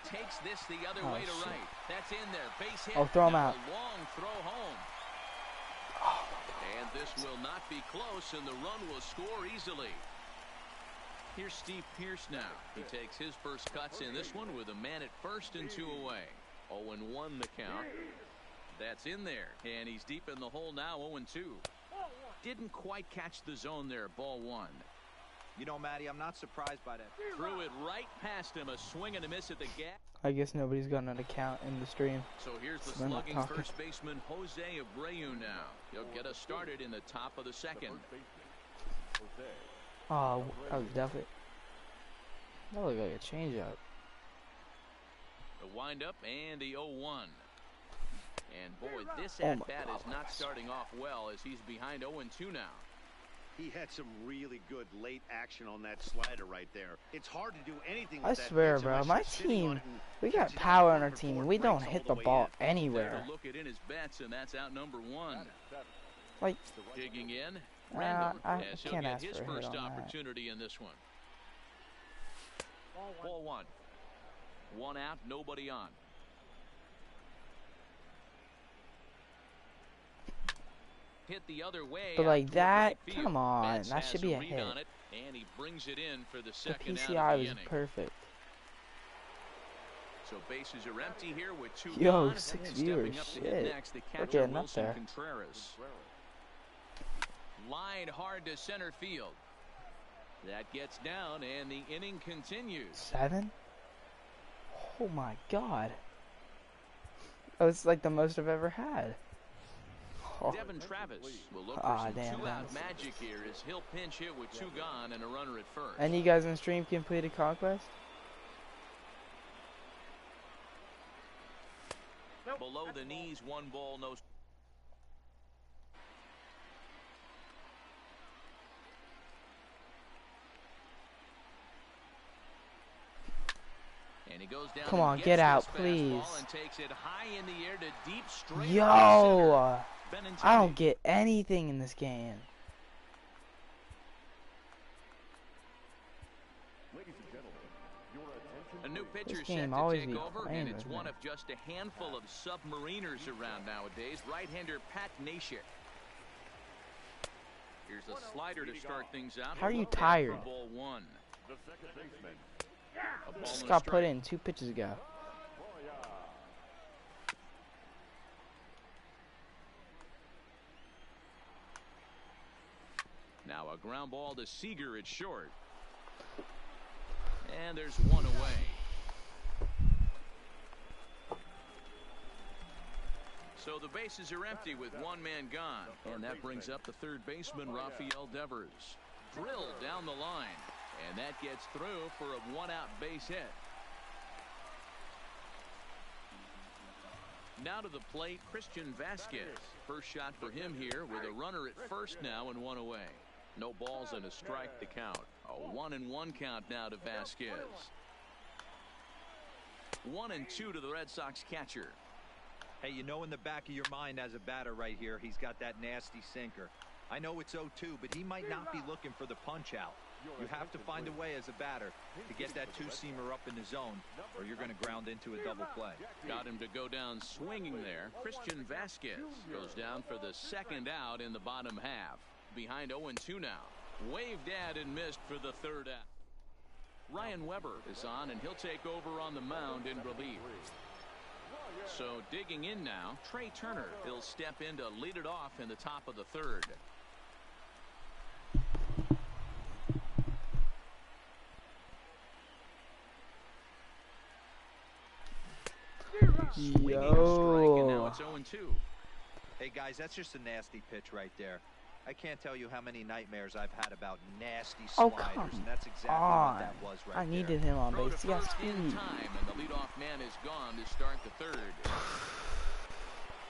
Takes this the other way to right. That's in there. Base hit. Oh, throw him out. A long throw home. And this will not be close, and the run will score easily. Here's Steve Pearce now. He takes his first cuts in this one with a man at first and 2 away. 0-1 the count. That's in there, and he's deep in the hole now. 0-2. Didn't quite catch the zone there. Ball 1. You know, Matty, I'm not surprised by that. Threw it right past him. A swing and a miss at the gap. I guess nobody's got an account in the stream. So here's the So they're not slugging talking. first baseman, Jose Abreu now. He'll get us started in the top of the second. Oh, that was definitely. That looked like a changeup. The windup and the 0-1. And boy, this Oh my at-bat God, is not starting off well as he's behind 0-2 now. He had some really good late action on that slider right there. It's hard to do anything with I that swear, pitch bro, unless my you're sitting on team, it and we got catching it power out on our before team. it We don't breaks hit all the way ball in. There anywhere. to look it in his bets, and that's out number 1. Like, Digging in, Randall, I as he'll can't get ask his for a hit first on that. opportunity in this one. Ball 1. 1 out, nobody on. Hit the other way. But like out toward that, right field. come on, Betts that has should be a read hit. on it, and he brings it in for the The second out PCI of the was inning. perfect. So bases are empty here with 2 Yo, gone. 6 Stepping viewers, up to hit shit. next, the We're catcher getting up Wilson there. Contreras. Line hard to center field. That gets down, and the inning continues. 7? Oh my God. That was like the most I've ever had. Oh. Devin Travis will look for Ah, some damn, two-out that's- magic here as he'll pinch hit with 2 gone and a runner at first. Any of you guys in the stream completed Conquest? Below the knees, 1 ball, no. And he goes down. Come and on, gets get this out, fastball please. And takes it high in the air to deep straight. Yo, Benintendi. I don't get anything in this game. A new pitcher This set game to always take be over, playing and it's with one me. of just a handful of submariners around nowadays. Right-hander Pat Nashik. Here's a slider to start things out. How are you Look at tired? for ball 1. A ball Just and a got put strike. in 2 pitches ago. Now a ground ball to Seager at short. And there's 1 away. So the bases are empty with 1 man gone. And that brings up the third baseman, Rafael Devers. Drilled down the line. And that gets through for a 1-out base hit. Now to the plate, Christian Vasquez. First shot for him here with a runner at first now and 1 away. No balls and a strike to count. A 1-1 count now to Vasquez. 1-2 to the Red Sox catcher. Hey, you know in the back of your mind as a batter right here, he's got that nasty sinker. I know it's 0-2, but he might not be looking for the punch out. You have to find a way as a batter to get that 2-seamer up in the zone, or you're going to ground into a double play. Got him to go down swinging there. Christian Vasquez goes down for the second out in the bottom half. Behind 0-2 now. Waved at and missed for the third out. Ryan Weber is on, and he'll take over on the mound in relief. So digging in now, Trey Turner. He'll step in to lead it off in the top of the third. Swinging a strike, and now Yo. it's 0-2. Hey, guys, that's just a nasty pitch right there. I can't tell you how many nightmares I've had about nasty Oh, sliders, come and that's exactly on. what that was right I there. needed him on Throw base. to He got first in speed. time, and the leadoff man is gone to start the third.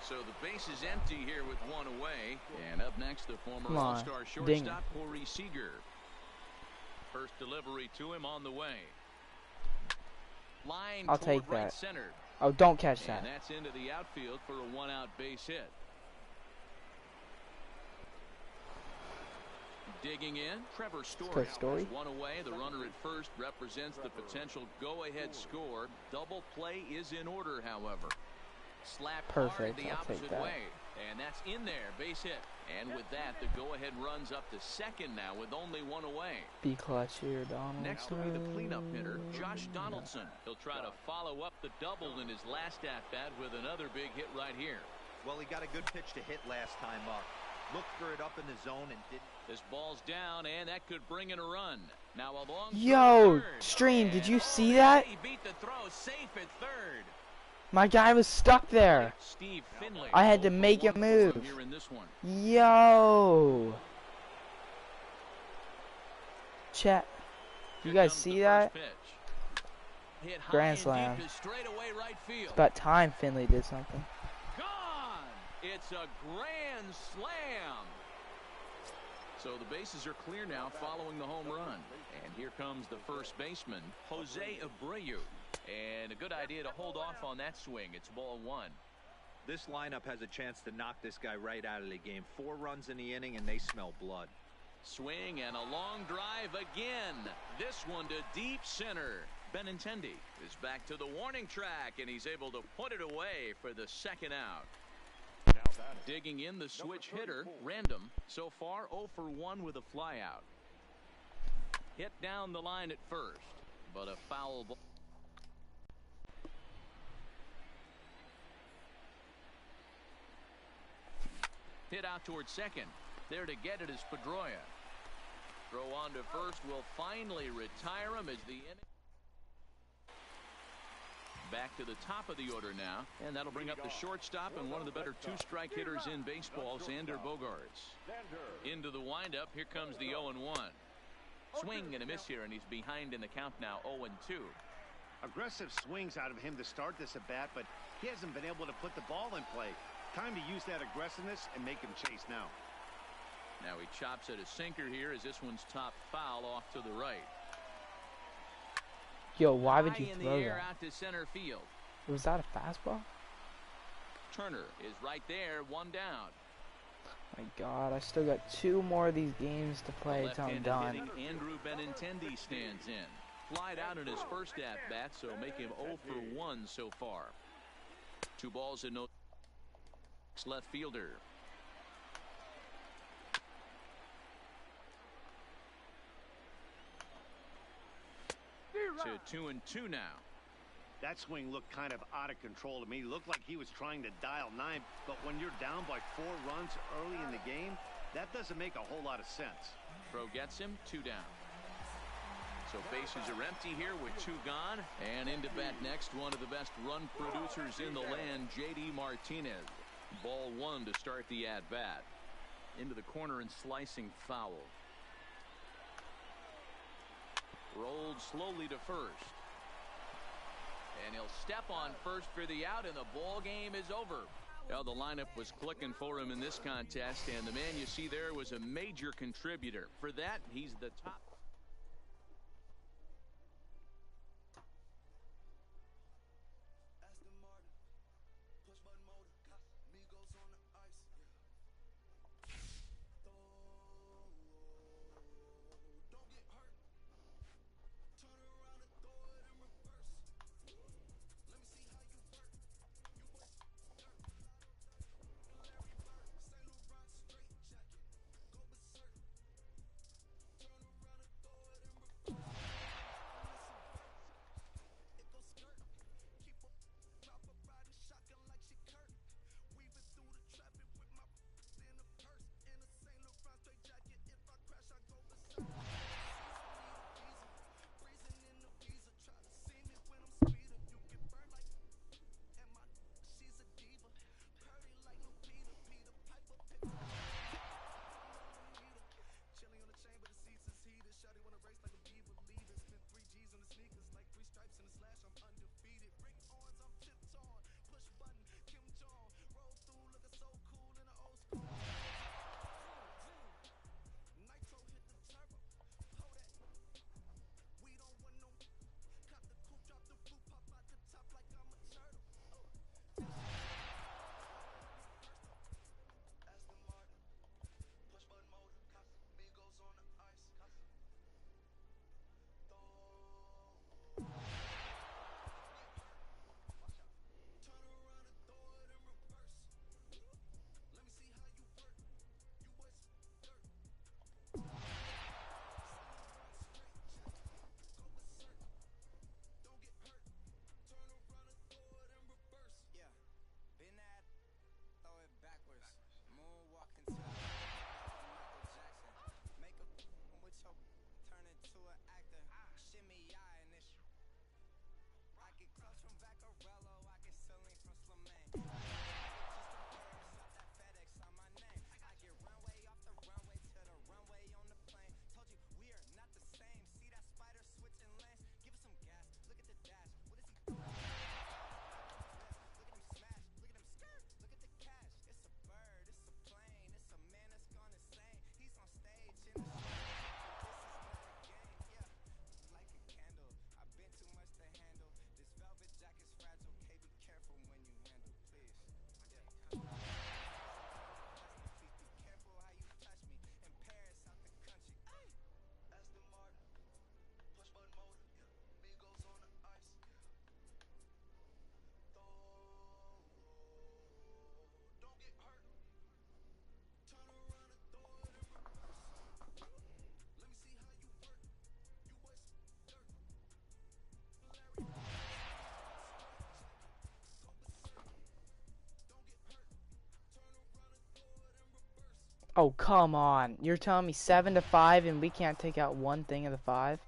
So the base is empty here with 1 away. And up next, the former Come on, All-Star ding shortstop, Corey Seager. First delivery to him on the way. Line I'll toward take right that. center. Oh, don't catch that. And that's into the outfield for a 1-out base hit. Digging in, Trevor Story. Good Story. Has 1 away. The runner at first represents the potential go-ahead score. Double play is in order, however. Slap hard Perfect, the I'll take opposite that. way. And that's in there, base hit. And with that, the go-ahead runs up to second now with only 1 away. Be clutch here, Donald. Next will be the cleanup hitter, Josh Donaldson. He'll try to follow up the double in his last at-bat with another big hit right here. Well, he got a good pitch to hit last time up. Looked for it up in the zone and didn't. This ball's down, and that could bring in a run. Now a long Yo, third. Stream, did you And, see that? He beat the throw, safe at third. My guy was stuck there. Steve Finley. I had to make a move. Here in this one. Yo. Chat. You guys see that? Grand slam. It's about time Finley did something. Gone. It's a grand slam. So the bases are clear now following the home run. And here comes the first baseman, Jose Abreu. And a good idea to hold off on that swing. It's ball one. This lineup has a chance to knock this guy right out of the game. 4 runs in the inning, and they smell blood. Swing and a long drive again. This one to deep center. Benintendi is back to the warning track, and he's able to put it away for the second out. Digging in the switch hitter, Random. So far 0 for 1 with a flyout. Hit down the line at first, but a foul ball. Hit out towards second. There to get it is Pedroia. Throw on to first will finally retire him as the inning. Back to the top of the order now, and that'll bring up the shortstop and one of the better 2-strike hitters in baseball, Xander Bogaerts. Into the windup, here comes the 0-1. Swing and a miss here, and he's behind in the count now, 0-2. Aggressive swings out of him to start this at bat, but he hasn't been able to put the ball in play. Time to use that aggressiveness and make him chase now. Now he chops at a sinker here as this one's top foul off to the right. Yo, why would you High in throw the air that? out to center field. Was that a fastball? Turner is right there, one down. My God, I still got 2 more of these games to play till I'm done. Hitting Andrew Benintendi stands in. Flied out in his first at bat, so make him 0 for 1 so far. 2 balls and no left fielder. To 2-2 now. That swing looked kind of out of control to me. Looked like he was trying to dial 9, but when you're down by 4 runs early in the game, that doesn't make a whole lot of sense. Throw gets him, 2 down. So bases are empty here with 2 gone. And into bat next, one of the best run producers in the land, J.D. Martinez. Ball 1 to start the at-bat. Into the corner and slicing foul. Rolled slowly to first. And he'll step on first for the out, and the ball game is over. Well, the lineup was clicking for him in this contest, and the man you see there was a major contributor. For that, he's the top. Oh, come on. You're telling me 7-5 and we can't take out one thing of the 5?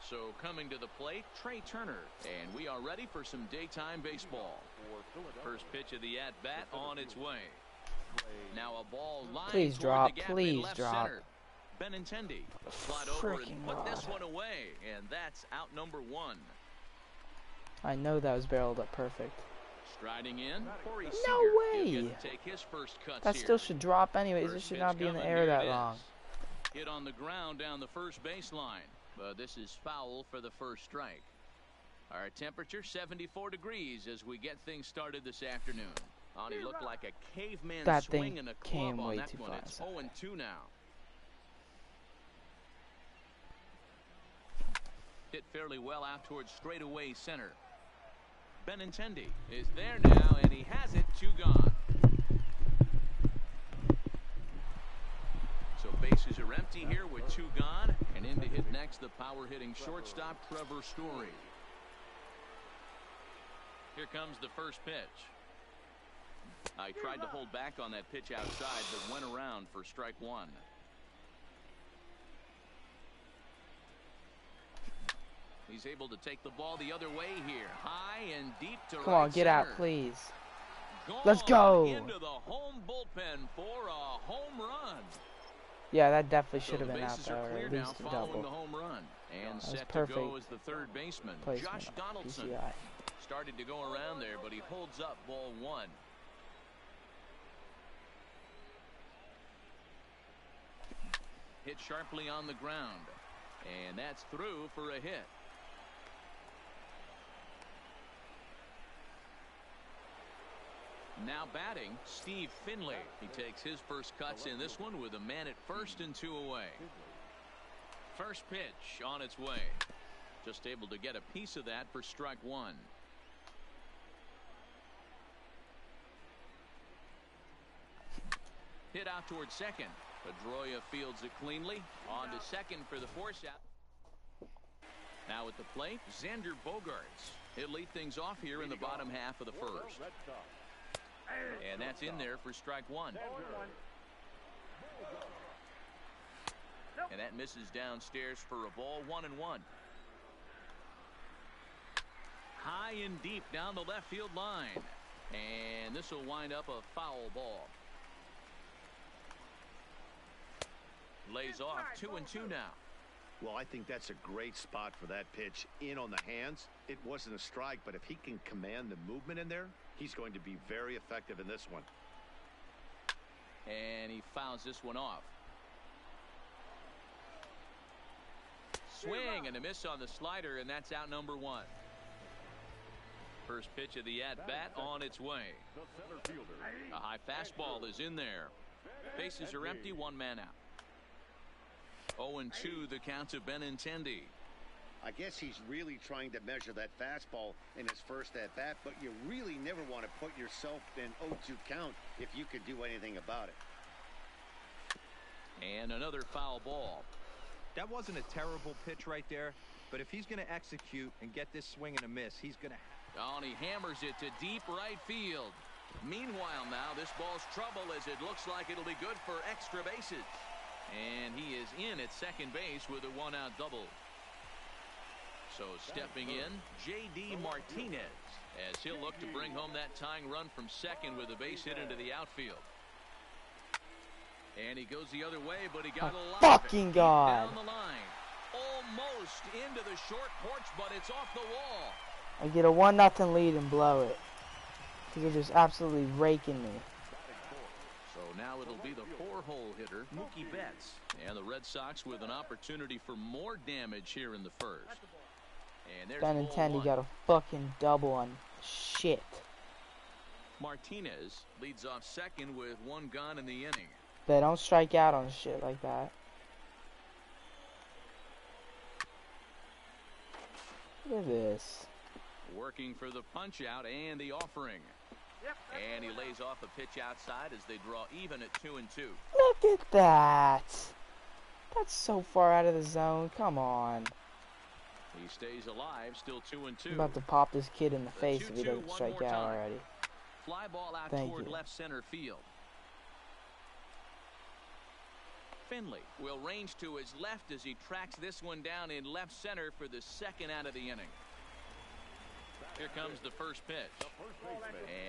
So coming to the plate, Trey Turner, and we are ready for some daytime baseball. First pitch of the at-bat on its way. Now a ball lined Please toward drop, the gap please in left drop. center. Benintendi slide over and Freaking put this God. one away, and that's out number 1. I know that was barreled up perfect. Striding in, Corey No Seager. He'll way! get to take his first cuts That here. still should drop anyways. It First should pitch not be in the coming, air here that it long. is. Hit on the ground down the first baseline, but this is foul for the first strike. Our temperature 74 degrees as we get things started this afternoon. He looked like a caveman That swing thing and a club came on way that too one. fast. It's 0-2 now. Hit fairly well out towards straightaway center. Benintendi is there now, and he has it. 2 gone. So bases are empty here with 2 gone, and in to hit next the power-hitting shortstop Trevor Story. Here comes the first pitch. I tried to hold back on that pitch outside, but went around for strike 1. He's able to take the ball the other way here. High and deep to Come right on, get center. out, please. Gone Let's go. into the home bullpen for a home run. Yeah, that definitely should So have the been out bases there, are or clear at now least a following double. the home run. And That was set to go perfect as the third baseman, placement Josh of Donaldson. PCI. Started to go around there, but he holds up ball 1. Hit sharply on the ground, and that's through for a hit. Now batting, Steve Finley. He takes his first cuts in this one with a man at first and 2 away. First pitch on its way. Just able to get a piece of that for strike 1. Hit out towards second. Pedroia fields it cleanly. On to second for the force out. Now at the plate, Xander Bogaerts. He'll lead things off here in the bottom half of the first. And that's in there for strike 1. And that misses downstairs for a ball. 1-1. High and deep down the left field line. And this will wind up a foul ball. Lays off 2-2 now. Well, I think that's a great spot for that pitch. In on the hands. It wasn't a strike, but if he can command the movement in there, he's going to be very effective in this one. And he fouls this one off. Swing and a miss on the slider, and that's out number 1. First pitch of the at-bat on its way. A high fastball is in there. Bases are empty, 1 man out. 0-2 the count to Benintendi. I guess he's really trying to measure that fastball in his first at-bat, but you really never want to put yourself in 0-2 count if you could do anything about it. And another foul ball. That wasn't a terrible pitch right there, but if he's going to execute and get this swing and a miss, he's going to... And he hammers it to deep right field. Meanwhile now, this ball's trouble as it looks like it'll be good for extra bases. And he is in at second base with a 1-out double. So stepping in, J.D. Martinez, as he'll look to bring home that tying run from second with a base hit into the outfield. And he goes the other way, but he got a lot fucking of it. God. Down the line. Almost into the short porch, but it's off the wall. I get a 1-0 lead and blow it. Because they're just absolutely raking me. So now it'll be the 4-hole hitter, Mookie Betts. And the Red Sox with an opportunity for more damage here in the first. And there's Ben and 10, he got a fucking double on shit. Martinez leads off second with 1 gone in the inning. They don't strike out on shit like that. Look at this. Working for the punch out and the offering. And he lays off a pitch outside as they draw even at 2-2. Look at that. That's so far out of the zone. Come on. He stays alive, still 2-2. I'm about to pop this kid in the face if he doesn't strike out already. Fly ball out toward left center field. Finley will range to his left as he tracks this one down in left center for the second out of the inning. Here comes the first pitch.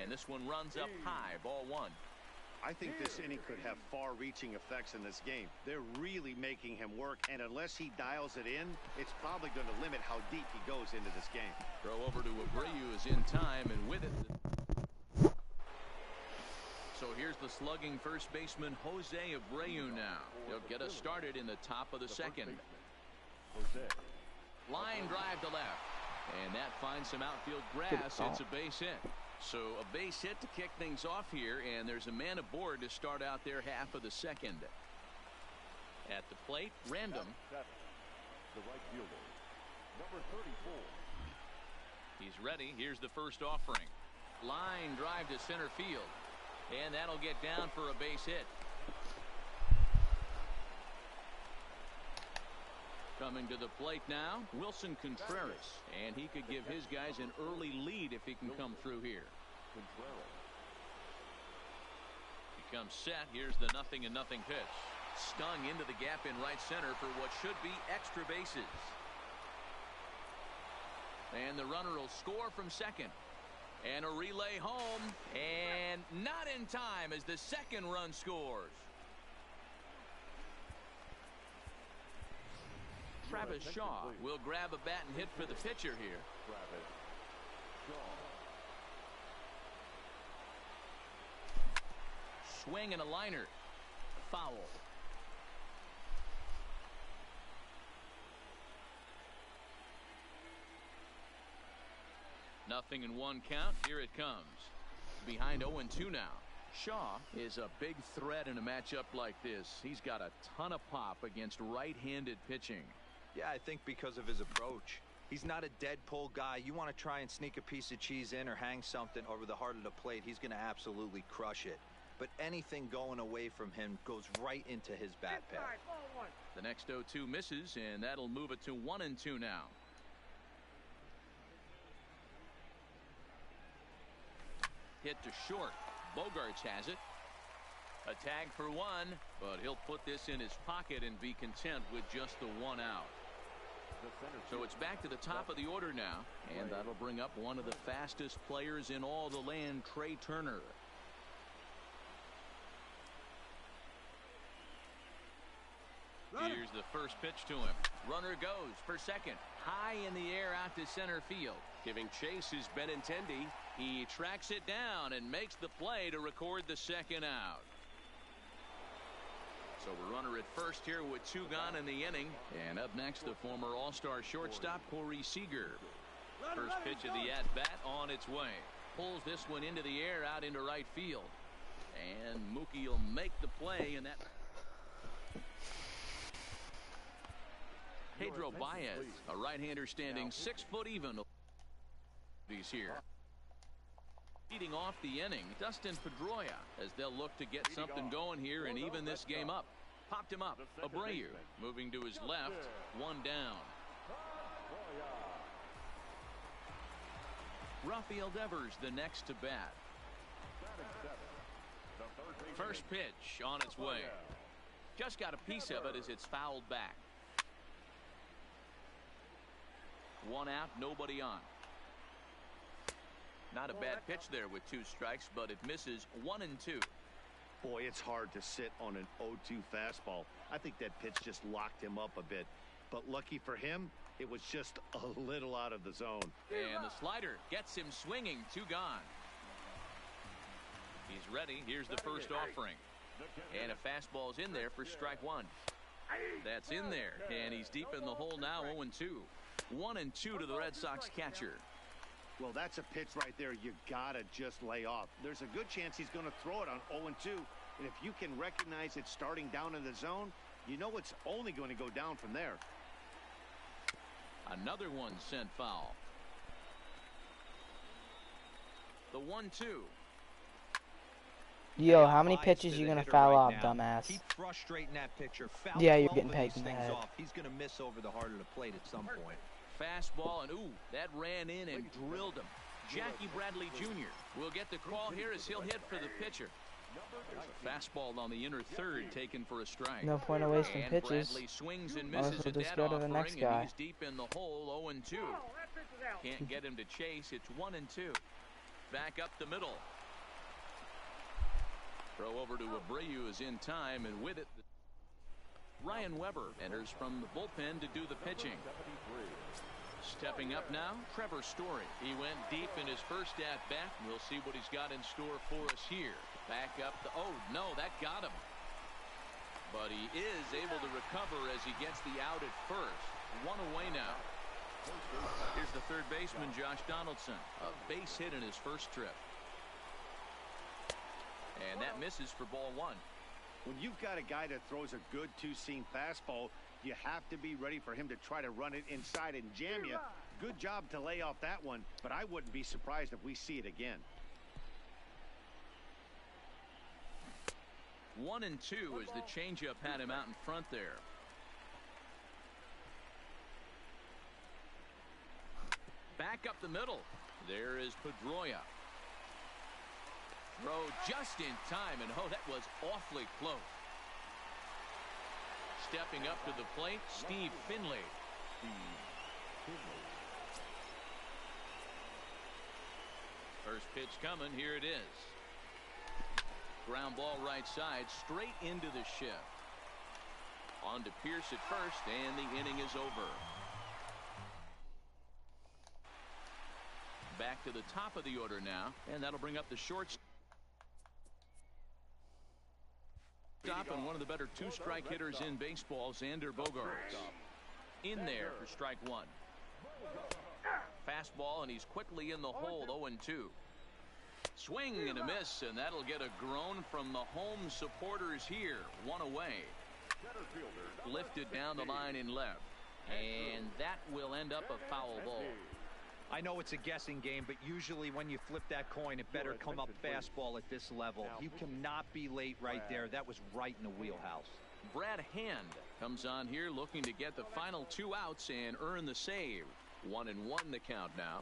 And this one runs up high, ball 1. I think this inning could have far-reaching effects in this game. They're really making him work, and unless he dials it in, it's probably going to limit how deep he goes into this game. Throw over to Abreu is in time, and with it. So here's the slugging first baseman, Jose Abreu now. He'll get us started in the top of the second. Line drive to left. And that finds some outfield grass. It's a base hit. So a base hit to kick things off here, and there's a man aboard to start out their half of the second. At the plate, Random. The right fielder, number 34. He's ready. Here's the first offering. Line drive to center field. And that'll get down for a base hit. Coming to the plate now, Wilson Contreras. And he could give his guys an early lead if he can come through here. He comes set. Here's the 0-0 pitch. Stung into the gap in right center for what should be extra bases. And the runner will score from second. And a relay home. And not in time as the second run scores. Travis Shaw will grab a bat and hit for the pitcher here. Swing and a liner. Foul. Nothing in 1 count. Here it comes. Behind 0-2 now. Shaw is a big threat in a matchup like this. He's got a ton of pop against right-handed pitching. Yeah, I think because of his approach. He's not a dead pull guy. You want to try and sneak a piece of cheese in or hang something over the heart of the plate, he's going to absolutely crush it. But anything going away from him goes right into his bat pad. The next 0-2 misses, and that'll move it to 1-2 now. Hit to short. Bogarts has it. A tag for 1, but he'll put this in his pocket and be content with just the 1 out. So it's back to the top of the order now, and that'll bring up one of the fastest players in all the land, Trey Turner. Here's the first pitch to him. Runner goes for second. High in the air out to center field. Giving chase is Benintendi. He tracks it down and makes the play to record the second out. So a runner at first here with 2 gone in the inning. And up next, the former All-Star shortstop, Corey Seager. First pitch of the at-bat on its way. Pulls this one into the air out into right field. And Mookie will make the play, and that... Pedro Baez, a right-hander standing 6 foot even. He's here. Leading off the inning, Dustin Pedroia, as they'll look to get something going here and even this game up. Popped him up. Abreu moving to his left. 1 down. Rafael Devers the next to bat. First pitch on its way. Just got a piece of it as it's fouled back. One out, nobody on. Not a bad pitch there with 2 strikes, but it misses 1-2. Boy, it's hard to sit on an 0-2 fastball. I think that pitch just locked him up a bit. But lucky for him, it was just a little out of the zone. And the slider gets him swinging. 2 gone. He's ready. Here's the first offering. And a fastball's in there for strike 1. That's in there. And he's deep in the hole now, 0-2. 1-2 to the Red Sox catcher. Well, that's a pitch right there you gotta just lay off. There's a good chance he's going to throw it on 0-2. And if you can recognize it starting down in the zone, you know it's only going to go down from there. Another one sent foul. The 1-2. Yo, how many pitches you gonna foul off, dumbass? Keep frustrating that pitcher. Foul yeah, you're 12 getting of pegged these in the things head. off. He's gonna miss over the heart of the plate at some point. Fastball, and ooh, that ran in and drilled him. Jackie Bradley Jr. will get the call here as he'll hit for the pitcher. There's a fastball on the inner third taken for a strike. No point of wasting and pitches. Bradley swings and Might as misses well at just that go to the offering, next and guy. he's deep in the hole, 0-2. Can't get him to chase. It's 1-2. Back up the middle. Throw over to Abreu is in time, and with it, Ryan Weber enters from the bullpen to do the pitching. Stepping up now, Trevor Story. He went deep in his first at-bat. We'll see what he's got in store for us here. Back up the... Oh, no, that got him. But he is able to recover as he gets the out at first. 1 away now. Here's the third baseman, Josh Donaldson. A base hit in his first trip. And that misses for ball 1. When you've got a guy that throws a good 2-seam fastball, you have to be ready for him to try to run it inside and jam you. Good job to lay off that one, but I wouldn't be surprised if we see it again. 1-2 as the changeup had him out in front there. Back up the middle. There is Pedroia. Throw just in time, and oh, that was awfully close. Stepping up to the plate, Steve Finley. First pitch coming, here it is. Ground ball right side, straight into the shift. On to Pierce at first, and the inning is over. Back to the top of the order now, and that'll bring up the shortstop. And one of the better 2-strike hitters in baseball, Xander Bogaerts. In there for strike 1. Fastball, and he's quickly in the hole, 0-2. Swing and a miss, and that'll get a groan from the home supporters here. 1 away. Lifted down the line in left. And that will end up a foul ball. I know it's a guessing game, but usually when you flip that coin, it better come up fastball at this level. You cannot be late right there. That was right in the wheelhouse. Brad Hand comes on here looking to get the final 2 outs and earn the save. 1-1 the count now.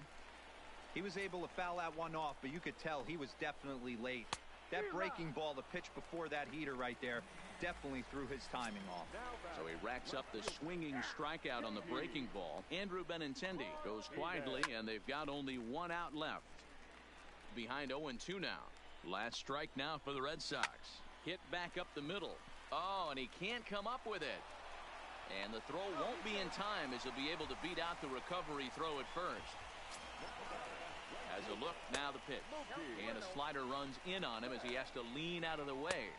He was able to foul that one off, but you could tell he was definitely late. That breaking ball, the pitch before that heater right there, definitely threw his timing off. So he racks up the swinging strikeout on the breaking ball. Andrew Benintendi goes quietly, and they've got only 1 out left. Behind 0-2 now. Last strike now for the Red Sox. Hit back up the middle. Oh, and he can't come up with it. And the throw won't be in time as he'll be able to beat out the recovery throw at first. As a look, now the pitch. And a slider runs in on him as he has to lean out of the way.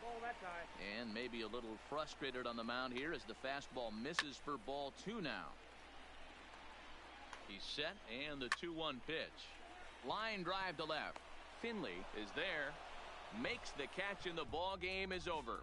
And maybe a little frustrated on the mound here as the fastball misses for ball 2 now. He's set, and the 2-1 pitch. Line drive to left. Finley is there. Makes the catch, and the ball game is over.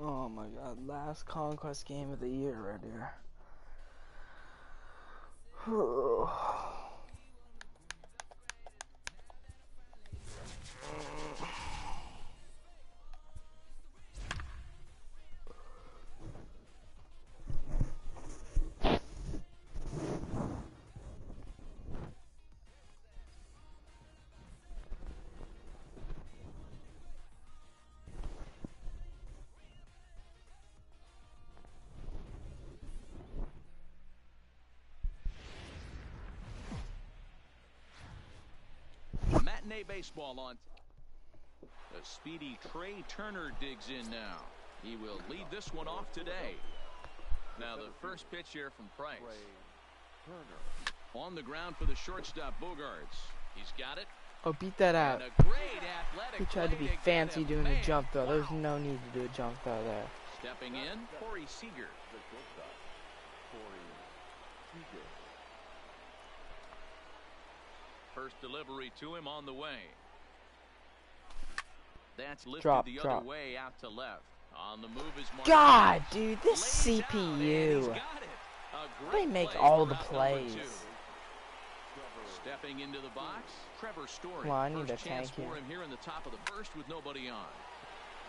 Oh my god, last conquest game of the year right here. Matinee baseball on. The speedy Trey Turner digs in now. He will lead this one off today. Now the first pitch here from Price. On the ground for the shortstop Bogarts. He's got it. Oh, beat that out. And a great athletic He tried to be play fancy get him. doing a Man, jump throw. There's wow. no need to do a jump throw there. Stepping in, Corey Seager. First delivery to him on the way. That's lifted the other way out to left. On the move is Martinez. God, dude, this Lays out, and he's CPU. got it. A They great make play all for the route number plays. 2. Stepping into the box, Trevor Story. Come on, I need First a chance tank here. for him here in the top of the first with nobody on.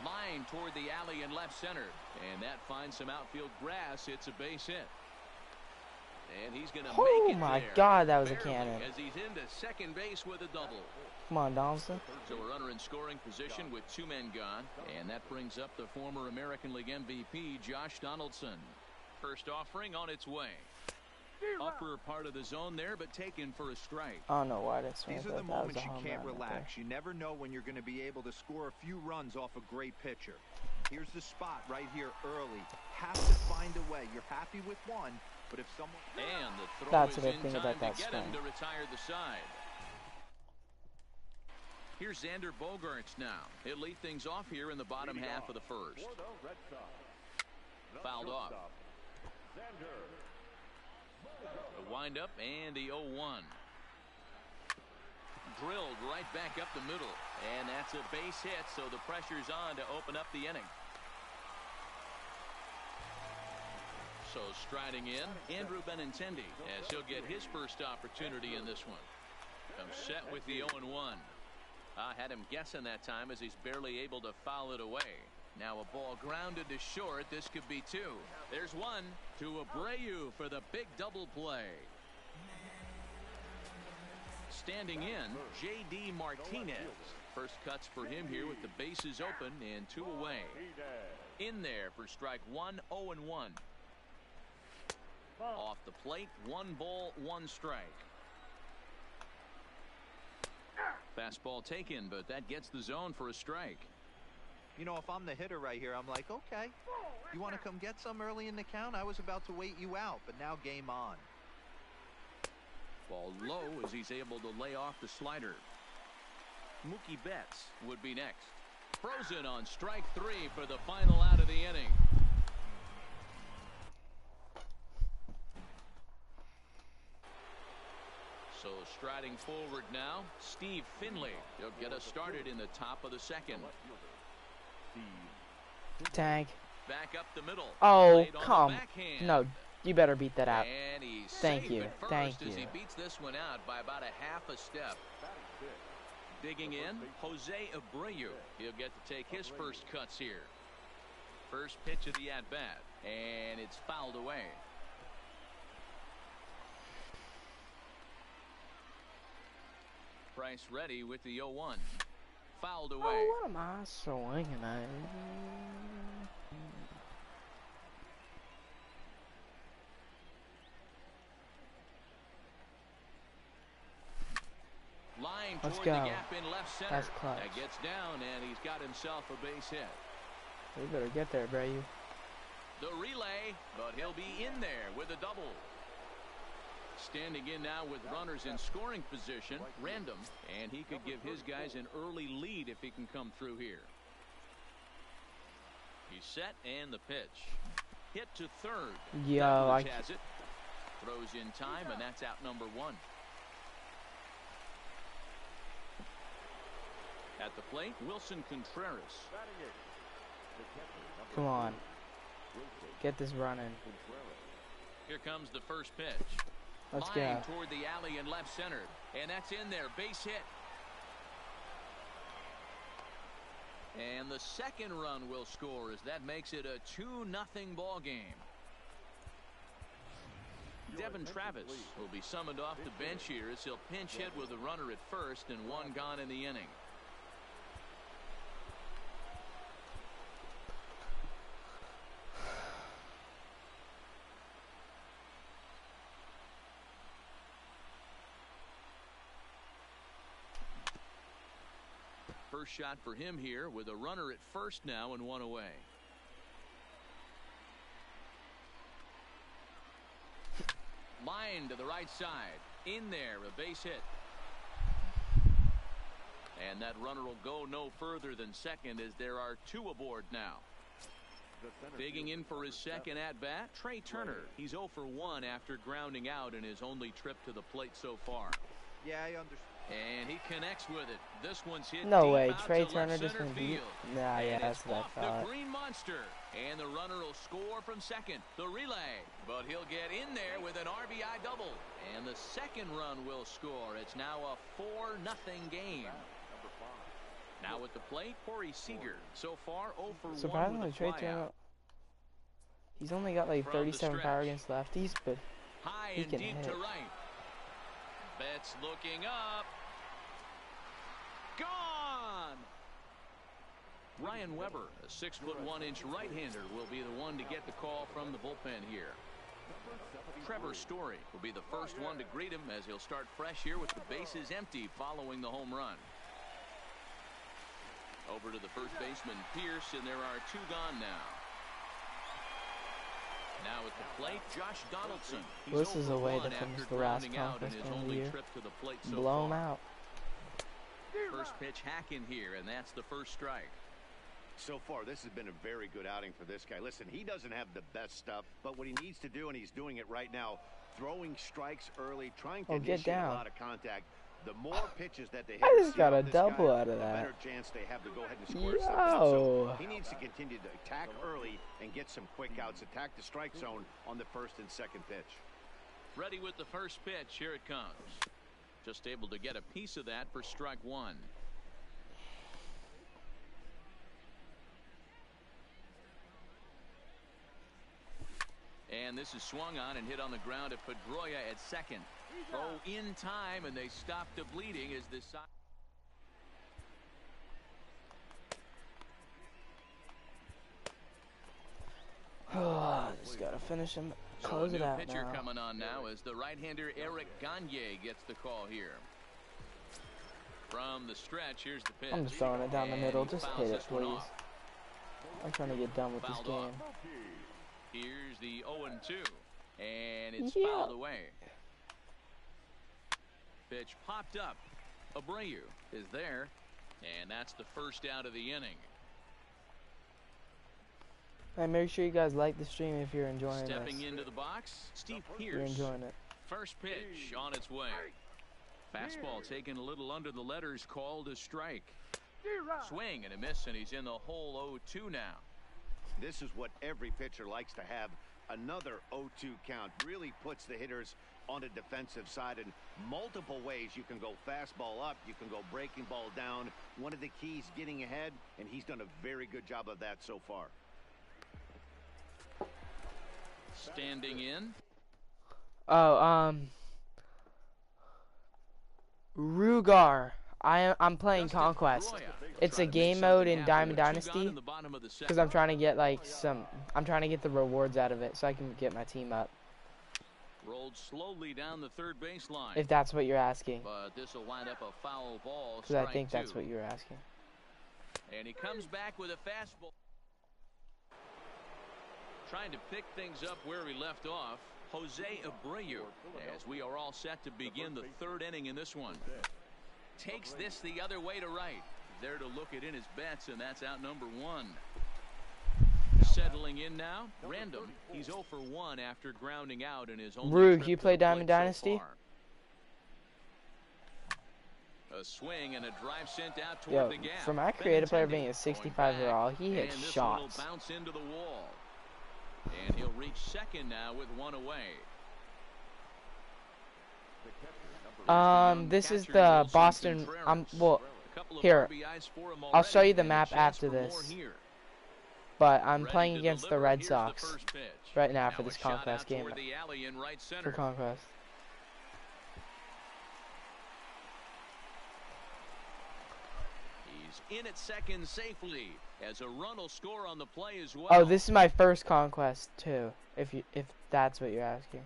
Line toward the alley and left center. And that finds some outfield grass. It's a base hit. And he's going to make it my there. God, that was a Barely, cannon. as he's into second base with a double. Come on, Donaldson. So a runner in scoring position with 2 men gone. And that brings up the former American League MVP, Josh Donaldson. First offering on its way. Upper part of the zone there, but taken for a strike. I don't know why that's swing. These are the That was moments a you home can't run right relax. You never know when you're going to be able to score a few runs off a great pitcher. Here's the spot right here early. Have to find a way. You're happy with one, but if someone... And the throw That's is what I in think time about that to get him swing. to retire the side. Here's Xander Bogaerts now. He'll lead things off here in the bottom half of the first. Fouled off. The windup and the 0-1. Drilled right back up the middle. And that's a base hit, so the pressure's on to open up the inning. So striding in, Andrew Benintendi, as he'll get his first opportunity in this one. Comes set with the 0-1. I had him guessing that time as he's barely able to foul it away. Now a ball grounded to short. This could be 2. There's 1 to Abreu for the big double play. Standing in, J.D. Martinez. First cuts for him here with the bases open and 2 away. In there for strike 1, 0-1. Off the plate, 1 ball, 1 strike. Fastball taken, but that gets the zone for a strike. You know, if I'm the hitter right here, I'm like, okay, you want to come get some early in the count? I was about to wait you out, but now game on. Ball low as he's able to lay off the slider. Mookie Betts would be next. Frozen on strike 3 for the final out of the inning. So striding forward now, Steve Finley. He'll get us started in the top of the second. Tank. Back up the middle. Oh, Played on come. the backhand. No, you better beat that out. And he's Thank safe you. at first Thank as you. he beats this one out by about a half a step. Digging in, Jose Abreu. He'll get to take his first cuts here. First pitch of the at-bat, and it's fouled away. Price ready with the 0-1. Fouled away. Oh, what am I swinging at? Line Let's toward go. the gap in left center. That's clutch. That gets down, and he's got himself a base hit. You better get there, Abreu. The relay, but he'll be in there with a double. Standing in now with runners in scoring position, Random, and he could give his guys an early lead if he can come through here. He's set, and the pitch. Hit to third. Yo, Douglas has it. Throws in time, and that's out number 1. At the plate, Wilson Contreras. Come on. Get this running. Here comes the first pitch. Let's go. Line toward the alley and left center. And that's in there. Base hit. And the second run will score as that makes it a 2-0 ball game. Devin Travis will be summoned off the bench here as he'll pinch hit with a runner at first and one gone in the inning. First shot for him here with a runner at first now and one away. Line to the right side. In there, a base hit. And that runner will go no further than second as there are two aboard now. Digging in for his second at-bat, Trey Turner. He's 0 for 1 after grounding out in his only trip to the plate so far. Yeah, I understand. And he connects with it. This one's hit No deep way, out Trey to Turner left just center gonna beat. field. Nah, yeah, And that's it's what I off thought. the Green Monster. And the runner will score from second. The relay. But he'll get in there with an RBI double. And the second run will score. It's now a 4-0 game. Now at the plate, Corey Seager. So far, 0 for 1 Surprisingly, with a Trey flyout. Turner. He's only got like 37 power against lefties, but High he and can deep hit. to right. Betts looking up. Gone! Ryan Weber, a 6'1" right-hander, will be the one to get the call from the bullpen here. Trevor Story will be the first one to greet him as he'll start fresh here with the bases empty following the home run. Over to the first baseman, Pierce, and there are two gone now. Now at the plate, Josh Donaldson. He's This is a way to 0 for 1 finish after the last grounding out in conquest his game of the only year. trip to the plate so Blow him far. out. First pitch hack in here, and that's the first strike. So far, this has been a very good outing for this guy. Listen, he doesn't have the best stuff, but what he needs to do, and he's doing it right now, throwing strikes early, trying to get initiate a down. lot of contact. The more pitches that they hit, I just got a double out of the that. better chance they have to go ahead and score something. So he needs to continue to attack early and get some quick outs. Attack the strike zone on the first and second pitch. Ready with the first pitch. Here it comes. Just able to get a piece of that for strike one. And this is swung on and hit on the ground at Pedroia at second. Throw in time, and they stop the bleeding as this side. Just gotta finish him. Close it out Pitcher now. coming on now as the right-hander Eric Gagne gets the call here. From the stretch, here's the pitch. I'm just throwing it down the And middle. he Just fouls hit it, this one please. off. I'm trying to get done with this Fouled game. off. Here's the 0-2, and it's Yeah. fouled away. Pitch popped up. Abreu is there, and that's the first out of the inning. Hey, make sure you guys like the stream if you're enjoying Stepping this. into the box, Steve If you're Pierce. enjoying it. First pitch on its way. Fastball taken a little under the letters, called a strike. Swing and a miss, and he's in the hole 0-2 now. This is what every pitcher likes to have. Another 0-2 count really puts the hitters on the defensive side in multiple ways. You can go fastball up, you can go breaking ball down. One of the keys, getting ahead, and he's done a very good job of that so far. Standing in. Rugar. I'm playing Conquest. It's a game mode in Diamond Dynasty because I'm trying to get like I'm trying to get the rewards out of it so I can get my team up. Rolled slowly down the third baseline. If that's what you're asking. But this will wind up a foul ball. Because I think that's what you're asking. And he comes back with a fastball. Trying to pick things up where he left off, Jose Abreu, as we are all set to begin the third inning in this one. Takes this the other way to right. There to look it in his bets, and that's out number one. Settling in now, Random. He's 0 for 1 after grounding out in his own. Rug, you play Diamond Dynasty? A A swing and a drive sent out toward Yo, the gap. for my creative player being a 65 overall, he hits and this shots. one will bounce into the wall. And he'll reach second now with one away. This is the Boston. Well, here, I'll show you the map after this. But I'm playing against the Red Sox right now for this Conquest game. For Conquest. He's in at second safely as a run will score on the play as well. Oh, this is my first Conquest too. If that's what you're asking.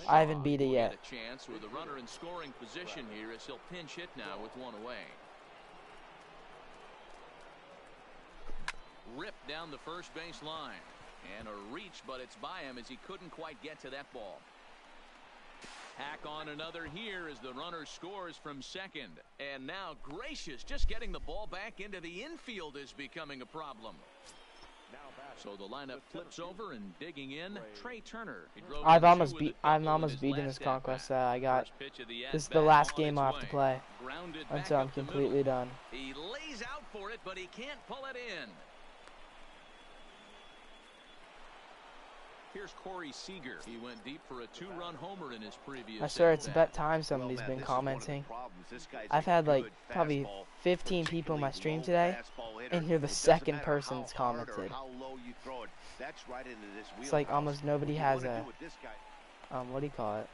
I haven't beat it yet. A chance with a runner in scoring position here as he'll pinch hit now with one away. Ripped down the first base line. And a reach, but it's by him as he couldn't quite get to that ball. Hack on another here as the runner scores from second. And now Gracious, just getting the ball back into the infield is becoming a problem. So the lineup flips over and digging in. Trey Turner. I'm almost beating this Conquest that I got. This is the last game I have to play until I'm completely done. He lays out for it, but he can't pull it in. Here's Corey Seager. He went deep for a 2-run homer in his previous. I swear it's about time somebody's been commenting. I've had like probably 15 people in my stream today, and you're the second person that's commented. It's like almost nobody has a what do you call it?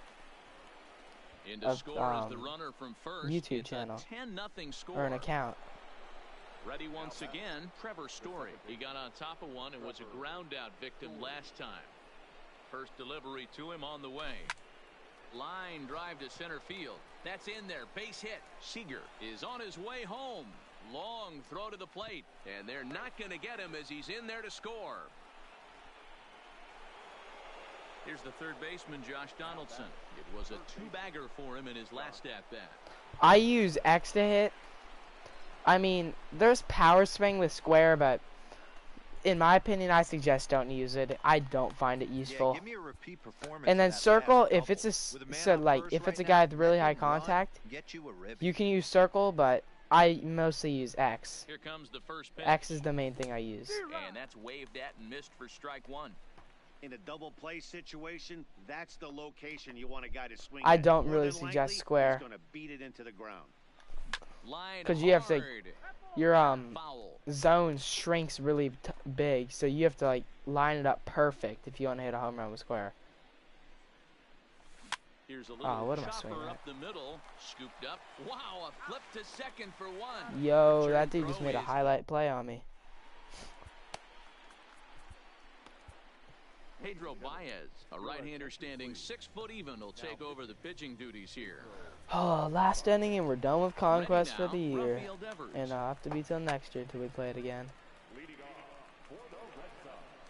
YouTube channel or an account. Ready once again, Trevor Story. He got on top of one and was a ground out victim last time. First delivery to him on the way. Line drive to center field. That's in there. Base hit. Seager is on his way home. Long throw to the plate. And they're not going to get him as he's in there to score. Here's the third baseman, Josh Donaldson. It was a two-bagger for him in his last at-bat. I use X to hit. I mean, there's power swing with square, but in my opinion, I suggest don't use it. I don't find it useful. Yeah, give me a repeat performance and then circle, if it's if a guy with really high contact, you can use circle, but I mostly use X. Here comes the first pitch. X is the main thing I use. And that's waved at and missed for strike one. In a double play situation, that's the location you want a guy to swing. I don't really suggest square. He's gonna beat it into the ground. Because you have to, your zone shrinks really big, so you have to like line it up perfect if you want to hit a home run with square. Here's a little what am I swinging up the middle, scooped up. Wow, a flip to second for one. Yo, that dude just made a highlight play on me. Pedro Baez, a right-hander standing 6 foot even, will take over the pitching duties here. Oh, last inning and we're done with Conquest for the year. And I'll have to be till next year till we play it again.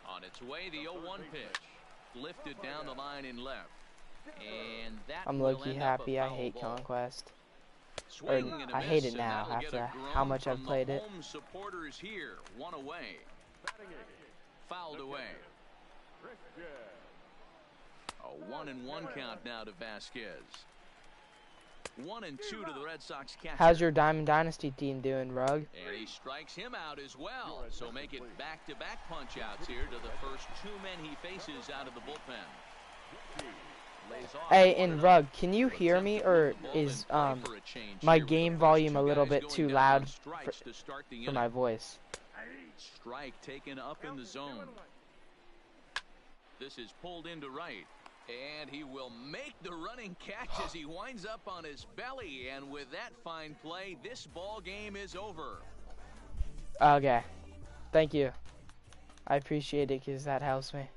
On its way, the 0-1 pitch. Lifted down the line in left. And that I'm low-key happy. I hate Conquest. Or, I hate it now after how much I've played it. Home supporters here, one away. Fouled away. A 1-1 count now to Vasquez. 1-2 to the Red Sox catcher. How's your Diamond Dynasty team doing, Rug? And he strikes him out as well. So make it back-to-back punch-outs here to the first 2 men he faces out of the bullpen. Hey, and Rug, can you hear me, or is my game volume a little bit too loud for my voice? Strike taken up in the zone. This is pulled into right. And he will make the running catch as he winds up on his belly. And with that fine play, this ball game is over. Okay. Thank you. I appreciate it because that helps me.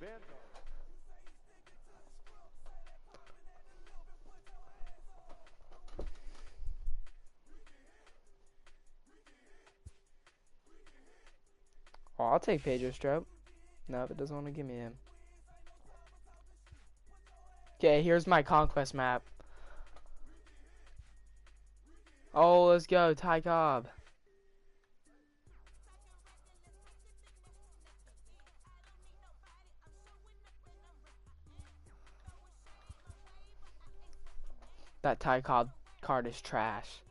Oh, I'll take Pedro Strop. No, if it doesn't want to give me him. Okay, here's my Conquest map. Oh, let's go, Ty Cobb. That Ty Cobb card is trash.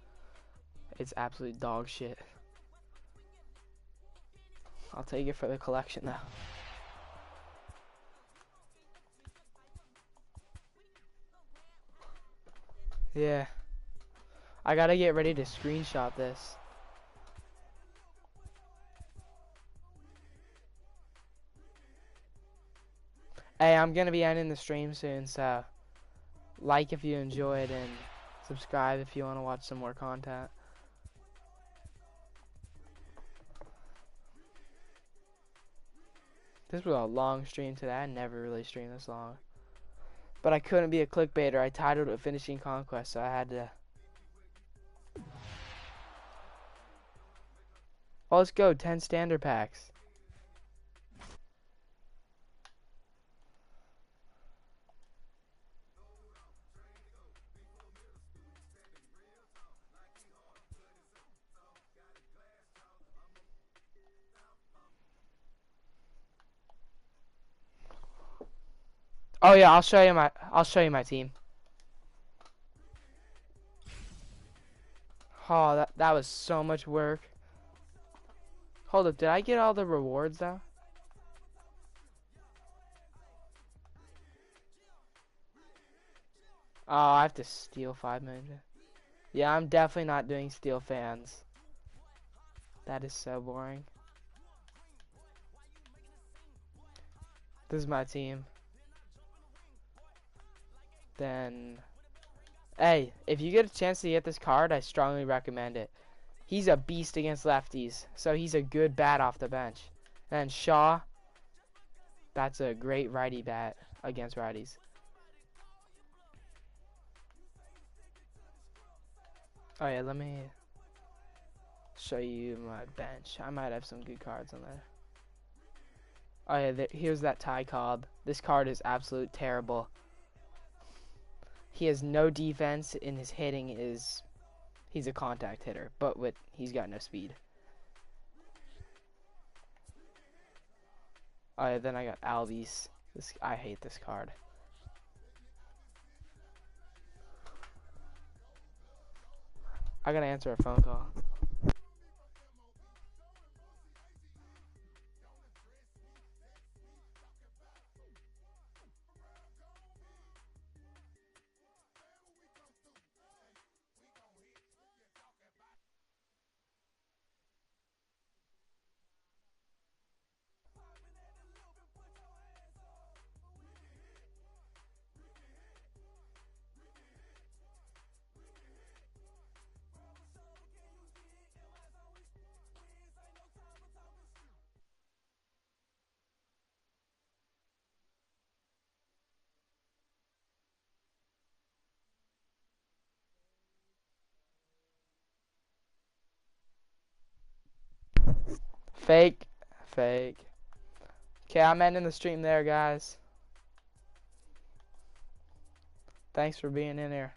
It's absolute dog shit. I'll take it for the collection though. Yeah. I gotta get ready to screenshot this. Hey, I'm gonna be ending the stream soon, so like if you enjoyed and subscribe if you want to watch some more content. This was a long stream today. I never really streamed this long. But I couldn't be a clickbaiter. I titled it Finishing Conquest, so I had to. Well, let's go. 10 standard packs. Oh yeah, I'll show you my team. Oh, that was so much work. Hold up, did I get all the rewards though? Oh, I have to steal 5 million. Yeah, I'm definitely not doing steal fans. That is so boring. This is my team. Then, hey, if you get a chance to get this card, I strongly recommend it. He's a beast against lefties, so he's a good bat off the bench. And then Shaw, that's a great righty bat against righties. Oh yeah, let me show you my bench. I might have some good cards on there. Oh yeah, here's that Ty Cobb. This card is absolute terrible. He has no defense, and his hitting is, he's a contact hitter, but he's got no speed. Oh yeah, then I got Albies. I hate this card. I gotta answer a phone call. Fake. Okay, I'm ending the stream there, guys. Thanks for being in here.